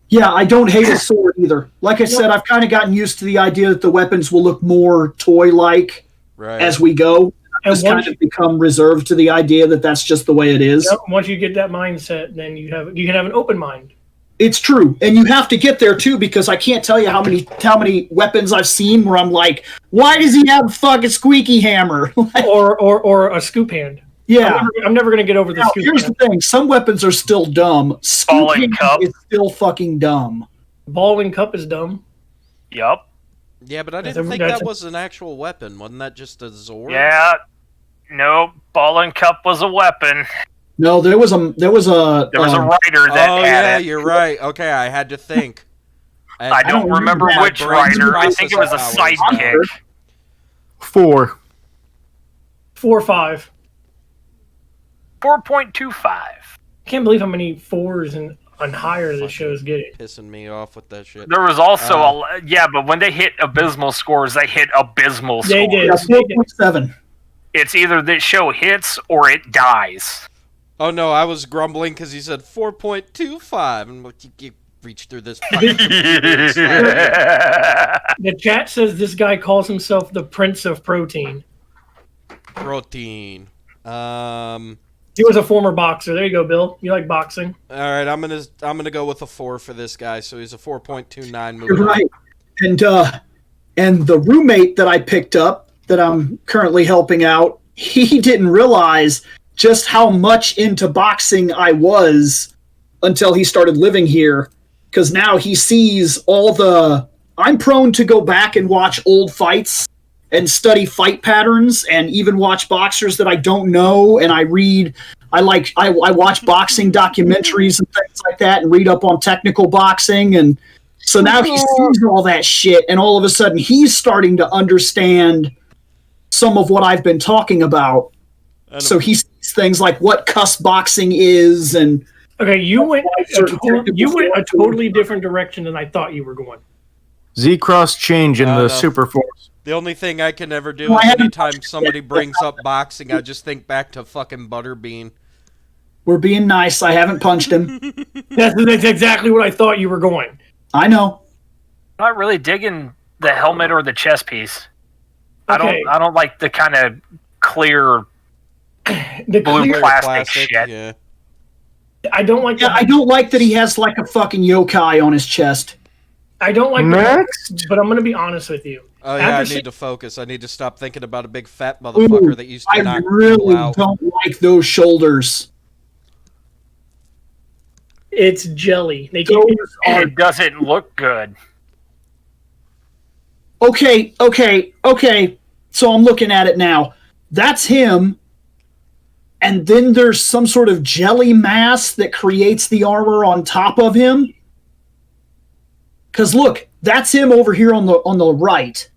Yeah, I don't hate his sword either. Like I said, I've kind of gotten used to the idea that the weapons will look more toy-like Right. as we go. And Just kind of become reserved to the idea that that's just the way it is. Yep, once you get that mindset, then you can have an open mind. It's true, and you have to get there too, because I can't tell you how many weapons I've seen where I'm like, why does he have a fucking squeaky hammer? or a scoop hand. Yeah. I'm never gonna get over the Now, scoop here's hand. the thing: some weapons are still dumb. Scoop Ball and hand cup. is still fucking dumb. Ball and cup is dumb. Yup. Yeah, but I That's didn't a- think that's that a- was an actual weapon. Wasn't that just a Zord? Yeah. Nope. Ball and cup was a weapon. No, there was a There was a rider that Oh, had yeah, it. you're right. Okay, I had to think. And I don't remember my which brain's rider. I think it was a processing powers sidekick. 4. 4 or 5. 4.25. Can't believe how many 4s and higher this show's getting. pissing me off with that shit. There was also yeah, but when they hit abysmal scores, they hit abysmal They scores. did. yeah, 4.7. It's either this show hits or it dies. Oh no, I was grumbling because he said 4.25, and like, you reach through this fucking computer and slap it. The chat says this guy calls himself the Prince of Protein. Protein. He was a former boxer. There you go, Bill. You like boxing? All right, I'm gonna go with a 4 for this guy. So he's a 4.29. You're right. And the roommate that I picked up, that I'm currently helping out, he didn't realize just how much into boxing I was until he started living here. Because now he sees I'm prone to go back and watch old fights and study fight patterns and even watch boxers that I don't know. And I watch boxing documentaries and things like that and read up on technical boxing. And so now he sees all that shit, and all of a sudden he's starting to understand some of what I've been talking about. So he sees things like what cuss boxing is, and Okay, you went a totally different direction than I thought you were going. Z-Cross change in Oh, the no. Super Force. The only thing I can ever do Well, I is haven't anytime touched somebody it. brings up boxing, I just think back to fucking Butterbean. we're being nice. I haven't punched him. That's exactly what I thought you were going. I know. Not really digging the helmet or the chest piece. Okay. I don't like the kind of clear The blue clear, plastic shit. Yeah. I don't like. Yeah, I don't like that he has like a fucking yokai on his chest. I don't like. Next. But I'm going to be honest with you. Oh yeah, I At the need to focus. I need to stop thinking about a big fat motherfucker that used to I knock really people out. don't like those shoulders. It's jelly. They keep Those are It doesn't look good. okay. So I'm looking at it now. That's him. And then there's some sort of jelly mass that creates the armor on top of him. Because look, that's him over here on the right.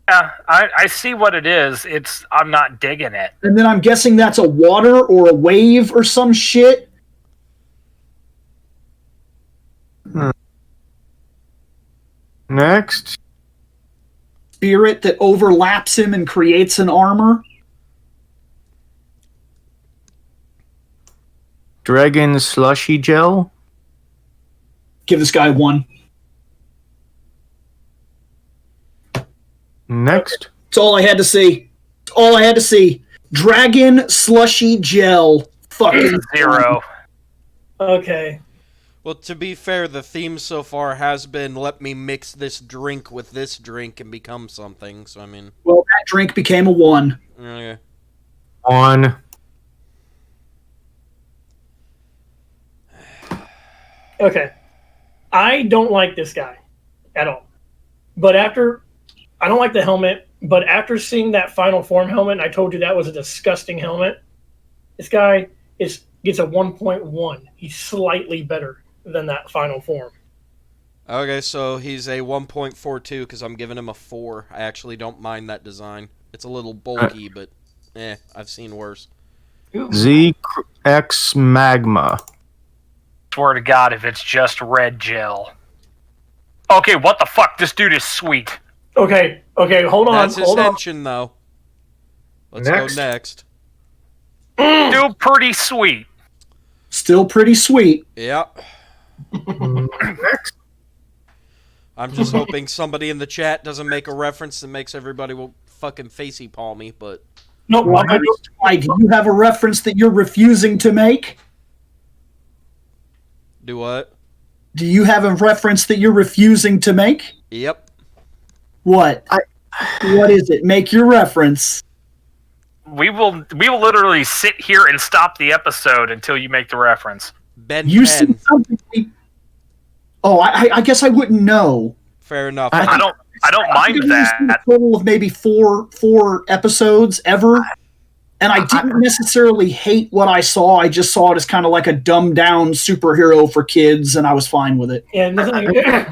Yeah, I see what it is. I'm not digging it. And then I'm guessing that's a water or a wave or some shit. Next. Spirit that overlaps him and creates an armor. Dragon Slushy Gel. Give this guy 1. Next. That's all I had to see. All I had to see. Dragon slushy gel. Fucking 0. Okay. Well, to be fair, the theme so far has been let me mix this drink with this drink and become something. So I mean, well, that drink became a 1. okay. 1. Okay. I don't like this guy at all. But I don't like the helmet, but after seeing that final form helmet, I told you that was a disgusting helmet. This guy gets a 1.1. He's slightly better than that final form. Okay, so he's a 1.42 because I'm giving him a 4. I actually don't mind that design. It's a little bulky, but I've seen worse. ZX Magma. Swear to God, if it's just red gel. Okay, what the fuck? This dude is sweet. Okay, hold on. That's his hold on. henchman, though. Let's go next. Still pretty sweet. Still pretty sweet. Yeah. Next. I'm just hoping somebody in the chat doesn't make a reference that makes everybody will fucking facey palm me, but... No, Why, do you have a reference that you're refusing to make? Do what? Do you have a reference that you're refusing to make? Yep. What? What is it? Make your reference. We will literally sit here and stop the episode until you make the reference. Ben You 10. see something? Oh, I guess I wouldn't know. Fair enough. I don't mind I've only seen that. a total of maybe four episodes ever, and I didn't necessarily hate what I saw. I just saw it as kind of like a dumbed down superhero for kids, and I was fine with it. Yeah,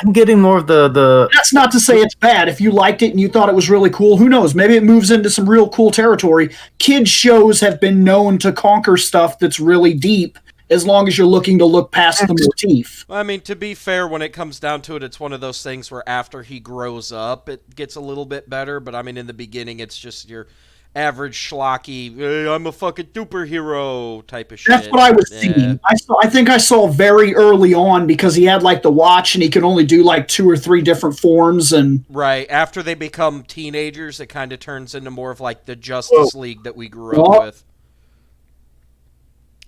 I'm getting more of the That's not to say it's bad. If you liked it and you thought it was really cool, who knows? Maybe it moves into some real cool territory. Kids shows have been known to conquer stuff that's really deep, as long as you're looking to look past the motif. I mean, to be fair, when it comes down to it, it's one of those things where after he grows up, it gets a little bit better. But I mean, in the beginning, it's just your average schlocky, hey, I'm a fucking superhero type of shit. That's what I was seeing. I think I saw very early on, because he had like the watch and he could only do like 2 or 3 different forms. And right after they become teenagers, it kind of turns into more of like the Justice League that we grew up with.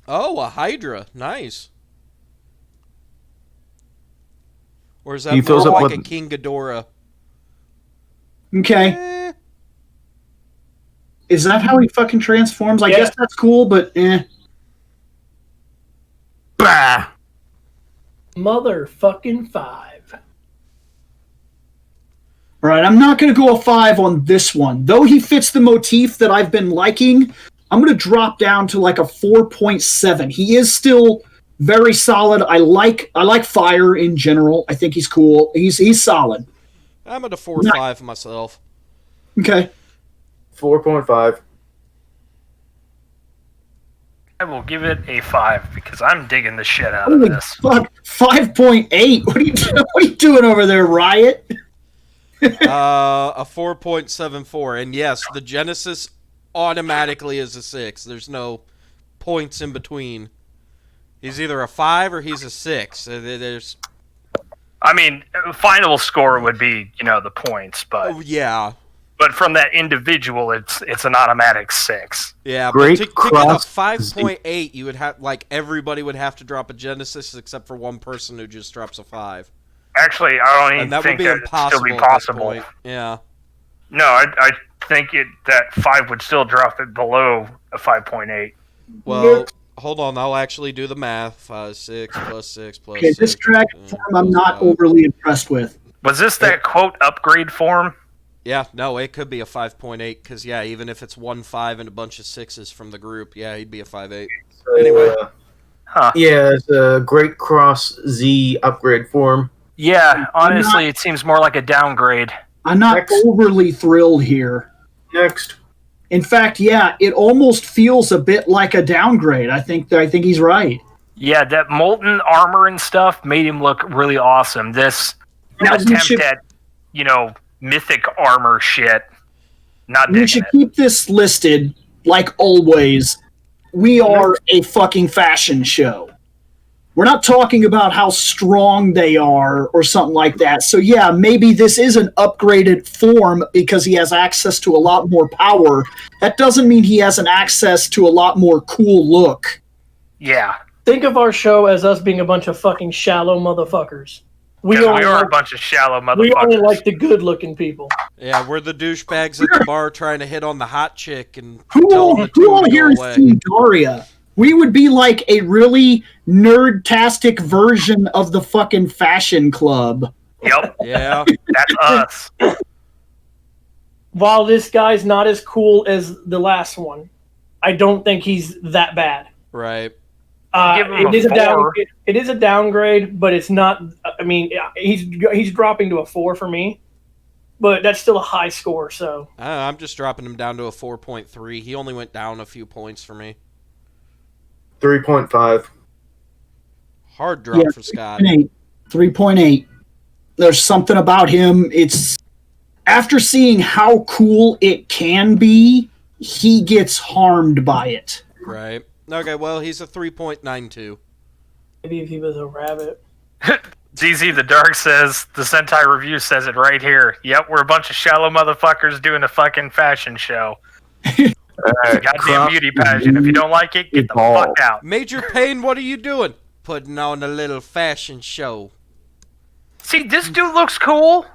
Oh, a Hydra. Nice. Or is that more like a King Ghidorah? Okay. Is that how he fucking transforms? I guess that's cool, but bah. Motherfucking 5. All right, I'm not going to go a 5 on this one. Though he fits the motif that I've been liking, I'm going to drop down to like a 4.7. He is still very solid. I like Fire in general. I think he's cool. He's solid. I'm at a 4.5 myself. Okay. 4.5. I will give it a 5 because I'm digging the shit out Holy of this. fuck, 5.8. What are you doing over there, Riot? A 4.74, and yes, the Genesis automatically is a 6. There's no points in between. He's either a 5 or he's a 6. There's. I mean, final score would be, the points, but yeah. But from that individual, it's an automatic 6. Yeah, Great but to get a 5.8, you would have everybody would have to drop a Genesis except for one person who just drops a 5. Actually, I don't even think that would still be possible. Yeah. No, I think that 5 would still drop it below a 5.8. Well, hold on. I'll actually do the math. 5, 6 plus 6 plus 6. This dragon form I'm not overly impressed with. Was this that quote upgrade form? Yeah, no, it could be a 5.8 because, even if it's 1 5 and a bunch of 6s from the group, he'd be a 5.8. Anyway. Yeah, it's a Great Cross Z upgrade form. Yeah, honestly, it seems more like a downgrade. I'm not overly thrilled here. Next. In fact, it almost feels a bit like a downgrade. I think he's right. Yeah, that molten armor and stuff made him look really awesome. This attempt at, mythic armor shit. Not digging We should it. keep this listed, like always. We are a fucking fashion show. We're not talking about how strong they are or something like that. So yeah, maybe this is an upgraded form because he has access to a lot more power. That doesn't mean he has an access to a lot more cool look. Yeah. Think of our show as us being a bunch of fucking shallow motherfuckers. We are a bunch of shallow motherfuckers. We only like the good-looking people. Yeah, we're the douchebags at the bar trying to hit on the hot chick and who all here has seen Daria? We would be like a really nerd-tastic version of the fucking fashion club. Yep. Yeah. That's us. While this guy's not as cool as the last one, I don't think he's that bad. Right. It is a downgrade, but it's not. I mean, he's dropping to a 4 for me, but that's still a high score. So I'm just dropping him down to a 4.3. He only went down a few points for me. 3.5. Hard drop for Scott. 3.8. There's something about him. It's after seeing how cool it can be, he gets harmed by it. Right. Okay, well, he's a 3.92. Maybe if he was a rabbit. ZZ the Dark says, the Sentai Review says it right here. Yep, we're a bunch of shallow motherfuckers doing a fucking fashion show. Goddamn beauty pageant. If you don't like it, get the fuck out. Major Payne, what are you doing? Putting on a little fashion show. See, this dude looks cool.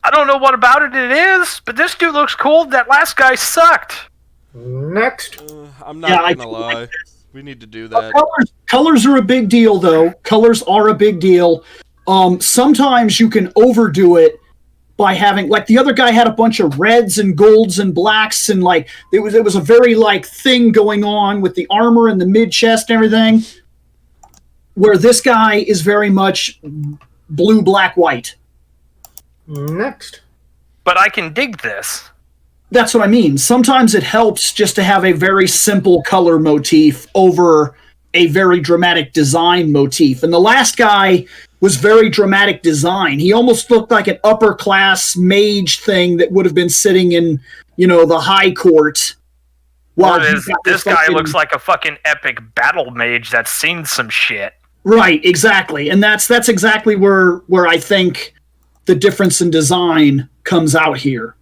I don't know what about it is, but this dude looks cool. That last guy sucked. Next. I'm not gonna lie. We need to do that. Colors are a big deal, though. Colors are a big deal. Sometimes you can overdo it by having, like, the other guy had a bunch of reds and golds and blacks, and like it was a very like thing going on with the armor and the mid chest and everything. Where this guy is very much blue, black, white. Next. But I can dig this. That's what I mean. Sometimes it helps just to have a very simple color motif over a very dramatic design motif. And the last guy was very dramatic design. He almost looked like an upper class mage thing that would have been sitting in, the high court. While this guy looks like a fucking epic battle mage that's seen some shit. Right, exactly. And that's exactly where I think the difference in design comes out here.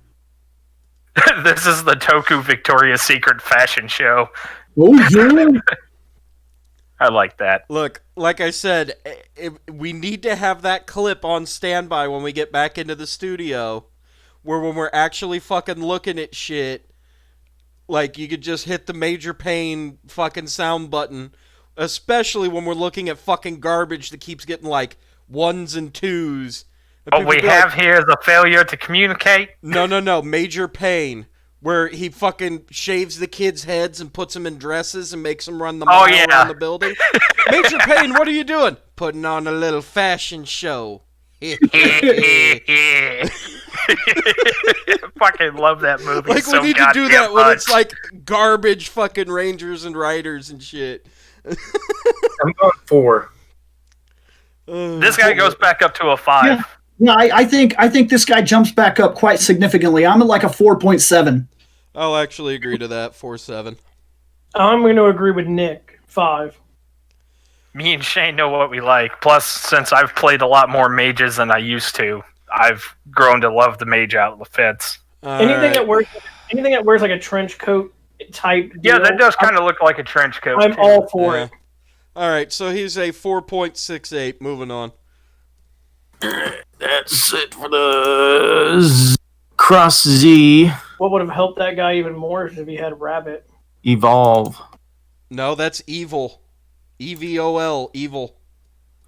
This is the Toku Victoria's Secret fashion show. Oh, yeah. I like that. Look, like I said, we need to have that clip on standby when we get back into the studio, where when we're actually fucking looking at shit, like, you could just hit the Major Payne fucking sound button, especially when we're looking at fucking garbage that keeps getting, like, 1s and 2s. What we have here is a failure to communicate? No. Major Payne, where he fucking shaves the kids' heads and puts them in dresses and makes them run the mile around the building. Major Payne, what are you doing? Putting on a little fashion show. Fucking love that movie. Like, we need to do that when it's like garbage fucking Rangers and Riders and shit. I'm going 4. This guy goes back up to a 5. Yeah. No, I think this guy jumps back up quite significantly. I'm at like a 4.7. I'll actually agree to that. 4.7. I'm going to agree with Nick. 5. Me and Shane know what we like. Plus, since I've played a lot more mages than I used to, I've grown to love the mage outfits. Anything that wears like a trench coat type. Yeah, that does kind of look like a trench coat. I'm all for it. All right, so he's a 4.68. Moving on. That's it for the Cross Z. What would have helped that guy even more is if he had Rabbit. Evolve. No, that's evil. EVOL, evil.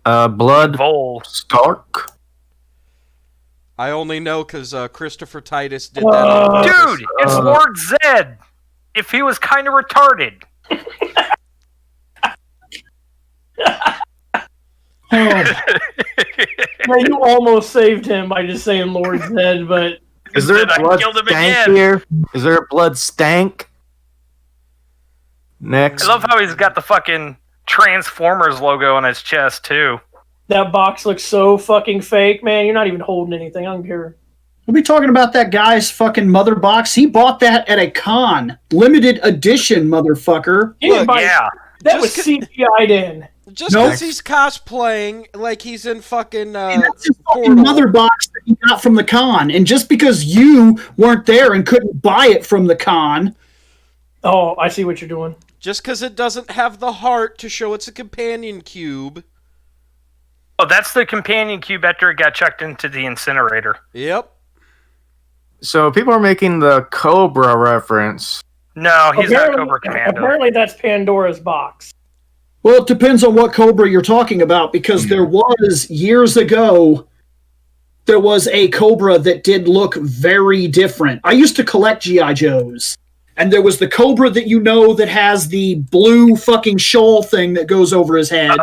Blood Vol. Stark. I only know because Christopher Titus did that. Dude, it's Lord Zed. If he was kind of retarded. Yeah, you almost saved him by just saying Lord Zed, but is there a blood stank here? Is there a blood stank? Next. I love how he's got the fucking Transformers logo on his chest too. That box looks so fucking fake, man. You're not even holding anything. I don't care. We'll be talking about that guy's fucking mother box. He bought that at a con. Limited edition, motherfucker. He didn't buy That was CGI'd in. Just because he's cosplaying like he's in fucking that's his fucking mother box that he got from the con. And just because you weren't there and couldn't buy it from the con. Oh, I see what you're doing. Just because it doesn't have the heart to show it's a companion cube. Oh, that's the companion cube after it got chucked into the incinerator. Yep. So people are making the Cobra reference. No, he's not Cobra Commando. Apparently that's Pandora's box. Well, it depends on what Cobra you're talking about, because there was, years ago, there was a Cobra that did look very different. I used to collect G.I. Joes, and there was the Cobra that you know that has the blue fucking shawl thing that goes over his head.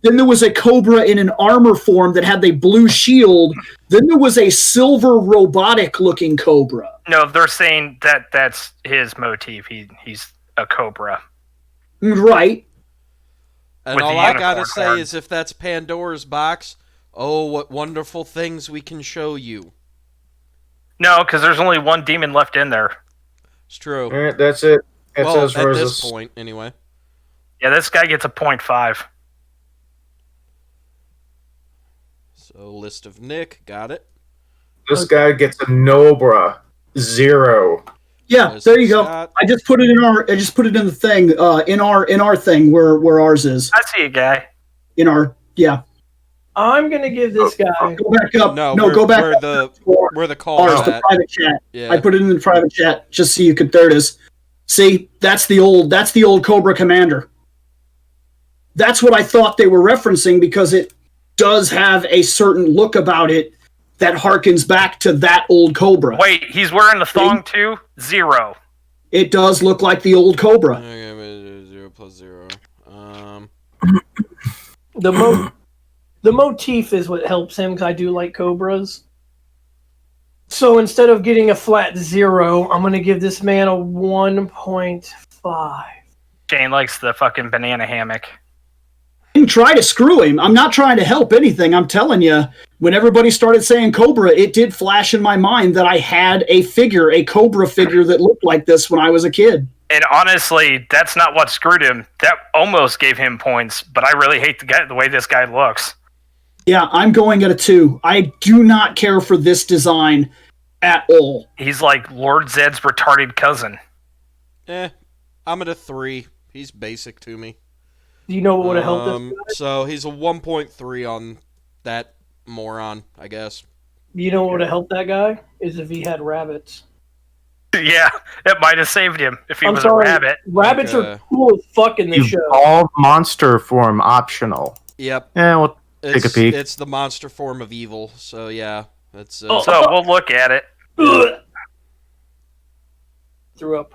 Then there was a Cobra in an armor form that had the blue shield. Then there was a silver robotic-looking Cobra. No, they're saying that that's his motif. He's a Cobra. Right. And all I gotta say is if that's Pandora's box, oh, what wonderful things we can show you. No, because there's only one demon left in there. It's true. All right, that's it. Well, at this point, anyway. Yeah, this guy gets a 0.5. So, list of Nick, got it. This guy gets a Nobra 0. Yeah, there you go. I just put it in the thing, in our thing where ours is. I see a guy. In our I'm gonna give this guy. Go back up. No, go back up. Where the call is the at. private chat. Yeah. I put it in the private chat just so you could. There it is. See, that's the old Cobra Commander. That's what I thought they were referencing, because it does have a certain look about it that harkens back to that old Cobra. Wait, he's wearing the thong too? 0. It does look like the old Cobra. Okay, 0 plus 0. The motif is what helps him, because I do like Cobras. So instead of getting a flat 0, I'm going to give this man a 1.5. Shane likes the fucking banana hammock. I didn't try to screw him. I'm not trying to help anything. I'm telling you, when everybody started saying Cobra, it did flash in my mind that I had a Cobra figure that looked like this when I was a kid. And honestly, that's not what screwed him. That almost gave him points, but I really hate the way this guy looks. Yeah, I'm going at a 2. I do not care for this design at all. He's like Lord Zed's retarded cousin. I'm at a 3. He's basic to me. Do you know what would have helped this guy? So he's a 1.3 on that moron, I guess. You know what would have helped that guy? Is if he had rabbits. Yeah, it might have saved him if he was a rabbit. Rabbits are cool as fuck in this show. Evolved monster form optional. Yep. Yeah, we'll take a peek. It's the monster form of evil, so yeah. That's, So we'll look at it. Threw up.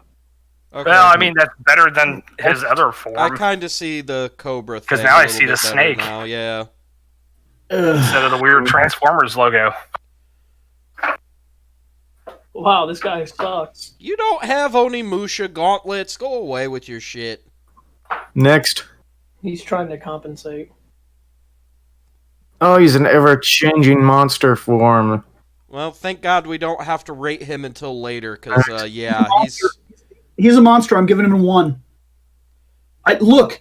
Okay. Well, I mean, that's better than his other form. I kind of see the Cobra thing. Because now I see the snake. Now, yeah. Instead of the weird Transformers logo. Wow, this guy sucks. You don't have Onimusha gauntlets. Go away with your shit. Next. He's trying to compensate. Oh, he's an ever-changing monster form. Well, thank God we don't have to rate him until later, because, yeah, He's a monster. I'm giving him a 1. Look,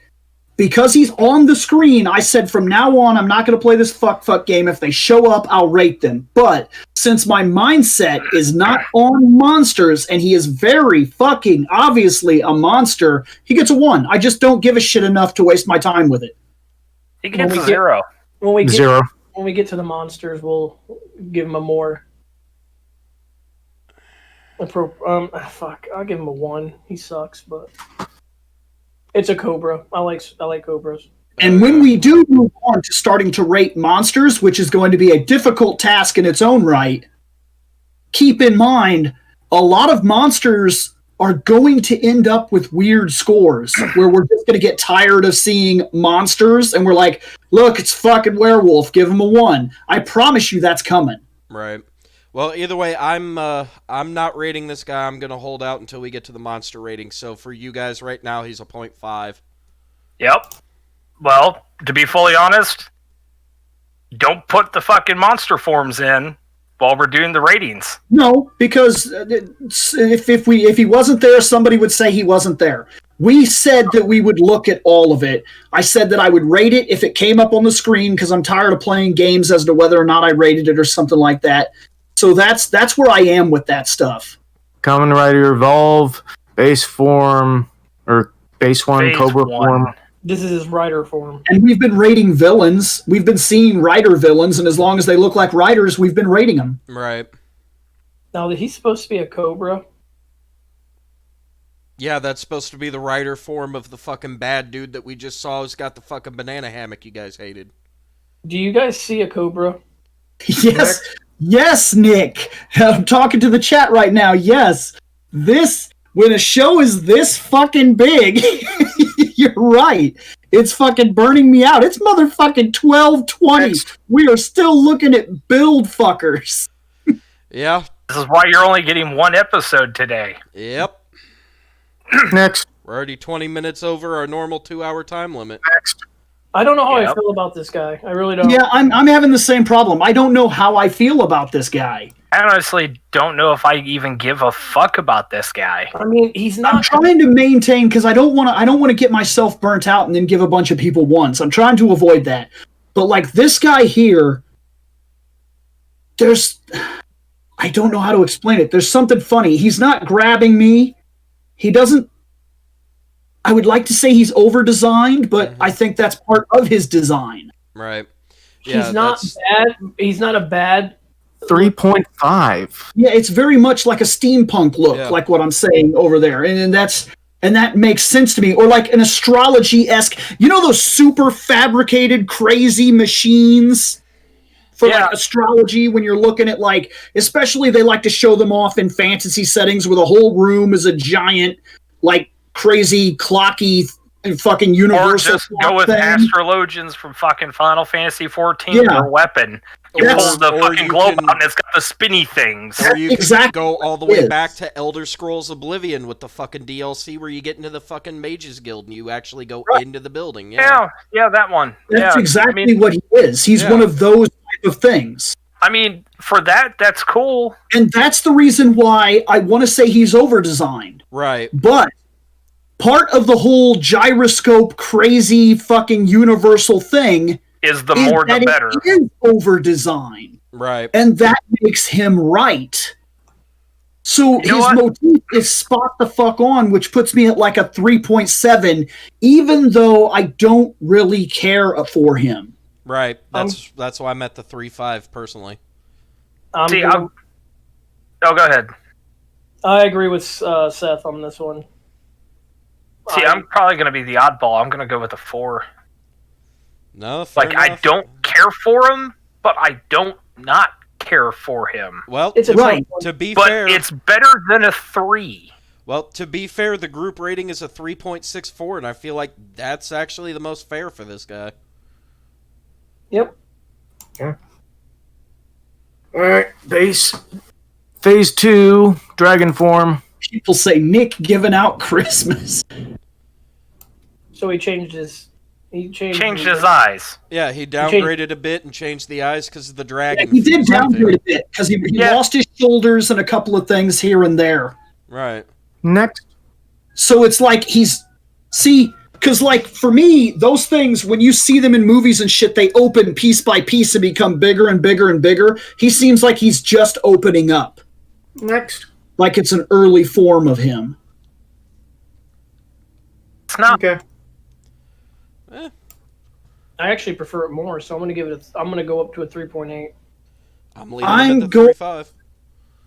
because he's on the screen, I said from now on, I'm not going to play this fuck game. If they show up, I'll rate them. But since my mindset is not on monsters, and he is very fucking obviously a monster, he gets a 1. I just don't give a shit enough to waste my time with it. He gets a 0. When we get 0. When we get to the monsters, we'll give him a more. Fuck, I'll give him a 1. He sucks, but it's a Cobra. I like Cobras. And when we do move on to starting to rate monsters, which is going to be a difficult task in its own right, keep in mind a lot of monsters are going to end up with weird scores where we're just going to get tired of seeing monsters and we're like, look, it's fucking werewolf, give him a 1. I promise you that's coming. Right. Well, either way, I'm not rating this guy. I'm going to hold out until we get to the monster rating. So for you guys right now, he's a 0.5. Yep. Well, to be fully honest, don't put the fucking monster forms in while we're doing the ratings. No, because if he wasn't there, somebody would say he wasn't there. We said that we would look at all of it. I said that I would rate it if it came up on the screen because I'm tired of playing games as to whether or not I rated it or something like that. So that's where I am with that stuff. Kamen Rider Evolve, base form, or base one, Phase Cobra one. form. This is his rider form. And we've been rating villains. We've been seeing rider villains, and as long as they look like riders, we've been rating them. Right. Now, he's supposed to be a Cobra. Yeah, that's supposed to be the rider form of the fucking bad dude that we just saw who's got the fucking banana hammock you guys hated. Do you guys see a Cobra? Yes. Yes, Nick. I'm talking to the chat right now. Yes. When a show is this fucking big, you're right. It's fucking burning me out. It's motherfucking 12:20. We are still looking at build fuckers. Yeah. This is why you're only getting one episode today. Yep. Next. We're already 20 minutes over our normal 2-hour time limit. Next. I don't know how I Yep. feel about this guy. I really don't. Yeah, I'm having the same problem. I don't know how I feel about this guy. I honestly don't know if I even give a fuck about this guy. I mean, he's I'm not. trying to maintain because I don't want to get myself burnt out and then give a bunch of people ones. I'm trying to avoid that. But like this guy here, I don't know how to explain it. There's something funny. He's not grabbing me. He doesn't. I would like to say he's over-designed, but I think that's part of his design. Right. Yeah, He's not bad. He's not a bad. 3.5. Yeah, it's very much like a steampunk look, Yeah. like what I'm saying over there, and that makes sense to me. Or like an astrology-esque, those super fabricated, crazy machines for like astrology. When you're looking at like, especially they like to show them off in fantasy settings where the whole room is a giant, like crazy clocky fucking universal. Or just go with thing. astrologians from fucking Final Fantasy 14 Yeah. their weapon. You Yes. pull the Or fucking you globe can- out and it's got the spinny things. Or you Exactly can go all the what it way is. back to Elder Scrolls Oblivion with the fucking DLC where you get into the fucking Mages Guild and you actually go into the building. Yeah, that one. That's yeah, exactly I mean, what he is. He's Yeah. one of those type of things. I mean, for that's cool. And that's the reason why I want to say he's over-designed. Right. But part of the whole gyroscope crazy fucking universal thing Is the is more that the better. it is over-designed. Right. And that makes him right. So You know his what? motif is spot the fuck on, which puts me at like a 3.7, even though I don't really care for him. Right. That's why I'm at the 3.5 personally. See, oh, go ahead. I agree with Seth on this one. See, I'm probably going to be the oddball. I'm going to go with a 4. No, fair Like, I enough. don't care for him, but I don't not care for him. Well, It's a Right. tough one. to be But fair, it's better than a 3. well, to be fair, the group rating is a 3.64, and I feel like that's actually the most fair for this guy. Yep. Alright, base. Phase 2, Dragon form. People say Nick giving out Christmas. So he changed his. He Changed his eyes. Yeah, he downgraded a bit and changed the eyes because of the dragon. He did fuse, I think. downgrade a bit because he Yeah. lost his shoulders and a couple of things here and there. Right. Next. So it's like because like for me, those things, when you see them in movies and shit, they open piece by piece and become bigger and bigger and bigger. He seems like he's just opening up. Next. Like it's an early form of him. It's not. Okay. I actually prefer it more, so I'm gonna give it. I'm gonna go up to a 3.8. I'm leaving I'm it at the go- 3.5.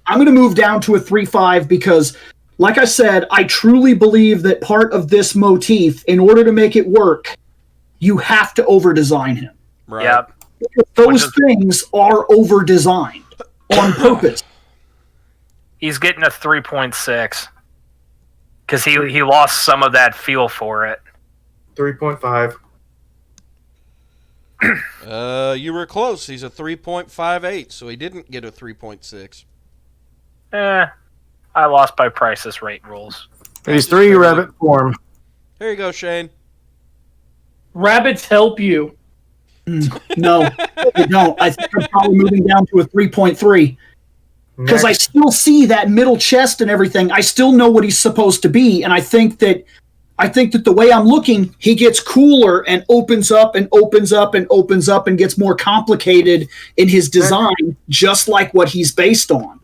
I'm going to move down to a 3.5 because, like I said, I truly believe that part of this motif, in order to make it work, you have to over-design him. Right. Yeah. Those things are over-designed on purpose. He's getting a 3.6. Because he lost some of that feel for it. 3.5. You were close. He's a 3.58, so he didn't get a 3.6. I lost by Price's rate rules. Phase 3, Rabbit form. Here you go, Shane. Rabbits help you. No, they don't. I think I'm probably moving down to a 3.3. Because I still see that middle chest and everything. I still know what he's supposed to be, and I think that the way I'm looking, he gets cooler and opens up and opens up and opens up and gets more complicated in his design, just like what he's based on.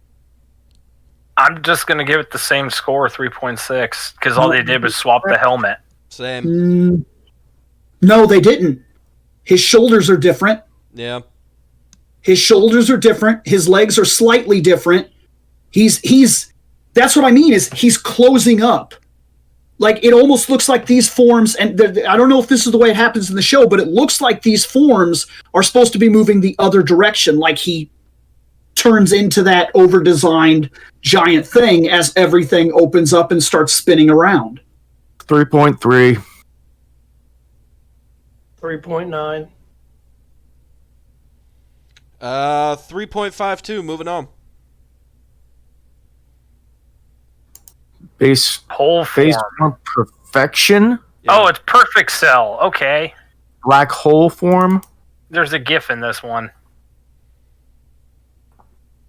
I'm just going to give it the same score, 3.6, because all they did was swap the helmet. Same. No, they didn't. His shoulders are different. Yeah. His shoulders are different. His legs are slightly different. He's that's what I mean is he's closing up. Like it almost looks like these forms, and I don't know if this is the way it happens in the show, but it looks like these forms are supposed to be moving the other direction. Like he turns into that over-designed giant thing as everything opens up and starts spinning around. 3.3. 3.9. 3.52. Moving on. Base Whole form perfection. Yeah. Oh, it's perfect cell. Okay. Black hole form. There's a GIF in this one.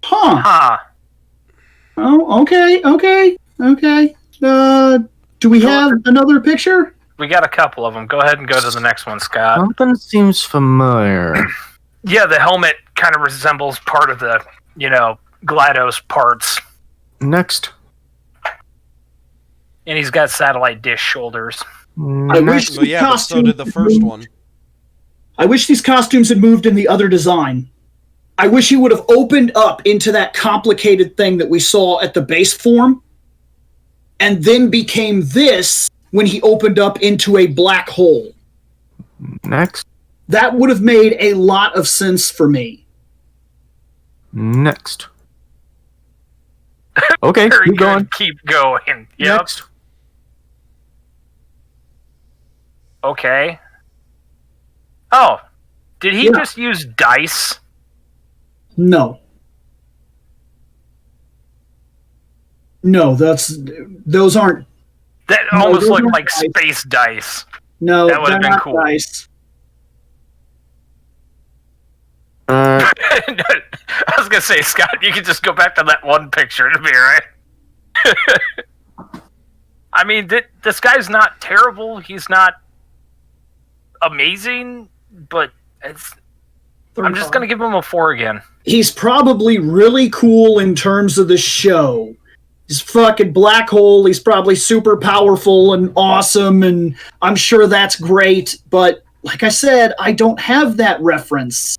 Huh. Huh. Oh, okay. Do we have another picture? We got a couple of them. Go ahead and go to the next one, Scott. Something seems familiar. Yeah, the helmet kind of resembles part of the, GLaDOS parts. Next. And he's got satellite dish shoulders. I wish Well, yeah, but so did the first one. I wish these costumes had moved in the other design. I wish he would have opened up into that complicated thing that we saw at the base form, and then became this when he opened up into a black hole. Next. That would have made a lot of sense for me. Next. Okay, Very keep good. going. Keep going. Yep. Next. Okay. Oh, did he just use dice? No, those aren't. That No, almost those looked aren't like dice. space dice. No, That would've they're been not cool. dice. I was gonna say, Scott, you can just go back to that one picture to be right. I mean, this guy's not terrible. He's not amazing, but I'm just gonna give him a 4 again. He's probably really cool in terms of the show. He's fucking black hole. He's probably super powerful and awesome, and I'm sure that's great. But like I said, I don't have that reference.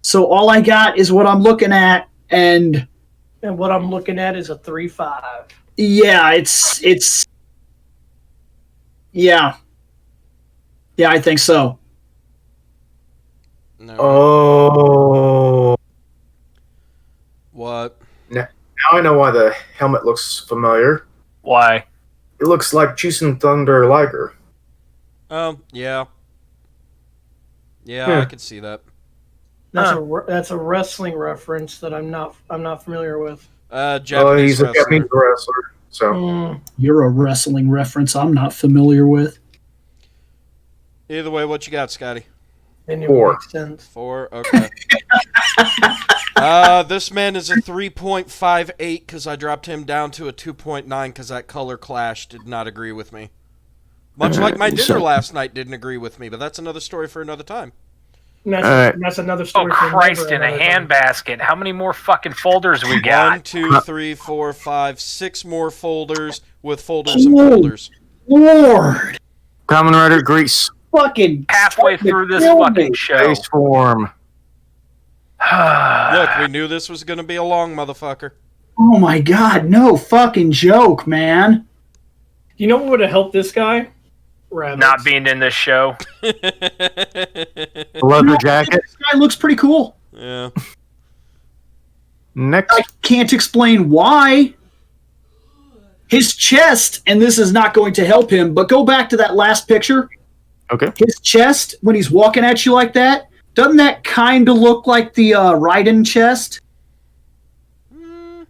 So all I got is what I'm looking at, and what I'm looking at is a 3.5. yeah, it's yeah, I think so. No. Oh. What? Now I know why the helmet looks familiar. Why? It looks like Chasing Thunder Liger. Yeah. Yeah, Hmm. I can see that. That's a wrestling reference that I'm not familiar with. Japanese He's a wrestler. Japanese wrestler. So You're a wrestling reference I'm not familiar with. Either way, what you got, Scotty? Then it 4. makes sense. 4? Okay. This man is a 3.58 because I dropped him down to a 2.9 because that color clash did not agree with me. Much like my dinner last night didn't agree with me, but that's another story for another time. And that's another Oh, story. for Christ, in a another time. handbasket. How many more fucking folders we got? 1, 2, 3, 4, 5, 6 more folders with folders and Oh. folders. Lord, Common Rider Grease. fucking Halfway through this kill fucking me. show. Base form. Look, we knew this was going to be a long motherfucker. Oh my god, no fucking joke, man. You know what would have helped this guy? Rabbits. Not being in this show. Leather jacket. This guy looks pretty cool. Yeah. Next. I can't explain why. His chest, and this is not going to help him, but go back to that last picture. Okay. His chest, when he's walking at you like that, doesn't that kind of look like the Raiden chest?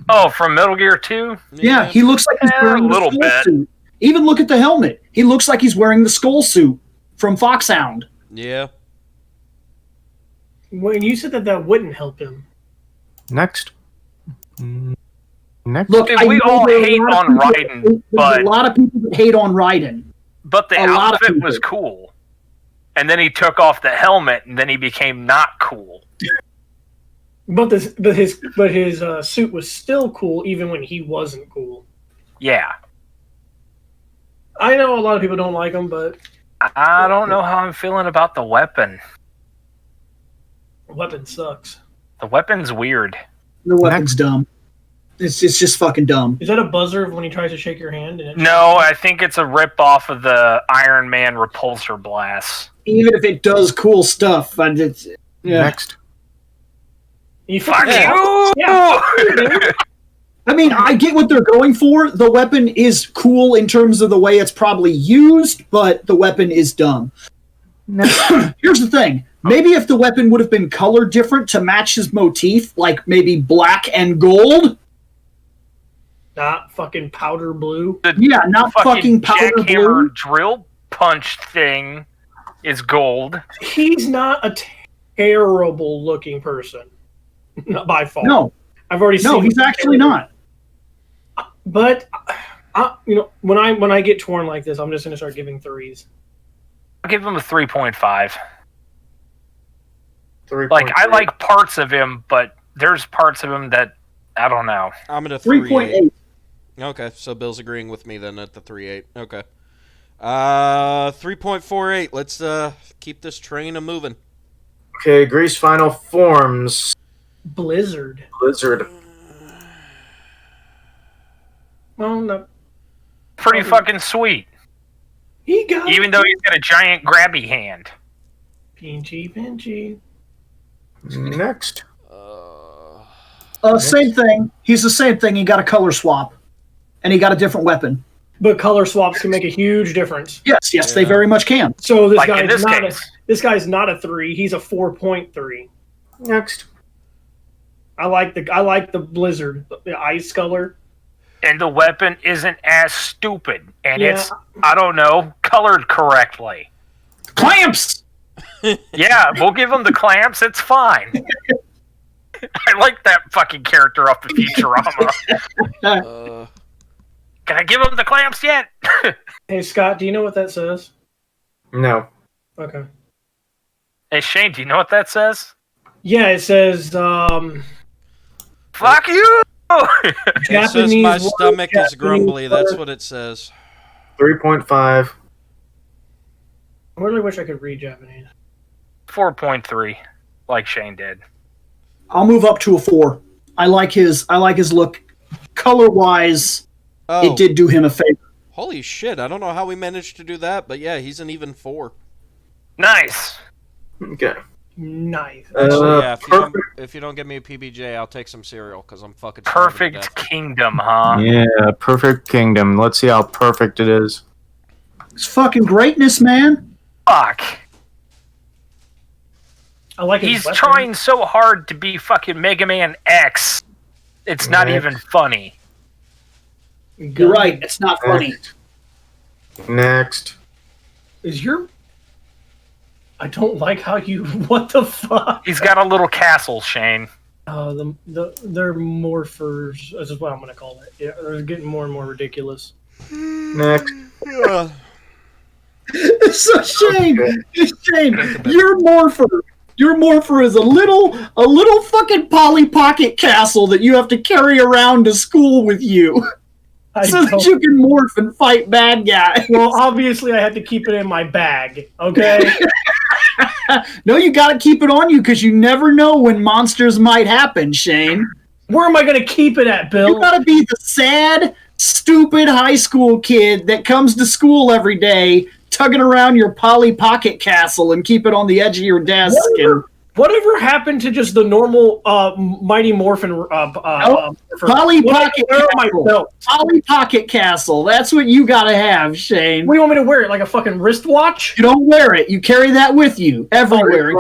Oh, from Metal Gear 2? Yeah, he looks like he's wearing a the little skull bit. suit. Even look at the helmet. He looks like he's wearing the skull suit from Foxhound. Yeah. When you said that wouldn't help him. Next. Next. Look, Dude, we all hate on Raiden, but a lot of people that hate on Raiden. But the outfit was cool. And then he took off the helmet, and then he became not cool. But his suit was still cool, even when he wasn't cool. Yeah. I know a lot of people don't like him, but I don't know how I'm feeling about the weapon. the weapon sucks. The weapon's weird. The weapon's dumb. It's just fucking dumb. Is that a buzzer when he tries to shake your hand? No, I think it's a rip-off of the Iron Man repulsor blast. Even if it does cool stuff, but it's Next. You Fuck fucking you! Yeah. I mean, I get what they're going for. The weapon is cool in terms of the way it's probably used, but the weapon is dumb. Here's the thing. Maybe if the weapon would have been colored different to match his motif, like maybe black and gold. Not fucking powder blue. Yeah, not fucking powder jackhammer blue. drill punch thing is gold. He's not a terrible looking person. Not by far. No. I've already seen. No, he's actually not. But when I get torn like this, I'm just gonna start giving threes. I'll give him a 3.5. 3.3. Like, I like parts of him, but there's parts of him that I don't know. I'm at a 3.8. Okay, so Bill's agreeing with me then at the 3.8. Okay. 3.48. Let's keep this train a moving. Okay, Grease Final Forms. Blizzard. Blizzard. Well, no. Pretty fucking sweet. He got Even though he's got a giant grabby hand. pinchy. Next. Same thing. He's the same thing. He got a color swap. And he got a different weapon. But color swaps can make a huge difference. Yes, they very much can. So Like in this case. This guy's not a 3. He's a 4.3. Next. I like the Blizzard, the ice color. And the weapon isn't as stupid. And Yeah. it's, I don't know, colored correctly. Clamps! Yeah, we'll give him the clamps. It's fine. I like that fucking character off the Futurama. Can I give him the clamps yet? Hey Scott, do you know what that says? No. Okay. Hey Shane, do you know what that says? Yeah, it says Fuck you! It says my stomach is grumbly. That's what it says. 3.5. I really wish I could read Japanese. 4.3, like Shane did. I'll move up to a 4. I like his look. Color-wise, Oh, it did do him a favor. holy shit. I don't know how we managed to do that, but yeah, he's an even 4. Nice. Okay. Nice. Actually, yeah, Perfect. if you don't give me a PBJ, I'll take some cereal because I'm fucking starving to Perfect death. Kingdom, huh? Yeah, Perfect Kingdom. Let's see how perfect it is. It's fucking greatness, man. Fuck. I like his He's weapon. trying so hard to be fucking Mega Man X. It's not Next. even funny. You're right. It's not funny. Next. Is your... I don't like how you... What the fuck? He's got a little castle, Shane. They're morphers. This is what I'm going to call it. Yeah, they're getting more and more ridiculous. Next. Yeah. So Shane, Okay. Shane, your morpher is a little fucking Polly Pocket castle that you have to carry around to school with you, so that you can morph and fight bad guys. Well, obviously, I had to keep it in my bag. Okay. No, you got to keep it on you because you never know when monsters might happen, Shane. Where am I going to keep it at, Bill? You got to be the sad, stupid high school kid that comes to school every day, tugging around your Polly Pocket castle and keep it on the edge of your desk. Whatever happened to just the normal Mighty Morphin? Polly Pocket Castle. Polly Pocket Castle. That's what you gotta have, Shane. What do you want me to wear it? Like a fucking wristwatch? You don't wear it. You carry that with you everywhere in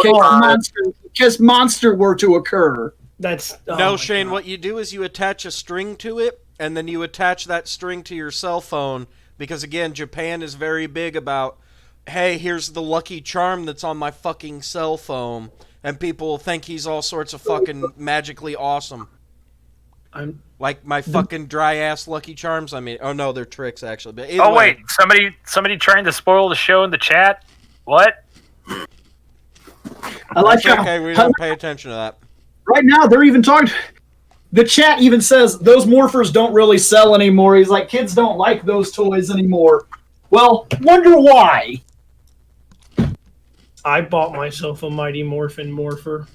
case monster were to occur. That's No, Shane, what you do is you attach a string to it, and then you attach that string to your cell phone, because, again, Japan is very big about hey, here's the Lucky Charm that's on my fucking cell phone, and people will think he's all sorts of fucking magically awesome. Like my fucking dry-ass Lucky Charms, I mean. Oh, no, they're tricks, actually. But oh, wait, somebody trying to spoil the show in the chat? What? I like That's okay, we don't pay attention to that. Right now, they're even talking... The chat even says, those morphers don't really sell anymore. He's like, kids don't like those toys anymore. Well, wonder why. I bought myself a Mighty Morphin Morpher.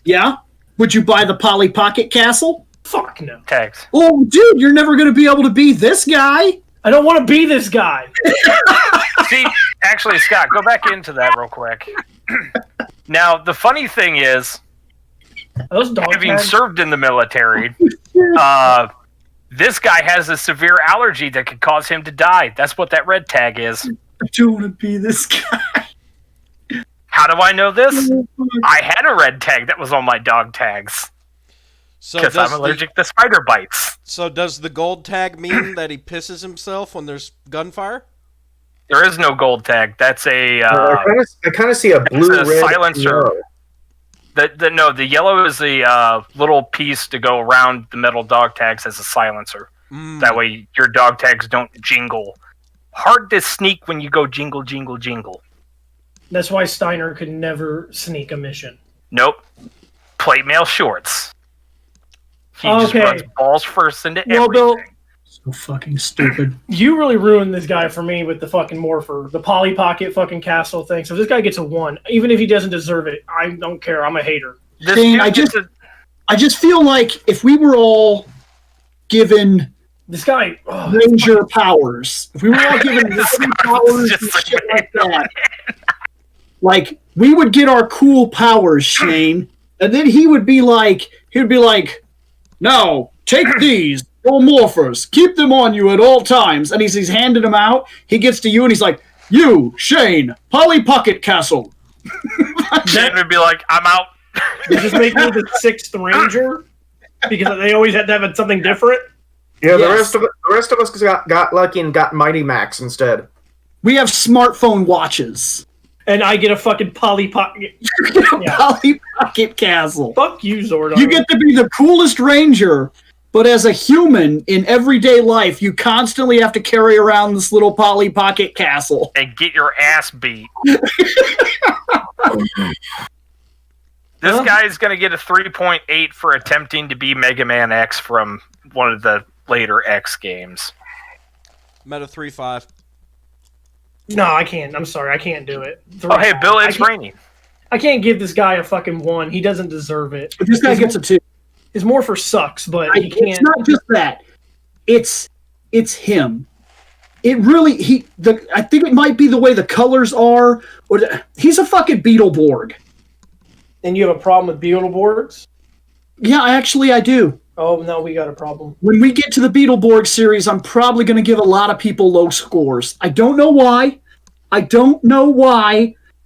Yeah? Would you buy the Polly Pocket Castle? Fuck no. Tags. Oh, dude, you're never going to be able to be this guy. I don't want to be this guy. See, actually, Scott, go back into that real quick. Now, the funny thing is, having served in the military, this guy has a severe allergy that could cause him to die. That's what that red tag is. I don't want to be this guy. How do I know this? I had a red tag that was on my dog tags. Because I'm allergic to spider bites. So does the gold tag mean that he pisses himself when there's gunfire? There is no gold tag. That's a... I kind of see a blue-red silencer. The yellow is the little piece to go around the metal dog tags as a silencer. That way your dog tags don't jingle. Hard to sneak when you go jingle, jingle, jingle. That's why Steiner could never sneak a mission. Nope. Plate mail shorts. He just runs balls first into everything. Bill, so fucking stupid. You really ruined this guy for me with the fucking Morpher. The Polly Pocket fucking castle thing. So if this guy gets a 1, even if he doesn't deserve it, I don't care. I'm a hater. Shane, I just feel like if we were all given this guy Ranger powers, if we were all given Ranger powers and shit like that, like we would get our cool powers, Shane, and then he would be like, no, take these, your morphers, keep them on you at all times, and he's handing them out. He gets to you and he's like, you, Shane, Polly Pocket Castle. Shane would be like, I'm out. They just make me the 6th Ranger because they always had to have something different. Yeah, yes. the rest of us got lucky and got Mighty Max instead. We have smartphone watches. And I get a fucking Polly Pocket. Polly Pocket Castle. Fuck you, Zordon. You get to be the coolest Ranger, but as a human in everyday life, you constantly have to carry around this little Polly Pocket Castle. And get your ass beat. This guy's going to get a 3.8 for attempting to be Mega Man X from one of the later X games. Meta 3.5. No, I can't. I'm sorry. I can't do it. Oh, hey, Bill, it's raining. I can't give this guy a fucking 1. He doesn't deserve it. But this guy gets a 2. His Morpher sucks, but he can't. It's not just that. It's him. It really... I think it might be the way the colors are. He's a fucking Beetleborg. And you have a problem with Beetleborgs? Yeah, actually, I do. Oh, no, we got a problem. When we get to the Beetleborg series, I'm probably going to give a lot of people low scores. I don't know why.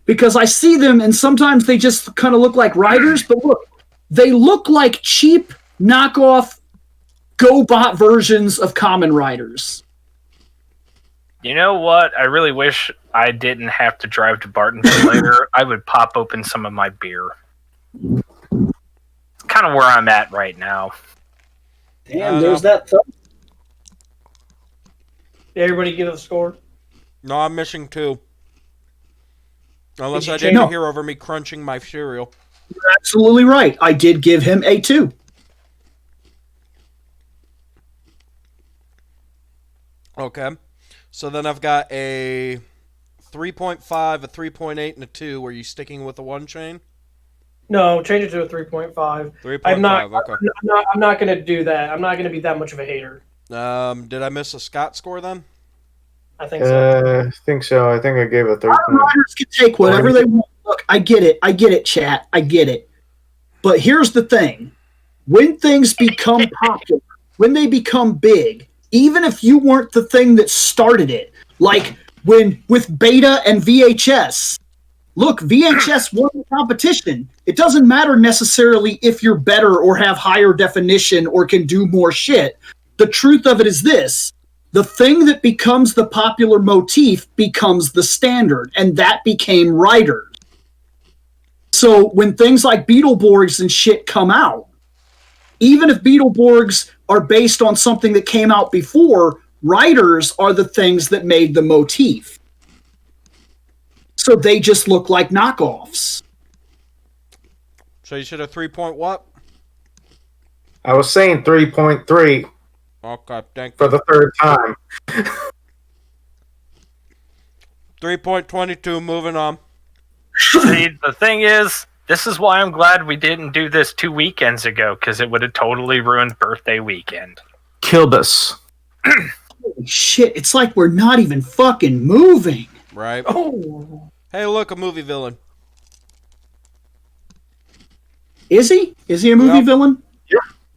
Because I see them, and sometimes they just kind of look like riders, but look, they look like cheap knockoff GoBot versions of Kamen Riders. You know what? I really wish I didn't have to drive to Bartonville later. I would pop open some of my beer. It's kind of where I'm at right now. Damn, there's that thumb. Did everybody give it a score? No, I'm missing 2. Unless I didn't hear over me crunching my cereal. You're absolutely right. I did give him a 2. Okay. So then I've got a 3.5, a 3.8, and a 2. Were you sticking with the 1 chain? No, change it to a 3.5. 3.5, okay. I'm not going to do that. I'm not going to be that much of a hater. Did I miss a Scott score then? I think so. I think so. I think I gave a 3. Riders can take whatever they want. Look, I get it, chat. I get it. But here's the thing. When things become popular, when they become big, even if you weren't the thing that started it, like with Beta and VHS, look, VHS won the competition. It doesn't matter necessarily if you're better or have higher definition or can do more shit. The truth of it is this. the thing that becomes the popular motif becomes the standard, and that became writers. So when things like Beetleborgs and shit come out, even if Beetleborgs are based on something that came out before, writers are the things that made the motif. So they just look like knockoffs. So you should have 3 point what? I was saying 3.3 Okay, thank for you. the third time. 3.22, moving on. See, the thing is, this is why I'm glad we didn't do this 2 weekends ago, because it would have totally ruined birthday weekend. Kilbus. Holy shit, it's like we're not even fucking moving. Right. Oh, Hey, look, a movie villain. Is he? Is he a movie Yep. villain?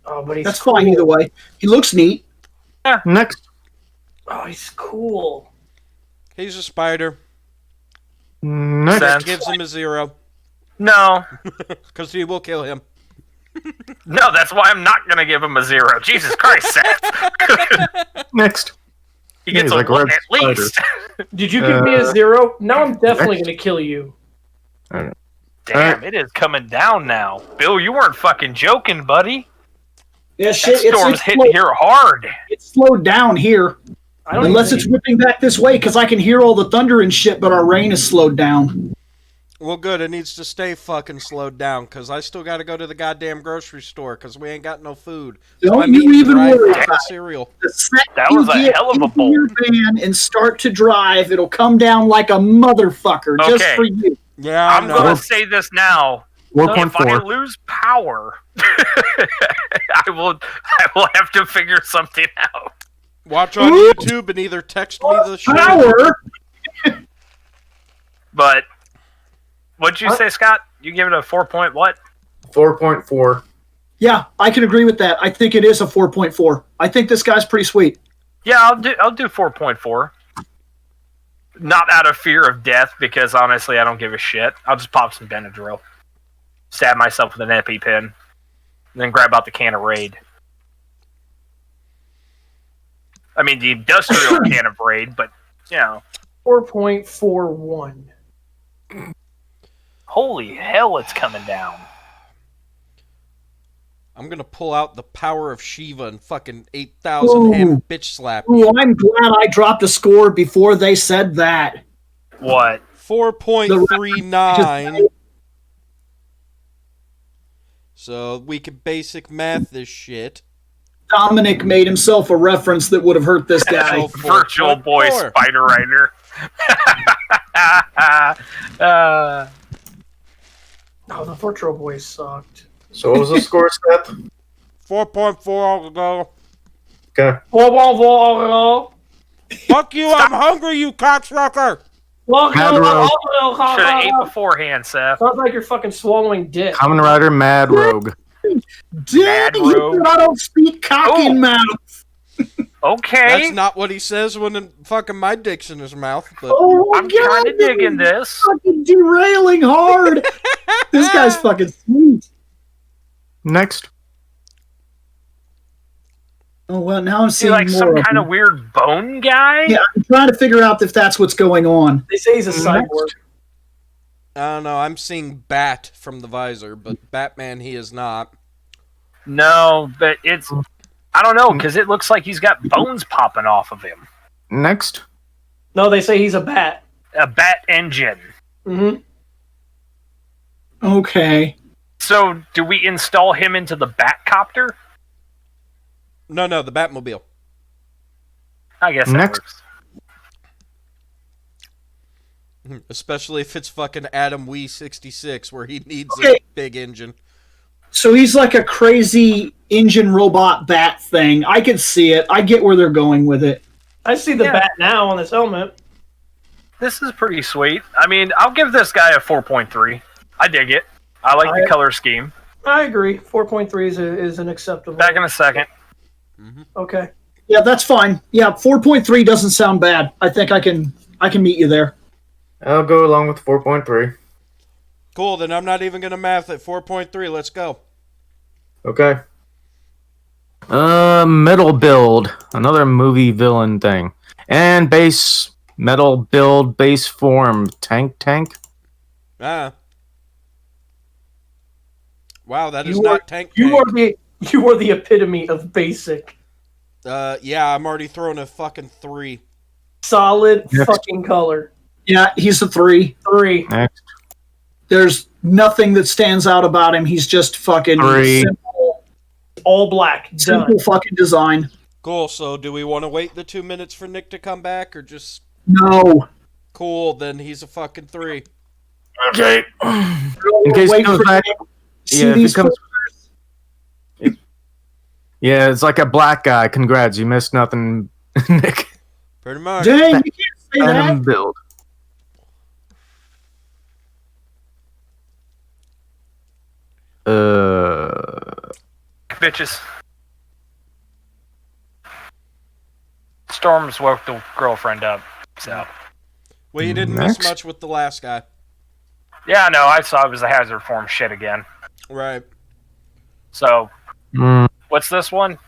oh, but he's That's cool. fine either way. He looks neat. Next. Oh, he's cool. He's a spider. Next. Sense. Gives him a 0. No. Because he will kill him. No, that's why I'm not going to give him a 0. Jesus Christ, Seth. Next. He gets He's a like 1 red at least. Did you give me a 0? Now I'm definitely going to kill you. Damn, it is coming down now. Bill, you weren't fucking joking, buddy. Yeah, That shit. storm's hitting here hard. It's slowed down here. I don't Unless even- it's whipping back this way, because I can hear all the thunder and shit, but our rain is slowed down. Well, good. It needs to stay fucking slowed down, because I still got to go to the goddamn grocery store, because we ain't got no food. Don't I'm you eating even dry worry fucking about it. cereal. The second That was you a get hell of a into bolt. your van and start to drive, it'll come down like a motherfucker, just Okay. for you. Yeah, I I'm know. going to say this now. If I 4.4. lose power, I will have to figure something out. Watch on Ooh. YouTube and either text me the shit. Power! But what'd you say, Scott? You give it a 4 point what? 4.4. Yeah, I can agree with that. I think it is a 4.4. I think this guy's pretty sweet. Yeah, I'll do 4.4. Not out of fear of death, because honestly, I don't give a shit. I'll just pop some Benadryl, stab myself with an EpiPen, and then grab out the can of Raid. I mean, the industrial can of Raid, but, you know. 4.41. Holy hell, it's coming down. I'm gonna pull out the power of Shiva and fucking 8,000 hand bitch slap you. Ooh, I'm glad I dropped a score before they said that. What? 4.39. So we can basic math this shit. Dominic made himself a reference that would have hurt this guy. So Virtual Boy 4.4. Spider Rider. Oh, the Virtual Boys sucked. So what was the score, Seth? 4.4 ago. Okay. Fuck you, I'm hungry, you cocksucker! Should have ate beforehand, Seth. Sounds like you're fucking swallowing dick. Kamen Rider Mad Rogue. Damn, Mad you Rogue. said I don't speak cock in mouth. Okay. That's not what he says when fucking my dick's in his mouth, but Oh my I'm god, kind of digging this. fucking derailing hard. This guy's fucking sweet. Next. Oh well, now I'm Is he seeing like more some of kind him. of weird bone guy? Yeah, I'm trying to figure out if that's what's going on. They say he's a cyborg. I don't know, I'm seeing Bat from the visor, but Batman he is not. No, but it's... I don't know, because it looks like he's got bones popping off of him. Next. No, they say he's a bat. A bat engine. Mm-hmm. Okay. So, do we install him into the Batcopter? No, the Batmobile. I guess that Next. works. Especially if it's fucking Adam Wee 66, where he needs Okay. a big engine. So he's like a crazy engine robot bat thing. I can see it. I get where they're going with it. I see the Yeah. bat now on this helmet. This is pretty sweet. I mean, I'll give this guy a 4.3. I dig it. I like the color scheme. I agree. 4.3 is an acceptable. Back in a second. Okay. Yeah, that's fine. Yeah, 4.3 doesn't sound bad. I think I can meet you there. I'll go along with 4.3. Cool, then I'm not even going to math at 4.3. Let's go. Okay. Metal build, another movie villain thing, and base metal build, base form, tank. Ah. Wow, that is You not are- tank. You are the epitome of basic. Yeah, I'm already throwing a fucking 3. Solid Next. fucking color. Yeah, he's a 3. 3. Next, There's nothing that stands out about him. He's just fucking 3. All black. Done. simple fucking design. Cool. So, do we want to wait the 2 minutes for Nick to come back, or just No. cool? Then he's a fucking 3. Okay. In case he Wait comes for back, Nick. See yeah, if these he comes, photos? yeah, it's like a black guy. Congrats, you missed nothing, Nick. Pretty much. Dang, you can't say Fandom that. build. Bitches. Storms woke the girlfriend up, so. Well, you didn't Next. miss much with the last guy. Yeah, no, I saw it was a hazard form shit again. Right. So, Mm, what's this one?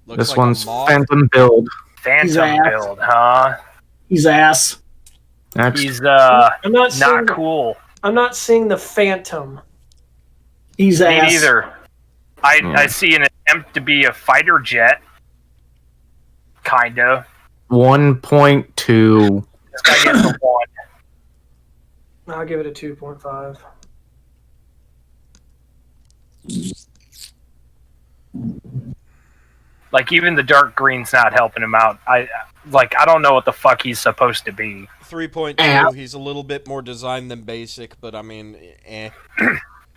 Looks this like one's a moth. Phantom build. Phantom Zach. build, huh? He's ass. Next, He's I'm not seeing not the, cool. I'm not seeing the Phantom. He's Me ass. neither. I see an attempt to be a fighter jet. Kinda. 1.2. This guy gets a 1. I'll give it a 2.5. Like, even the dark green's not helping him out. I don't know what the fuck he's supposed to be. 3.2. He's a little bit more designed than basic, but I mean, eh.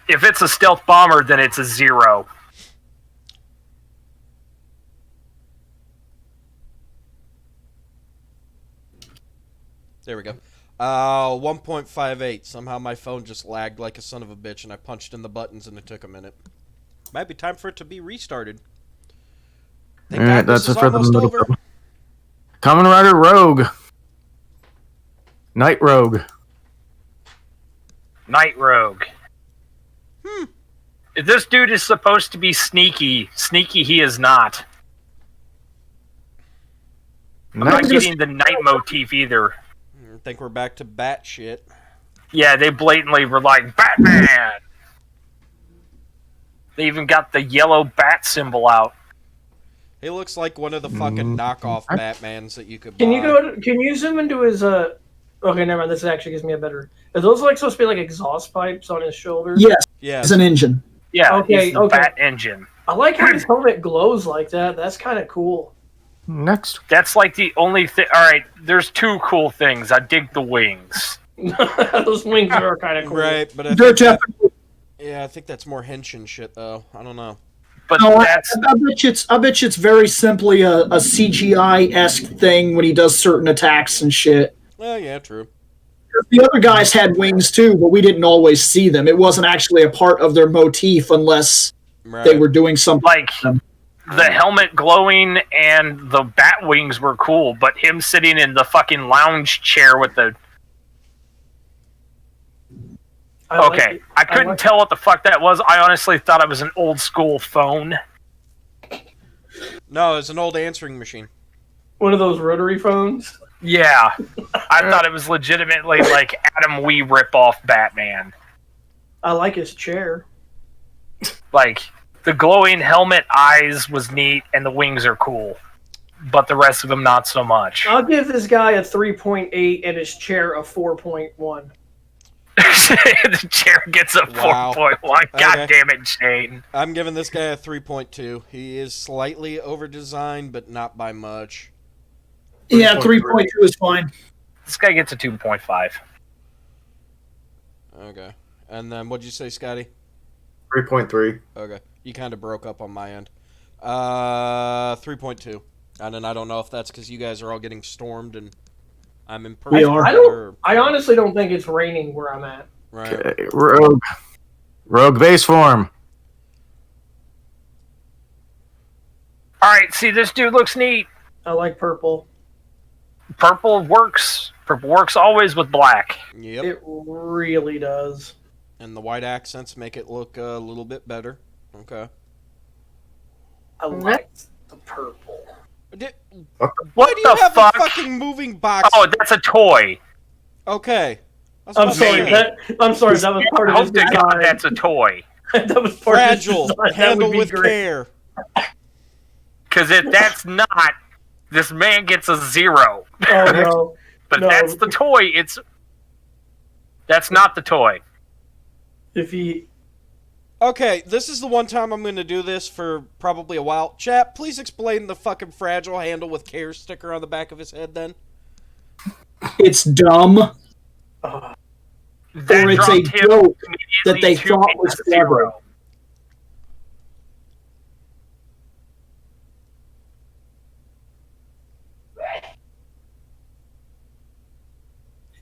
If it's a stealth bomber, then it's a 0. There we go. 1.58. Somehow my phone just lagged like a son of a bitch, and I punched in the buttons, and it took a minute. Might be time for it to be restarted. Thank God Alright, this that's is it for the almost middle over. build. Kamen Rider Rogue. Night Rogue. Night Rogue. If this dude is supposed to be sneaky he is not. I'm not Next, getting the night motif either. I think we're back to bat shit. Yeah, they blatantly were like, Batman! They even got the yellow bat symbol out. He looks like one of the fucking knockoff Batmans that you could buy. Can you zoom into his okay, never mind, this actually gives me a better. Are those like supposed to be like exhaust pipes on his shoulder? Yes, Yeah. he's an engine. Yeah, Okay, he's the okay. bat engine. I like how his helmet glows like that. That's kind of cool. next. That's like the only thing. Alright, there's 2 cool things. I dig the wings. Those wings are kind of cool. Right, but I They're think that, definitely. yeah, I think that's more henshin shit though. I don't know. But No, that's I bet you it's very simply a CGI-esque thing when he does certain attacks and shit. Well, yeah, true. The other guys had wings too, but we didn't always see them. It wasn't actually a part of their motif unless Right. they were doing something. like the helmet glowing and the bat wings were cool, but him sitting in the fucking lounge chair with the okay, I couldn't tell what the fuck that was. I honestly thought it was an old school phone. No, it's an old answering machine. One of those rotary phones. Yeah, I thought it was legitimately like Adam Wee rip-off Batman. I like his chair. Like, the glowing helmet eyes was neat, and the wings are cool. But the rest of them, not so much. I'll give this guy a 3.8 and his chair a 4.1. The chair gets a Wow. 4.1. God Okay. damn it, Shane. I'm giving this guy a 3.2. He is slightly over-designed, but not by much. Yeah, 3.2 is fine. This guy gets a 2.5. Okay. And then, what'd you say, Scotty? 3.3. Okay. You kind of broke up on my end. 3.2. And then I don't know if that's because you guys are all getting stormed and I'm in We are. I honestly don't think it's raining where I'm at. Right. Okay, Rogue. Rogue base form. Alright, see, this dude looks neat. I like purple. Purple works. Purple works always with black. Yep. It really does. And the white accents make it look a little bit better. Okay. I liked the purple. What Why do you the have fuck? a fucking moving box? Oh, that's a toy. Okay. I'm sorry. That was part I of his hope to God design. that's a toy. That was part Fragile. of his design. Handle That would be with great. care. Because if that's not, this man gets a 0. Oh no! But No. if that's the toy, that's not the toy. If he, Okay, this is the one time I'm going to do this for probably a while. Chat, please explain the fucking fragile handle with care sticker on the back of his head then. It's dumb, That or it's a dropped him joke that immediately they to thought a was 0. clever.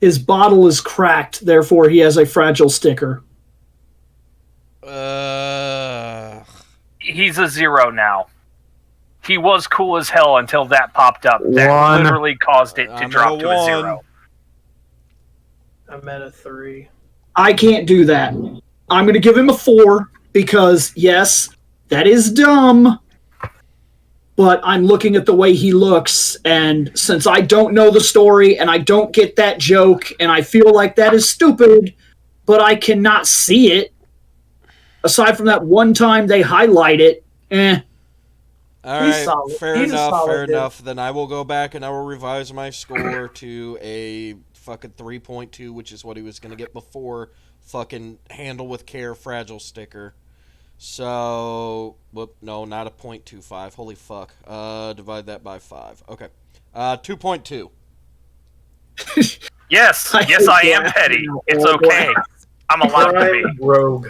His bottle is cracked, therefore he has a fragile sticker. He's a 0 now. He was cool as hell until that popped up. That 1. literally caused it to I'm drop at to a 1. 0. I'm at a 3. I can't do that. I'm going to give him a 4 because, yes, that is dumb. But I'm looking at the way he looks, and since I don't know the story and I don't get that joke, and I feel like that is stupid, but I cannot see it. Aside from that one time they highlight it, All He's right, solid. fair He's a enough, solid fair dude. enough. Then I will go back and I will revise my score to a fucking 3.2, which is what he was going to get before fucking handle with care fragile sticker. So, whoop, no, not a 0.25. Holy fuck. Divide that by 5. Okay. 2.2. Yes, I yes, I hate am that. petty. It's okay. I'm allowed to be. I'm rogue.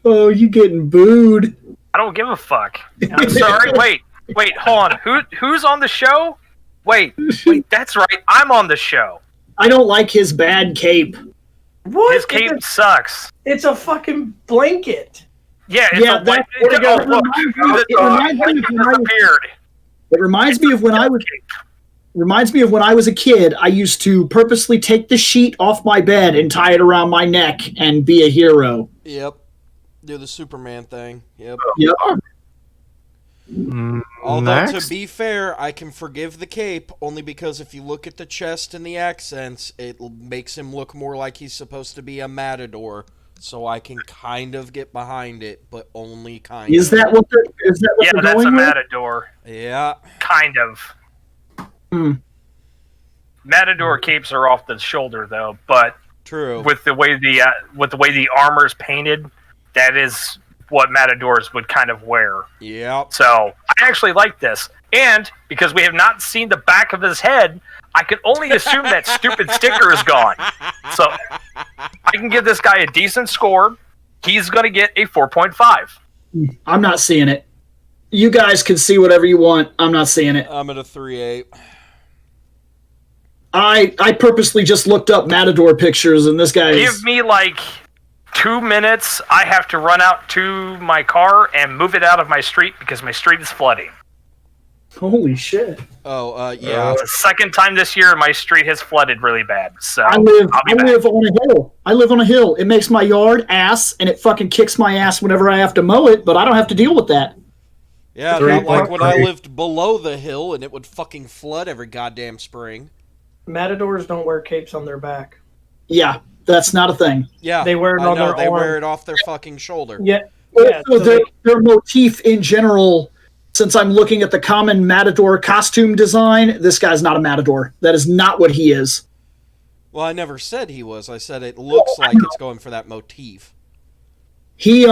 oh, you getting booed. I don't give a fuck. I'm sorry. Wait, hold on. Who's on the show? Wait, that's right. I'm on the show. I don't like his bad cape. What? His cape sucks. It's a fucking blanket. Yeah, it's Yeah, a white. that- Oh, it look, reminds me of when I was- disappeared. Reminds me of when I was a kid. I used to purposely take the sheet off my bed and tie it around my neck and be a hero. Yep. Do the Superman thing. Yep. Yep. Although, Next. to be fair, I can forgive the cape only because if you look at the chest and the accents, it makes him look more like he's supposed to be a matador. So I can kind of get behind it, but only kind Is of. that what they're Yeah, that's going a with? matador. Yeah. Kind of. Hmm. Matador capes are off the shoulder though, but True. with the way the armor's painted, that is what matadors would kind of wear. Yep. So I actually like this, and because we have not seen the back of his head, I can only assume that stupid sticker is gone. So I can give this guy a decent score. He's going to get a 4.5. I'm not seeing it. You guys can see whatever you want. I'm not seeing it. I'm at a 3.8. I purposely just looked up Matador pictures, and this guy is... Give me like 2 minutes. I have to run out to my car and move it out of my street because my street is flooding. Holy shit. Oh, yeah. It's the second time this year my street has flooded really bad. So I live I'll be back. on a hill. I live on a hill. It makes my yard ass, and it fucking kicks my ass whenever I have to mow it, but I don't have to deal with that. Yeah, not like when I lived below the hill and it would fucking flood every goddamn spring. Matadors don't wear capes on their back. Yeah, that's not a thing. Yeah, They wear it I on know, their they arm. wear it off their fucking shoulder. Yeah. Also, Yeah. So their motif in general, since I'm looking at the common Matador costume design, this guy's not a Matador. That is not what he is. Well, I never said he was. I said it looks like it's going for that motif. He,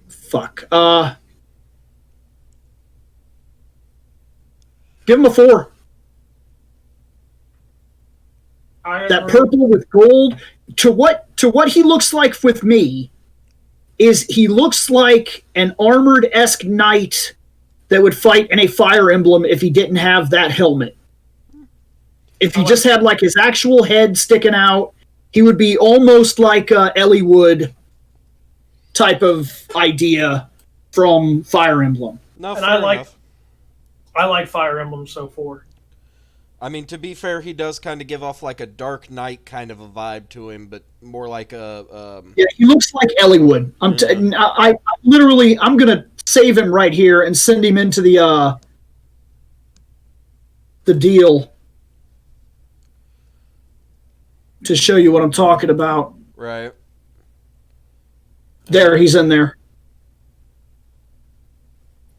fuck. Give him a 4. That purple with gold, to what he looks like with me, is he looks like an armored-esque knight that would fight in a Fire Emblem if he didn't have that helmet. If he just had like his actual head sticking out, he would be almost like a Ellie Wood type of idea from Fire Emblem. No, And fair I like- enough. I like Fire Emblem so far. I mean, to be fair, he does kind of give off like a Dark Knight kind of a vibe to him, but more like a. Yeah, he looks like Elliewood. I literally, I'm gonna save him right here and send him into the deal to show you what I'm talking about. Right. There, he's in there.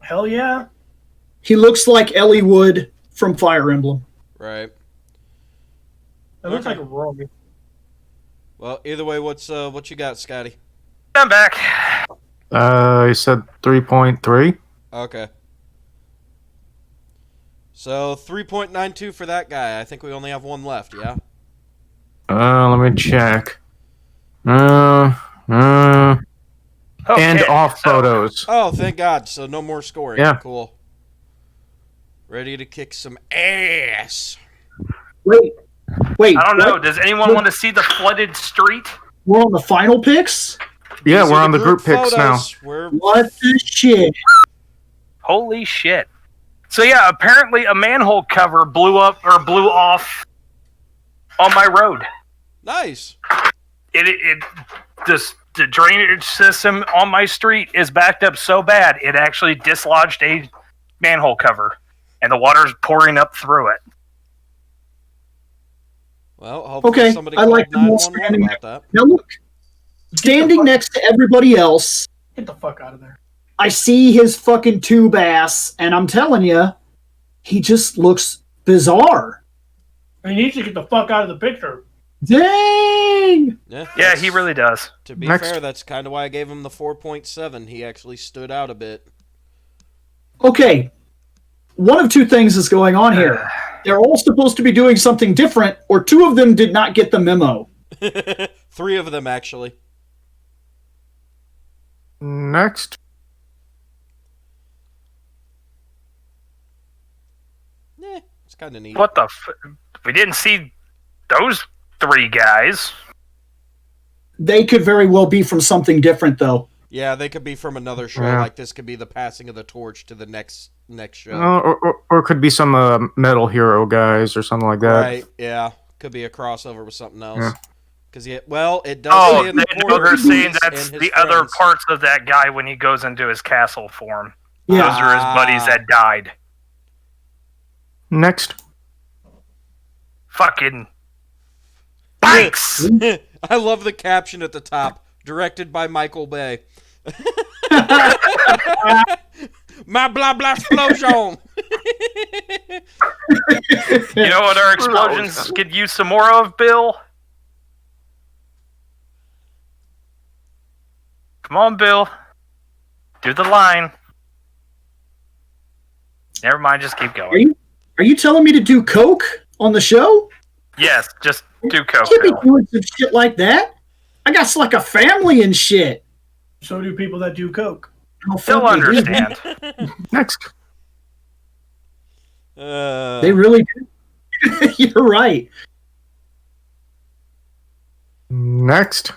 Hell yeah. He looks like Elliewood from Fire Emblem. Right. It looks like a Roy. Well, either way, what you got, Scotty? I'm back. You said 3.3. Okay. So 3.92 for that guy. I think we only have one left. Yeah. Let me check. Okay, And off photos. Oh, thank God. So no more scoring. Yeah. Cool. Ready to kick some ass. Wait. I don't know. what? Does anyone want to see the flooded street? We're on the final picks? Yeah, These we're are on the group picks now. photos. We're What the shit? Holy shit. So yeah, apparently a manhole cover blew off on my road. nice. The drainage system on my street is backed up so bad it actually dislodged a manhole cover, and the water's pouring up through it. Well, hopefully Okay, somebody I called like the whole 911 standing about that. Now look, standing next to everybody else, Get the fuck out of there. I see his fucking tube ass, and I'm telling you, he just looks bizarre. He needs to get the fuck out of the picture. Dang! Yeah, he really does. To be Next. fair, that's kind of why I gave him the 4.7. He actually stood out a bit. Okay, one of two things is going on here. They're all supposed to be doing something different, or two of them did not get the memo. 3 of them, actually. Next. It's kind of neat. What the we didn't see those 3 guys. They could very well be from something different, though. Yeah, they could be from another show. Yeah. Like this could be the passing of the torch to the next show. Or it could be some Metal Hero guys or something like that. Right? Yeah, could be a crossover with something else. Yeah. Because it does. Oh, say they in the know portal they're saying he's that's and the his other friends. parts of that guy when he goes into his castle form. Yeah. Those are his buddies that died. Next. Fucking thanks. I love the caption at the top. Directed by Michael Bay. My blah blah explosion. You know what our explosions could use some more of, Bill? Come on, Bill. Do the line. Never mind, just keep going. Are you telling me to do coke on the show? Yes, just do coke, Can't be Bill. doing some shit like that. I got like a family and shit. So do people that do coke. Oh, They'll fuck, they do. understand. Next. They really do. You're right. Next.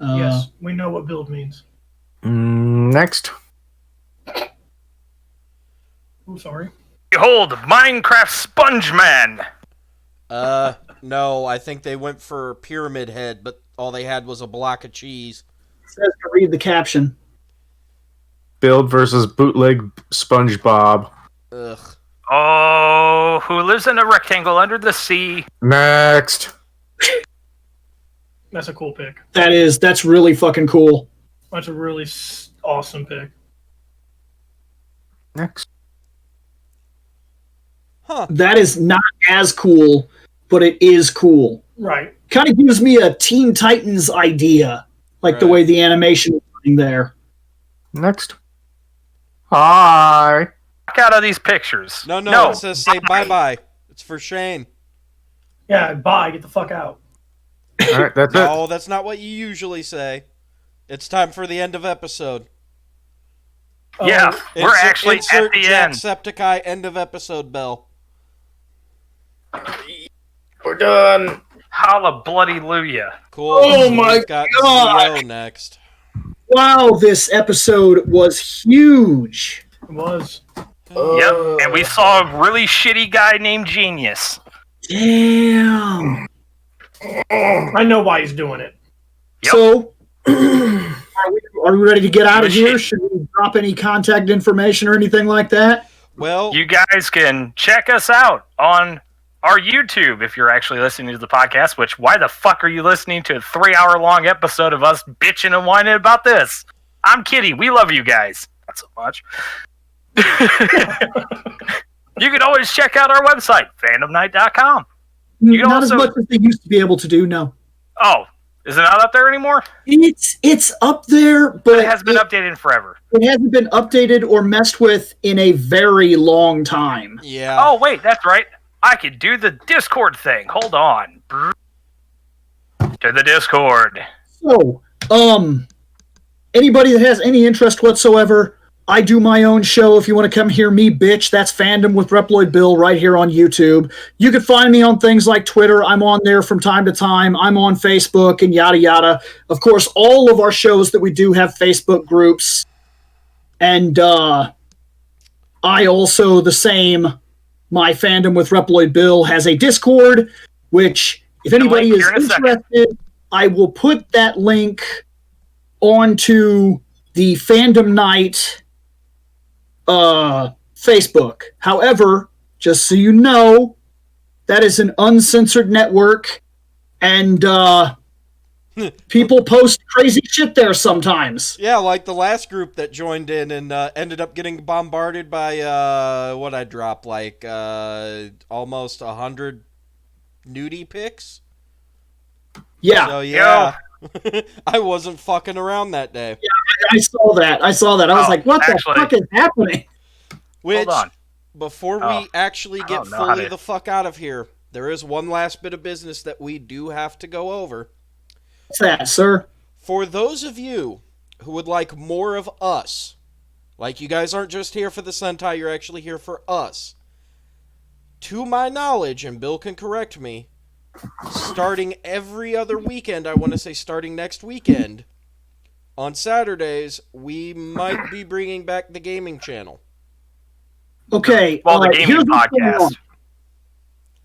Yes, we know what build means. Next. I'm sorry. Behold, Minecraft Sponge Man. No, I think they went for Pyramid Head, but all they had was a block of cheese. It says to read the caption. Build versus bootleg SpongeBob. Ugh. Oh, who lives in a rectangle under the sea? Next. That's a cool pick. That's really fucking cool. That's a really awesome pick. Next. Huh. That is not as cool, but it is cool. Right. Kind of gives me a Teen Titans idea, like the Right. way the animation is running there. Next. Hi. Fuck out of these pictures. No, it says say bye-bye. It's for Shane. Yeah, bye. Get the fuck out. All right, that's it. No, that's not what you usually say. It's time for the end of episode. Yeah, we're actually insert at the end. Jacksepticeye end of episode bell. We're done. Holla bloody Luya. Cool. Oh my We've got God. Zio next. Wow, this episode was huge. It was. Yep, and we saw a really shitty guy named Genius. Damn. I know why he's doing it. Yep. So, are we ready to get out of here? Shit. Should we drop any contact information or anything like that? Well, You guys can check us out on our YouTube if you're actually listening to the podcast, which why the fuck are you listening to a 3-hour-long episode of us bitching and whining about this? I'm Kitty. We love you guys. Not so much. You can always check out our website, fandomnight.com. You can Not also- as much as they used to be able to do, no. Oh, is it not up there anymore? It's up there, but It has been updated in forever. it hasn't been updated or messed with in a very long time. yeah. Oh, wait, that's right. I could do the Discord thing. Hold on. To the Discord. So, anybody that has any interest whatsoever, I do my own show. If you want to come hear me bitch, that's Fandom with Reploid Bill right here on YouTube. You can find me on things like Twitter. I'm on there from time to time. I'm on Facebook and yada yada. Of course, all of our shows that we do have Facebook groups. And I also, the same, my Fandom with Reploid Bill has a Discord, which, if anybody link is here in a second. interested, I will put that link onto the Fandom Night Facebook. However, just so you know, that is an uncensored network, and people post crazy shit there sometimes. Yeah, like the last group that joined in and ended up getting bombarded by what I dropped, like almost 100 nudie pics. Yeah, So yeah, I wasn't fucking around that day. I saw that. I was Oh, like, what actually- the fuck is happening? Which, Hold on. before Oh, we actually I get don't know how fully to- the fuck out of here, there is one last bit of business that we do have to go over. What's that, sir? For those of you who would like more of us, like you guys aren't just here for the Sentai, you're actually here for us. To my knowledge, and Bill can correct me, starting every other weekend, I want to say starting next weekend, on Saturdays, we might be bringing back the gaming channel. Okay. Well, the here's gaming what's going on. podcast.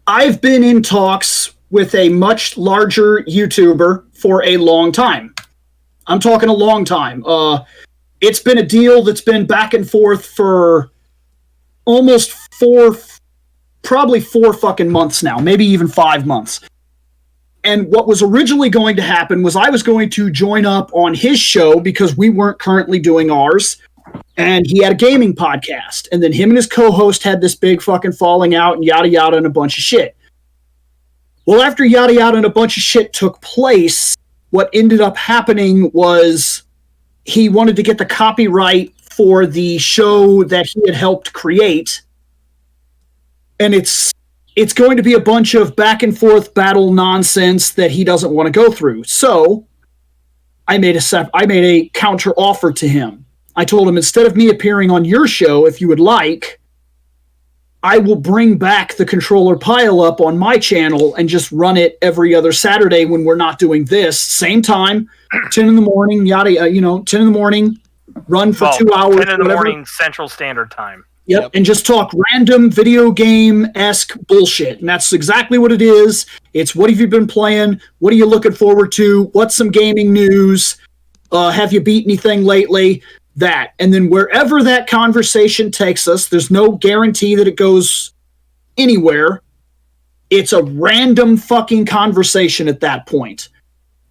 I've been in talks with a much larger YouTuber for a long time. I'm talking a long time. It's been a deal that's been back and forth for almost probably 4 fucking months now, maybe even 5 months. And what was originally going to happen was I was going to join up on his show because we weren't currently doing ours. And he had a gaming podcast. And then him and his co-host had this big fucking falling out and yada yada and a bunch of shit. Well, after yada yada and a bunch of shit took place, what ended up happening was he wanted to get the copyright for the show that he had helped create. And it's going to be a bunch of back and forth battle nonsense that he doesn't want to go through. So I made a counter offer to him. I told him, instead of me appearing on your show, if you would like, I will bring back the controller pile up on my channel and just run it every other Saturday when we're not doing this. Same time, 10 in the morning, 10 in the morning, run for 2 hours. 10 in the whatever. morning Central Standard Time. Yep, and just talk random video game-esque bullshit. And that's exactly what it is. It's what have you been playing? What are you looking forward to? What's some gaming news? Have you beat anything lately? That. And then wherever that conversation takes us, there's no guarantee that it goes anywhere. It's a random fucking conversation at that point.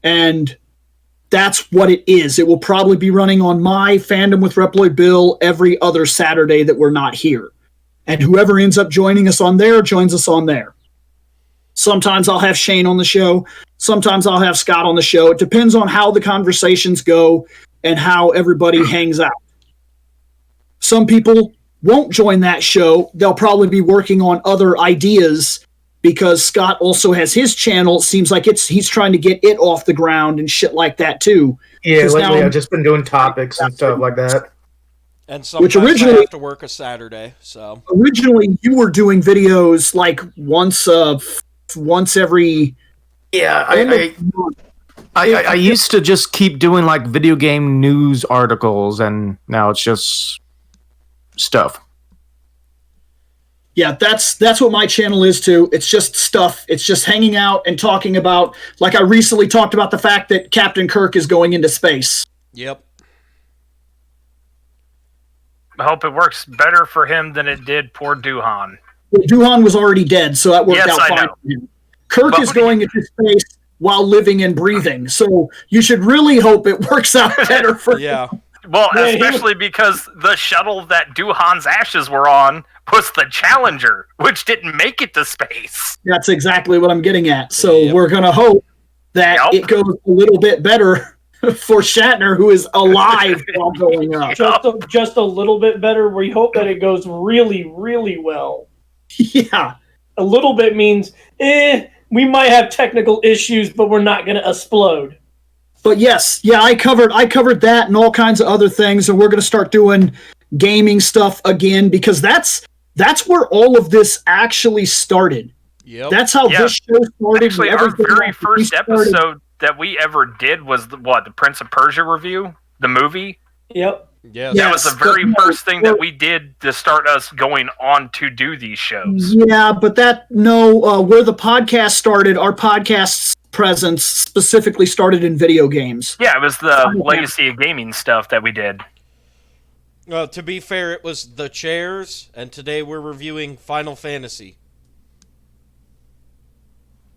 And that's what it is. It will probably be running on my Fandom with Reploid Bill every other Saturday that we're not here. And whoever ends up joining us on there, joins us on there. Sometimes I'll have Shane on the show. Sometimes I'll have Scott on the show. It depends on how the conversations go and how everybody hangs out. Some people won't join that show. They'll probably be working on other ideas because Scott also has his channel. It seems like he's trying to get it off the ground and shit like that too. Yeah, 'Cause lately now- I've just been doing topics and stuff like that. And sometimes I originally- have to work a Saturday, so... Originally, you were doing videos like once every Yeah, almost month. I used to just keep doing like video game news articles, and now it's just stuff. Yeah, that's what my channel is too. It's just stuff. It's just hanging out and talking about, like I recently talked about the fact that Captain Kirk is going into space. Yep. I hope it works better for him than it did poor Duhan. Well, Duhan was already dead, so that worked out fine for him. Kirk is going into space while living and breathing, so you should really hope it works out better for him. Well, especially because the shuttle that Duhan's ashes were on was the Challenger, which didn't make it to space. That's exactly what I'm getting at. So we're going to hope that it goes a little bit better for Shatner, who is alive while going up. Just a little bit better. We hope that it goes really, really well. Yeah. A little bit means, we might have technical issues, but we're not going to explode. But yes, I covered that and all kinds of other things, and we're going to start doing gaming stuff again, because that's where all of this actually started. Yep. That's how this show started. Actually, our very first episode that we ever did was the Prince of Persia review, the movie. Yep. Yeah, that was the very first thing that we did to start us going on to do these shows. Yeah, but where the podcast started, our podcast's presence specifically started in video games. Yeah, it was the Legacy of Gaming stuff that we did. Well, to be fair, it was The Chairs, and today we're reviewing Final Fantasy.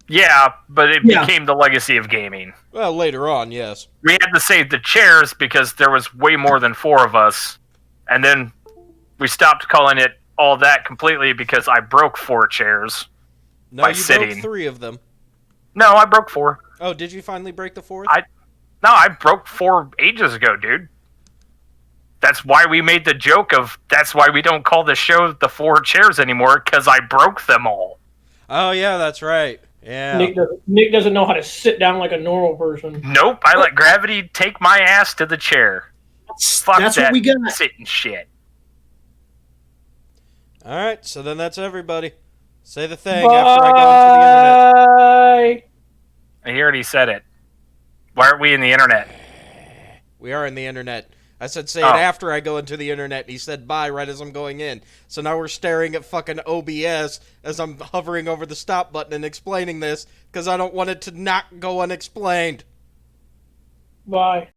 Yeah, but it became the Legacy of Gaming. Well, later on, yes. We had to save The Chairs because there was way more than 4 of us, and then we stopped calling it all that completely because I broke 4 chairs by sitting. Broke 3 of them. No, I broke 4. Oh, did you finally break the 4th? No, I broke 4 ages ago, dude. That's why we made the joke of, that's why we don't call the show the 4 chairs anymore, because I broke them all. Oh, yeah, that's right. Yeah. Nick doesn't know how to sit down like a normal person. Nope, I let gravity take my ass to the chair. Fuck that's that what we got. sitting shit. Alright, so then that's everybody. Say the thing after I go into the internet. He already said it. Why aren't we in the internet? We are in the internet. I said say it after I go into the internet, and he said bye right as I'm going in. So now we're staring at fucking OBS as I'm hovering over the stop button and explaining this, because I don't want it to not go unexplained. Bye.